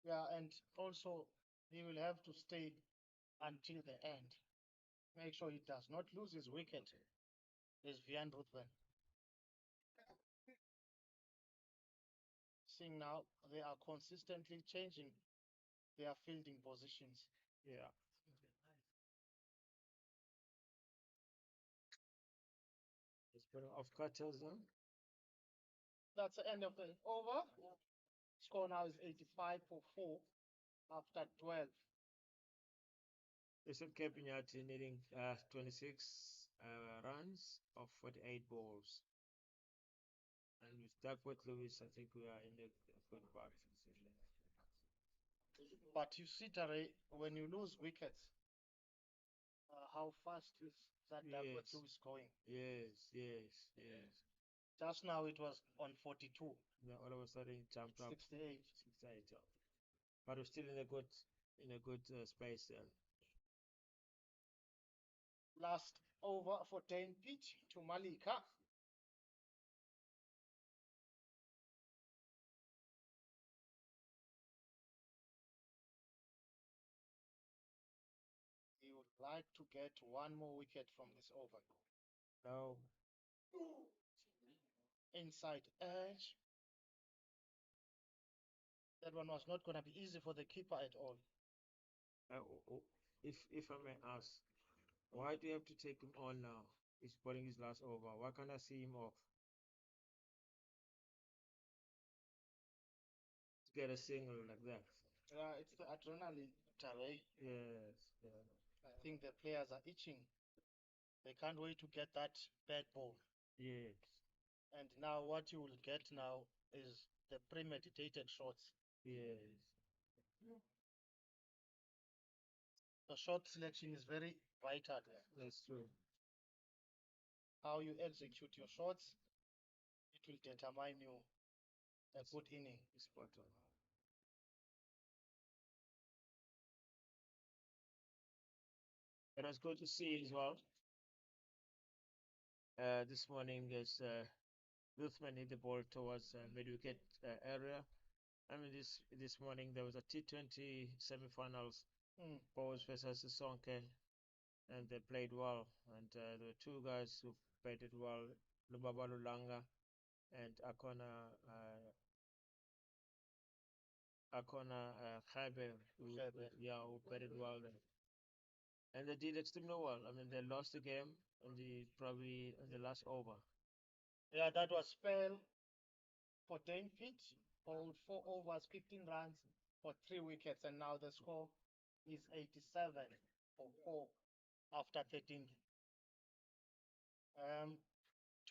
Yeah, and also he will have to stay until the end. Make sure he does not lose his wicket. Is Vian Ruthven. Seeing now they are consistently changing their fielding positions. Yeah. It's been off cutters, huh? That's the end of the over. Score now is 85 for 4 after 12. They said Iinyathi needing 26 runs of 48 balls. And with Duckworth Lewis, I think we are in the good part. But you see, Tare, when you lose wickets, how fast is that Duckworth Lewis going? Yes. Just now it was on 42. Yeah, all of a sudden it jumped up 68. 68. But we're still in a good space there. Last over for Dane Pitt to Malika. He would like to get one more wicket from this over. No. Inside edge. That one was not going to be easy for the keeper at all. If I may ask, why do you have to take him on now? He's bowling his last over. Why can't I see him off? To get a single like that. Yeah, it's the adrenaline, Tare. Yes, yeah. I think the players are itching. They can't wait to get that bad ball. Yes. And now what you will get now is the premeditated shots. Yes. The shot selection is very vital there. That's true. How you execute your shots, it will determine you a good inning. Spot on. It was good to see as well. This morning as Luthman hit the ball towards mid-wicket area. I mean, this morning there was a T20 semi-finals, Bows versus Sonke, and they played well. And there were two guys who played it well, Lubaba Lulanga and Akona Khaibe, who played it well. And they did extremely well. I mean, they lost the game probably in the last over. Yeah, that was spell for Dane Pitt, bowled 4 overs, 15 runs for 3 wickets, and now the score is 87 for 4 after 13.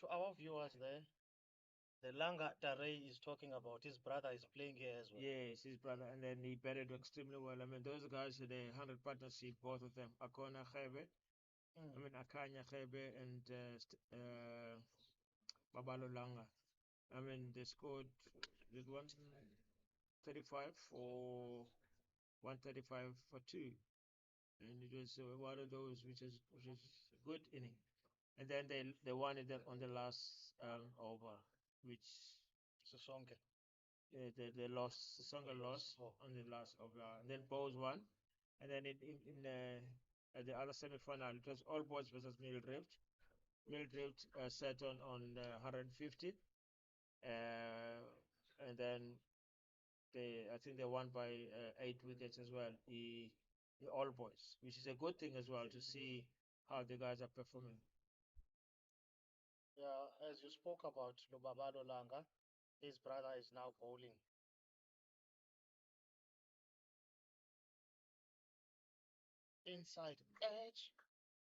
To our viewers there, the Langa Tare is talking about his brother is playing here as well. Yes, his brother, and then he batted extremely well. I mean, those guys are the 100 partnership, both of them. Akona Khebe, I mean Akanya Khebe and Babalo Langa. I mean, they scored with 135 for 135 for 2, and it was one of those which is a good inning. And then they won it on the last over, which Sisonke. they lost. Songa lost on the last over, and then Bowes won, and then in at the other semi-final, it was all Boys versus Mildrift. Mildrift set on 150, and then I think they won by 8 wickets as well. The All Boys, which is a good thing as well to see how the guys are performing. Yeah, as you spoke about Lubabalo Langa, his brother is now bowling. Inside edge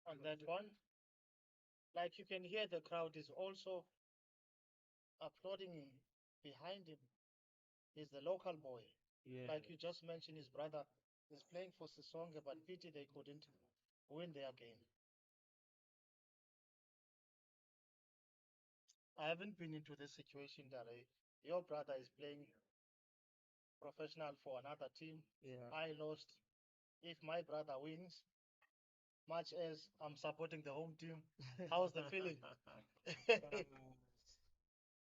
on that one. Like you can hear the crowd is also applauding him behind him. He's the local boy. Yeah. Like you just mentioned, his brother is playing for Sisonge, but pity they couldn't win their game. I haven't been into this situation that your brother is playing professional for another team. Yeah. I lost. If my brother wins, much as I'm supporting the home team, how's the feeling?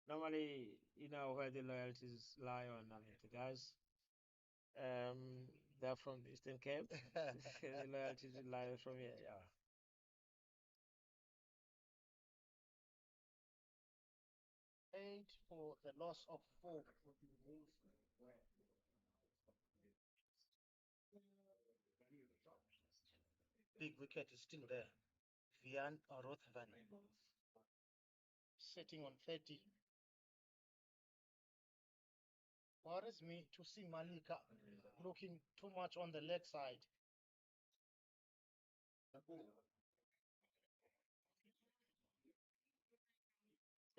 Normally, you know where the loyalties lie on. I mean, the guys, they're from the Eastern Cape. The loyalties lie from here. Yeah. Eight for the loss of 4. Big wicket is still there. Vian Rothvan sitting on 30. Worries me to see Malika looking too much on the leg side.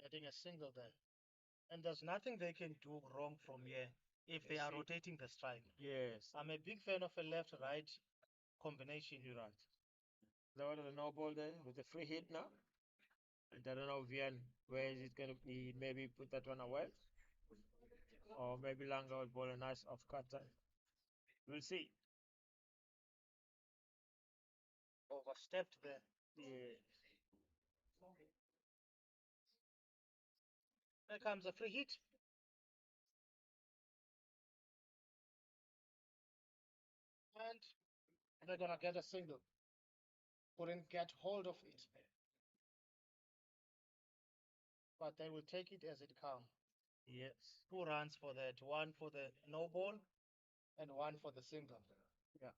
Getting a single there. And there's nothing they can do wrong from here if they are rotating the strike. Yes. I'm a big fan of a left-right combination. You're right. There was a no ball there with a free hit now. And I don't know, Vian, where is it going to be? Maybe put that one away. Or maybe Langa will bowl a nice off cutter. We'll see. Overstepped there. Yeah. There comes a free hit. And they're going to get a single. couldn't get hold of it. But they will take it as it comes. Yes. 2 runs for that, 1 for the no ball and 1 for the single. Yeah.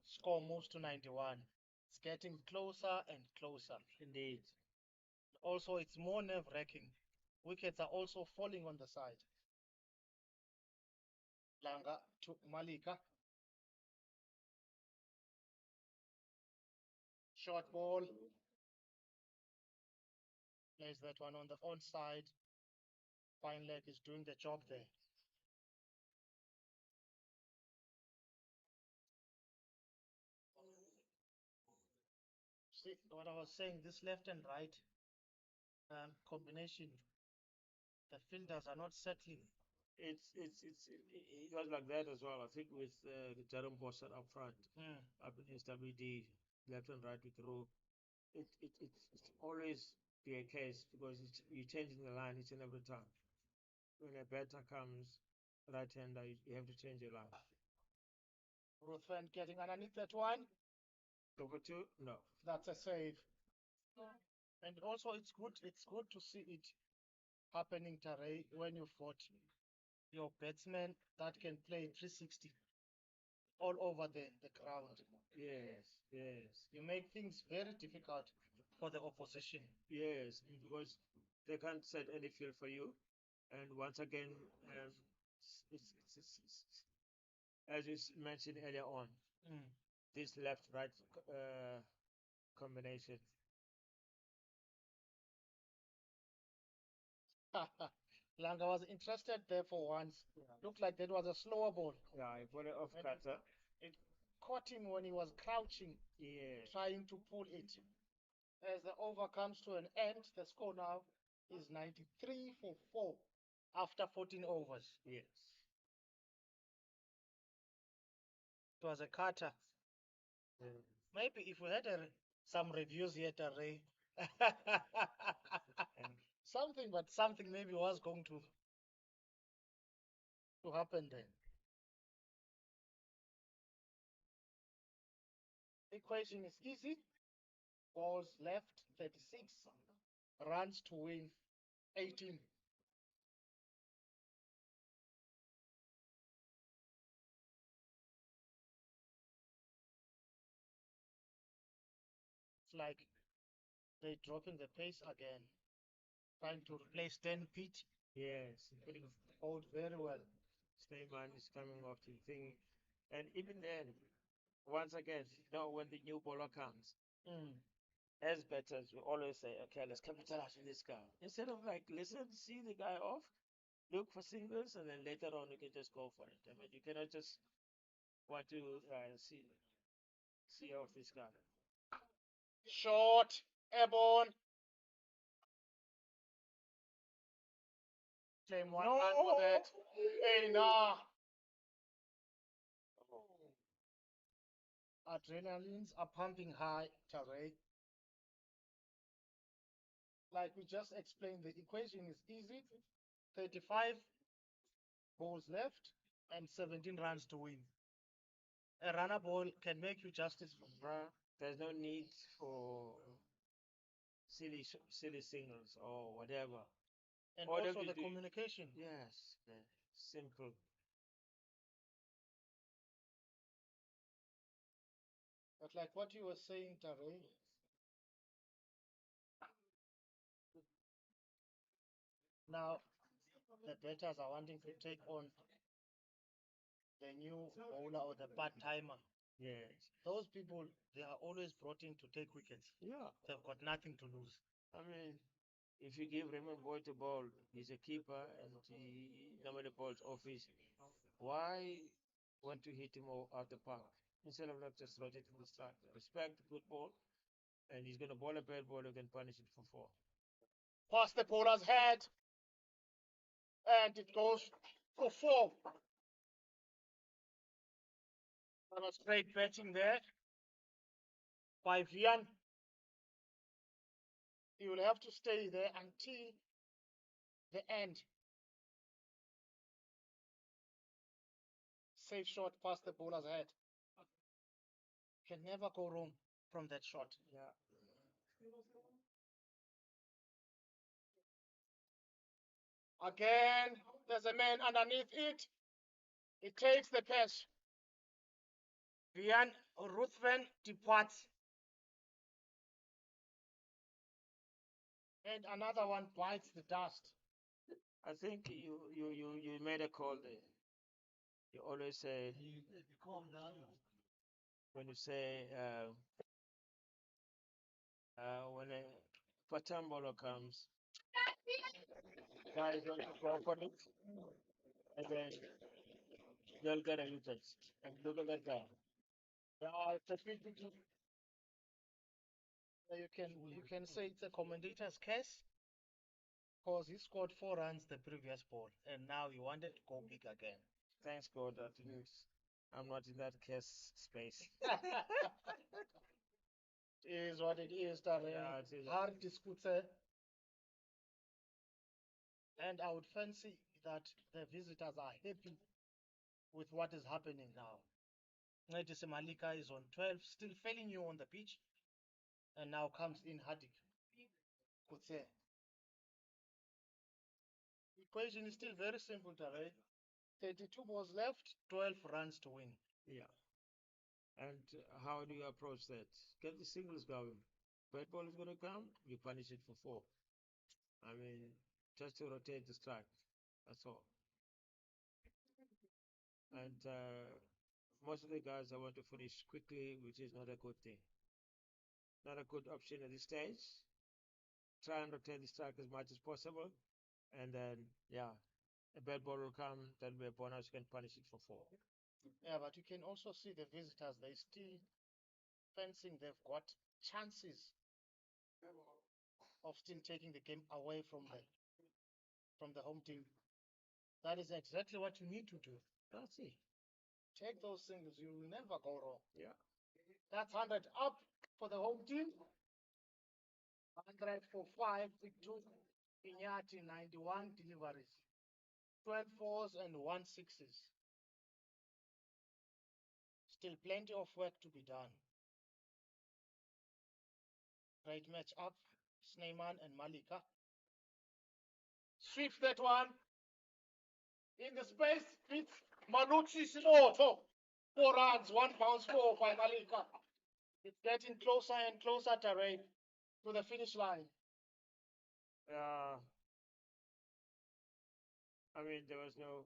Score moves to 91. It's getting closer and closer. Indeed. Also, it's more nerve-wracking. Wickets are also falling on the side. Langa to Malika. Short ball. Plays that one on the onside. Fine leg is doing the job there. See what I was saying, this left and right combination, the fielders are not settling. It was like that as well. I think with the Jerome Bosser up front, up in SWD, left and right with rope, it's always be a case because you're changing the line each and every time. When a batter comes right-hander, you have to change your line. Ruthven getting underneath that one. Over 2? No. That's a save. And also it's good to see it happening, Taray, when you've got your batsman that can play 360 all over the ground. Yes, yes. You make things very difficult for the opposition. Yes, because they can't set any field for you. And once again, as you mentioned earlier on, this left-right combination. Langa was interested there for once. Looked like that was a slower ball. Yeah, I put it off cutter. It caught him when he was crouching, trying to pull it. As the over comes to an end, the score now is 93 for 4 after 14 overs. Yes. It was a cutter. Maybe if we had some reviews here, Ray. something maybe was going to happen then. Equation is easy. Balls left 36, runs to win 18. It's like they're dropping the pace again, trying to replace 10 Pete. Yes, Hold very well. Stayman is coming off the thing. And even then, once again, when the new bowler comes, as batters, we always say, okay, let's capitalize on this guy. Instead of like, listen, see the guy off, look for singles, and then later on you can just go for it. I mean, you cannot just want to see off this guy. Short, airborne. Claim 1 run for that. Hey, nah. Adrenalines are pumping high, Taray. Like we just explained, the equation is easy. 35 balls left and 17 runs to win. A runner ball can make you justice. There's no need for silly singles or whatever. And also the communication. Yes, simple. But like what you were saying, Taray, now the batters are wanting to take on the new bowler or the part-timer. Yes. Those people, they are always brought in to take wickets. Yeah. They've got nothing to lose. I mean, if you give Raymond Boyd the ball, he's a keeper and number the ball's off his. Why want to hit him out the park? Instead of not just rotating the strike. Respect the good ball, and he's going to bowl a bad ball, you can punish it for 4. Past the bowler's head. And it goes for 4. That was great batting there by Vian. He will have to stay there until the end. Safe shot past the bowler's head. Can never go wrong. from that shot. Yeah. Again, there's a man underneath it. He takes the catch. Rian Ruthven departs. And another one bites the dust. I think you made a call there. You always say when you say when a pattern bowler comes, guys want to go for it, and then they'll get a wicket. And look at that guy. Yeah, it's a bit. You can say it's a commentator's case because he scored 4 runs the previous ball and now he wanted to go big again. Thanks God that I'm not in that case space. Is what it is, Tare. Yeah, it is. Hard discute. And I would fancy that the visitors are happy with what is happening now. Iinyathi Malika is on 12, still failing you on the pitch. And now comes in Hardik. Kutse. Equation is still very simple, Tare. 32 balls left, 12 runs to win. Yeah. And how do you approach that? Get the singles going. Bad ball is going to come, you punish it for 4. I mean, just to rotate the strike. That's all. And most of the guys I want to finish quickly, which is not a good thing. Not a good option at this stage. Try and rotate the strike as much as possible. And then, yeah, a bad ball will come, that'll be a bonus, you can punish it for 4. Yeah, but you can also see the visitors, they still fencing, they've got chances of still taking the game away from the home team. That is exactly what you need to do. That's it. Take those singles, you will never go wrong. Yeah. That's 100 up for the home team. 100 for 5, it took Iinyathi 91 deliveries. 12 fours and 1 sixes. Still plenty of work to be done. Great match up, Snyman and Malika. Sweeps that one. In the space, it's Manucci Sinoto. 4 runs, 1 bounce 4 by Malika. It's getting closer and closer, Tare, to the finish line. I mean, there was no.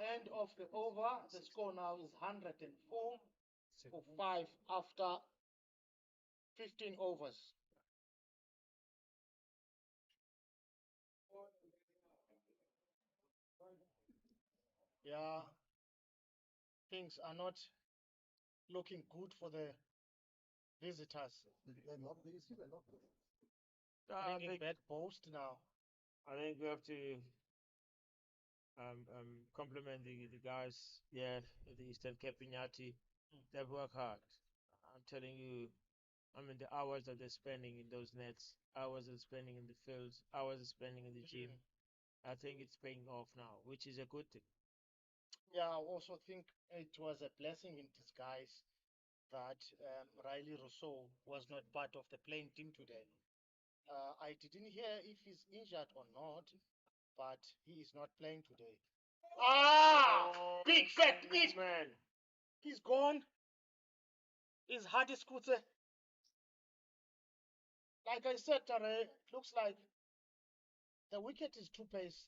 End of the over. The score now is 104 for 5 after 15 overs. Yeah, things are not looking good for the visitors. Bringing back post now. I think we have to compliment the guys here at the Eastern Cape Iinyathi. They've worked hard. I'm telling you, I mean, the hours that they're spending in those nets, hours they're spending in the fields, hours they're spending in the gym, I think it's paying off now, which is a good thing. Yeah, I also think it was a blessing in disguise that Riley Rousseau was not part of the playing team today. I didn't hear if he's injured or not, but he is not playing today. Big fat hit, man. He's gone. His hard scooter. Like I said, Tare, looks like the wicket is two pace.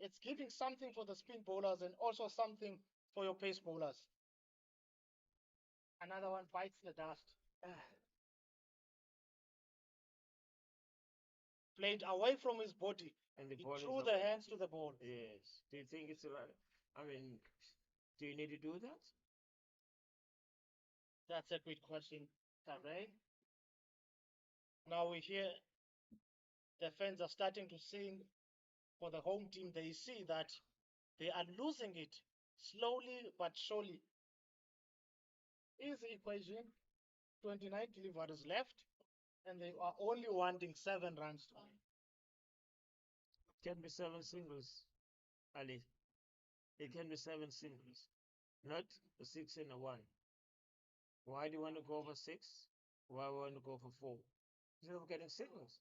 It's giving something for the spin bowlers and also something for your pace bowlers. Another one bites the dust. Played away from his body. And the He ball threw is the hands to the ball. Yes. Do you think it's right? I mean, do you need to do that? That's a good question, Tare. Now we hear the fans are starting to sing for the home team. They see that they are losing it slowly but surely. Easy equation. 29 deliveries left, and they are only wanting 7 runs to win. It can be 7 singles, Ali. It can be 7 singles. not a 6 and a 1. Why do you want to go for 6? Why do you want to go for 4? Instead of getting singles.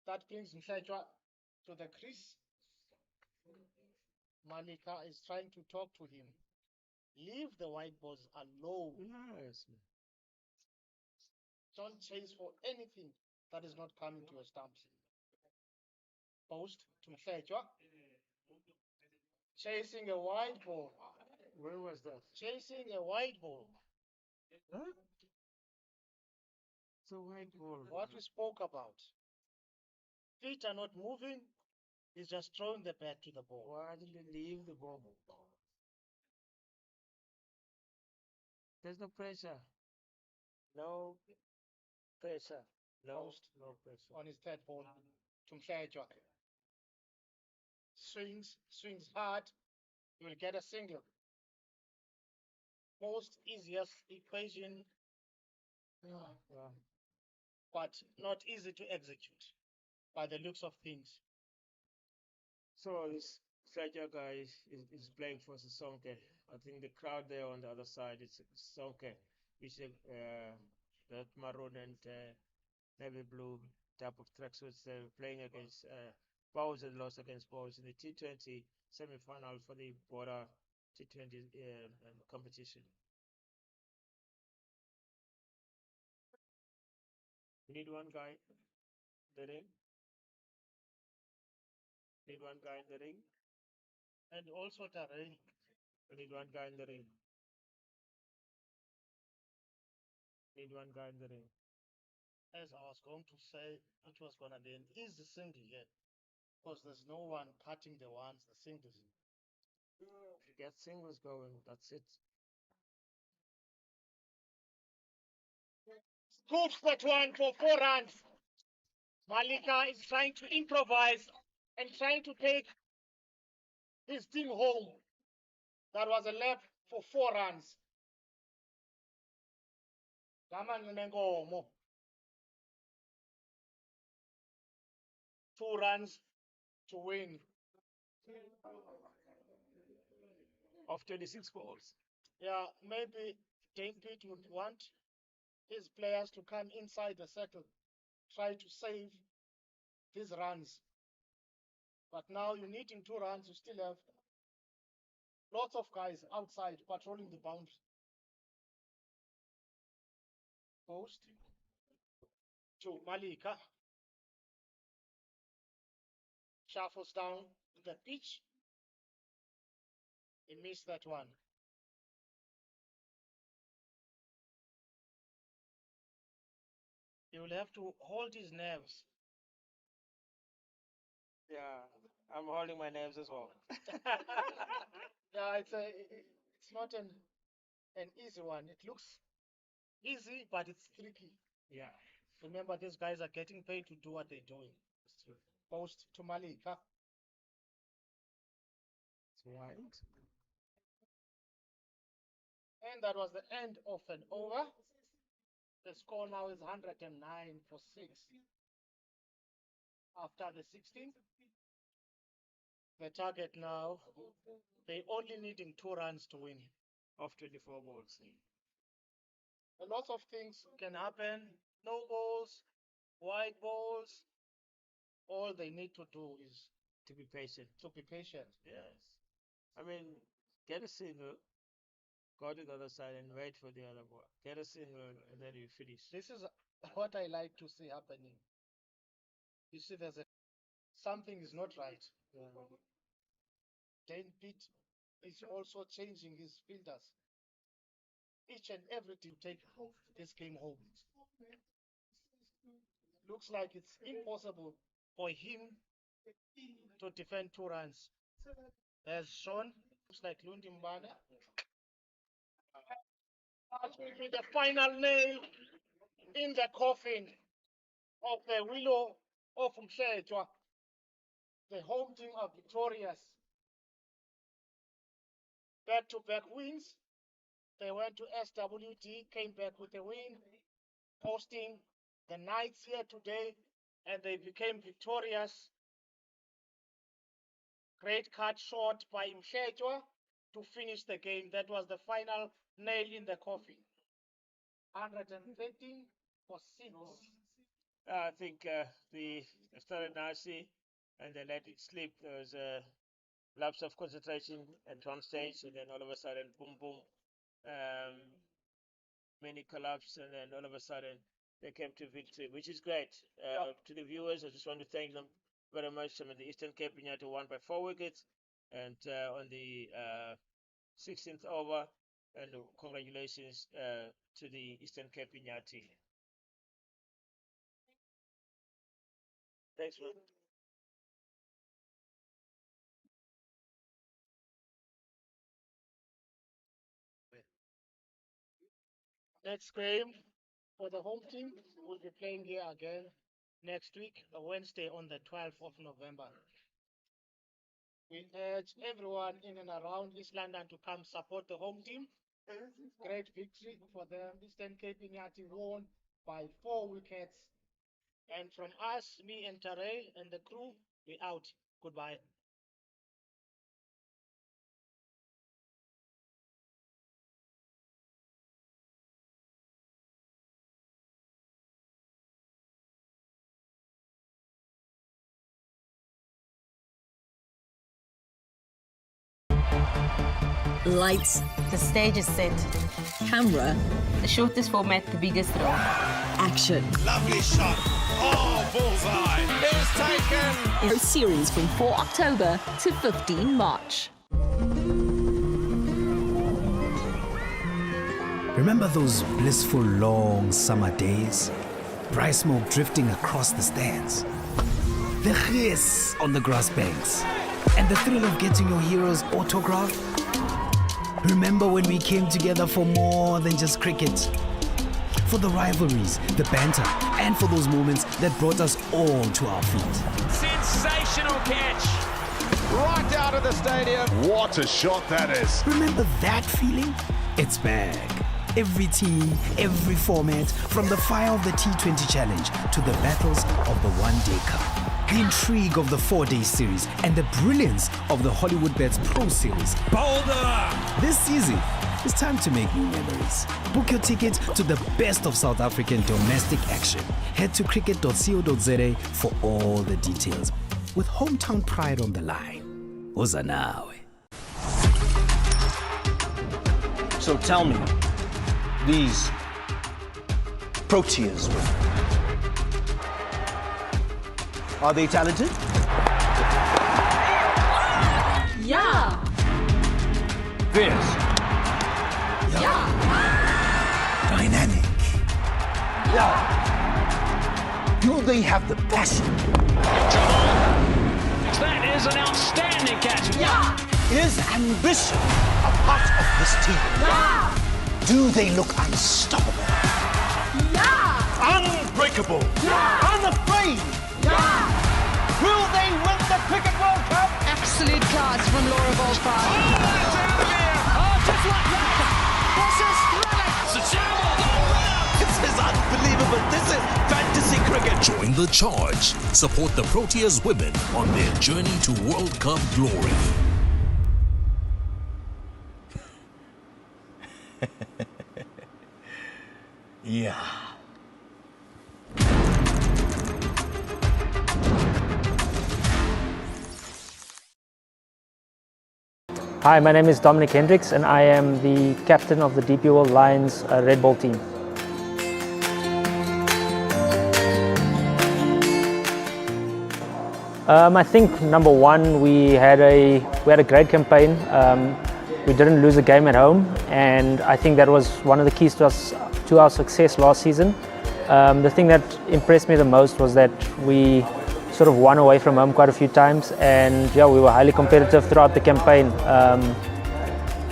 That brings Mshachwa to the crease. Malika is trying to talk to him. Leave the white balls alone. Yes. Don't chase for anything that is not coming to your stumps. Post to Mshachwa. Chasing a white ball. Where was that? Chasing a white ball. Huh? It's a white ball. What we spoke about. Feet are not moving. He's just throwing the bat to the ball. Why didn't they leave the ball? There's no pressure. No pressure. No pressure. On his third ball to Mshachwa. Swings hard. You will get a single. Most easiest equation, but not easy to execute by the looks of things. So this Fletcher guy is playing for Sisonke. I think the crowd there on the other side is Sisonke, which is that maroon and navy blue type of tracksuits. They're playing against Bows and lost against Bows in the T20 semi-final for the border T20 competition. We need one guy in the ring. Need one guy in the ring. And also terrain. We need one guy in the ring. Need one guy in the ring. As I was going to say, it was going to be an easy single here. Because there's no one cutting the ones, the singles. Get singles going, that's it. Scoops that one for 4 runs. Malika is trying to improvise and trying to take his team home. That was a lap for 4 runs. Nengomo. 2 runs to win. Of 26 balls. Yeah, maybe David would want his players to come inside the circle, try to save these runs. But now you're needing 2 runs, you still have lots of guys outside patrolling the boundary. Post to Malika. Shuffles down the pitch. He missed that one. He will have to hold his nerves. Yeah, I'm holding my nerves as well. Yeah, it's not an easy one. It looks easy, but it's tricky. Yeah. Remember, these guys are getting paid to do what they're doing. Post to Malika. It's wide. And that was the end of an over. The score now is 109 for 6. After the 16th, the target now, they only needing 2 runs to win. Of 24 balls. A lot of things can happen. No balls, white balls. All they need to do is to be patient. Yes. I mean, get a single, go to the other side and wait for the other ball. Get a single and then you finish. This is what I like to see happening. You see, something is not right. Dane Pitt is also changing his fielders. Each and every team take this game home. Looks like it's impossible for him to defend 2 runs. As shown, looks like Lundimbana. That will be the final nail in the coffin of the Willow of Mshechwa. The home team are victorious. Back-to-back wins. They went to SWD, came back with a win, hosting the Knights here today, and they became victorious. Great cut short by Mshechwa. to finish the game. That was the final nail in the coffin. 113 for 6. I think they started nicely and they let it slip. There was a lapse of concentration at one stage, and then all of a sudden, boom, boom, many collapsed, and then all of a sudden they came to victory, which is great. To the viewers, I just want to thank them very much. I mean, the Eastern Cape Iinyathi won by 4 wickets, and on the 16th over, and congratulations to the Eastern Cape Iinyathi. Thanks, man. Next game for the home team, we'll be playing here again next week, Wednesday on the 12th of November. We urge everyone in and around East London to come support the home team. Great victory for them. Eastern Cape Iinyathi won by 4 wickets. And from us, me and Tare and the crew, we out. Goodbye. Lights. The stage is set. Camera. The shortest format, the biggest throw. Action. Lovely shot. Oh, bullseye. It's taken. A series from 4 October to 15 March. Remember those blissful long summer days? Bright smoke drifting across the stands. The hiss on the grass banks. And the thrill of getting your hero's autograph? Remember when we came together for more than just cricket? For the rivalries, the banter, and for those moments that brought us all to our feet. Sensational catch. Right out of the stadium. What a shot that is. Remember that feeling? It's back. Every team, every format, from the fire of the T20 Challenge to the battles of the One Day Cup. The intrigue of the 4-day series and the brilliance of the Hollywood Bets Pro Series. Boulder! This season, it's time to make new memories. Book your ticket to the best of South African domestic action. Head to cricket.co.za for all the details. With hometown pride on the line. Uza nawe. So tell me, these Proteas, are they talented? Yeah. Fierce. Yeah. Dynamic. Yeah. Do they have the passion? That is an outstanding catch. Yeah. Is ambition a part of this team? Yeah. Do they look unstoppable? Yeah. Unbreakable? Yeah. Unafraid? Yeah. Will they win the Cricket World Cup? Absolute class from Laura Volkman. Just like that. What's this? It's a jumble. This is unbelievable. This is fantasy cricket. Join the charge. Support the Proteas women on their journey to World Cup glory. Yeah. Hi, my name is Dominic Hendricks and I am the captain of the DP World Lions Red Ball team. I think number one, we had a great campaign. We didn't lose a game at home, and I think that was one of the keys to our success last season. The thing that impressed me the most was that we sort of won away from home quite a few times, and yeah, we were highly competitive throughout the campaign.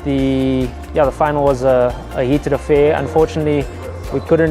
The final was a heated affair. Unfortunately, we couldn't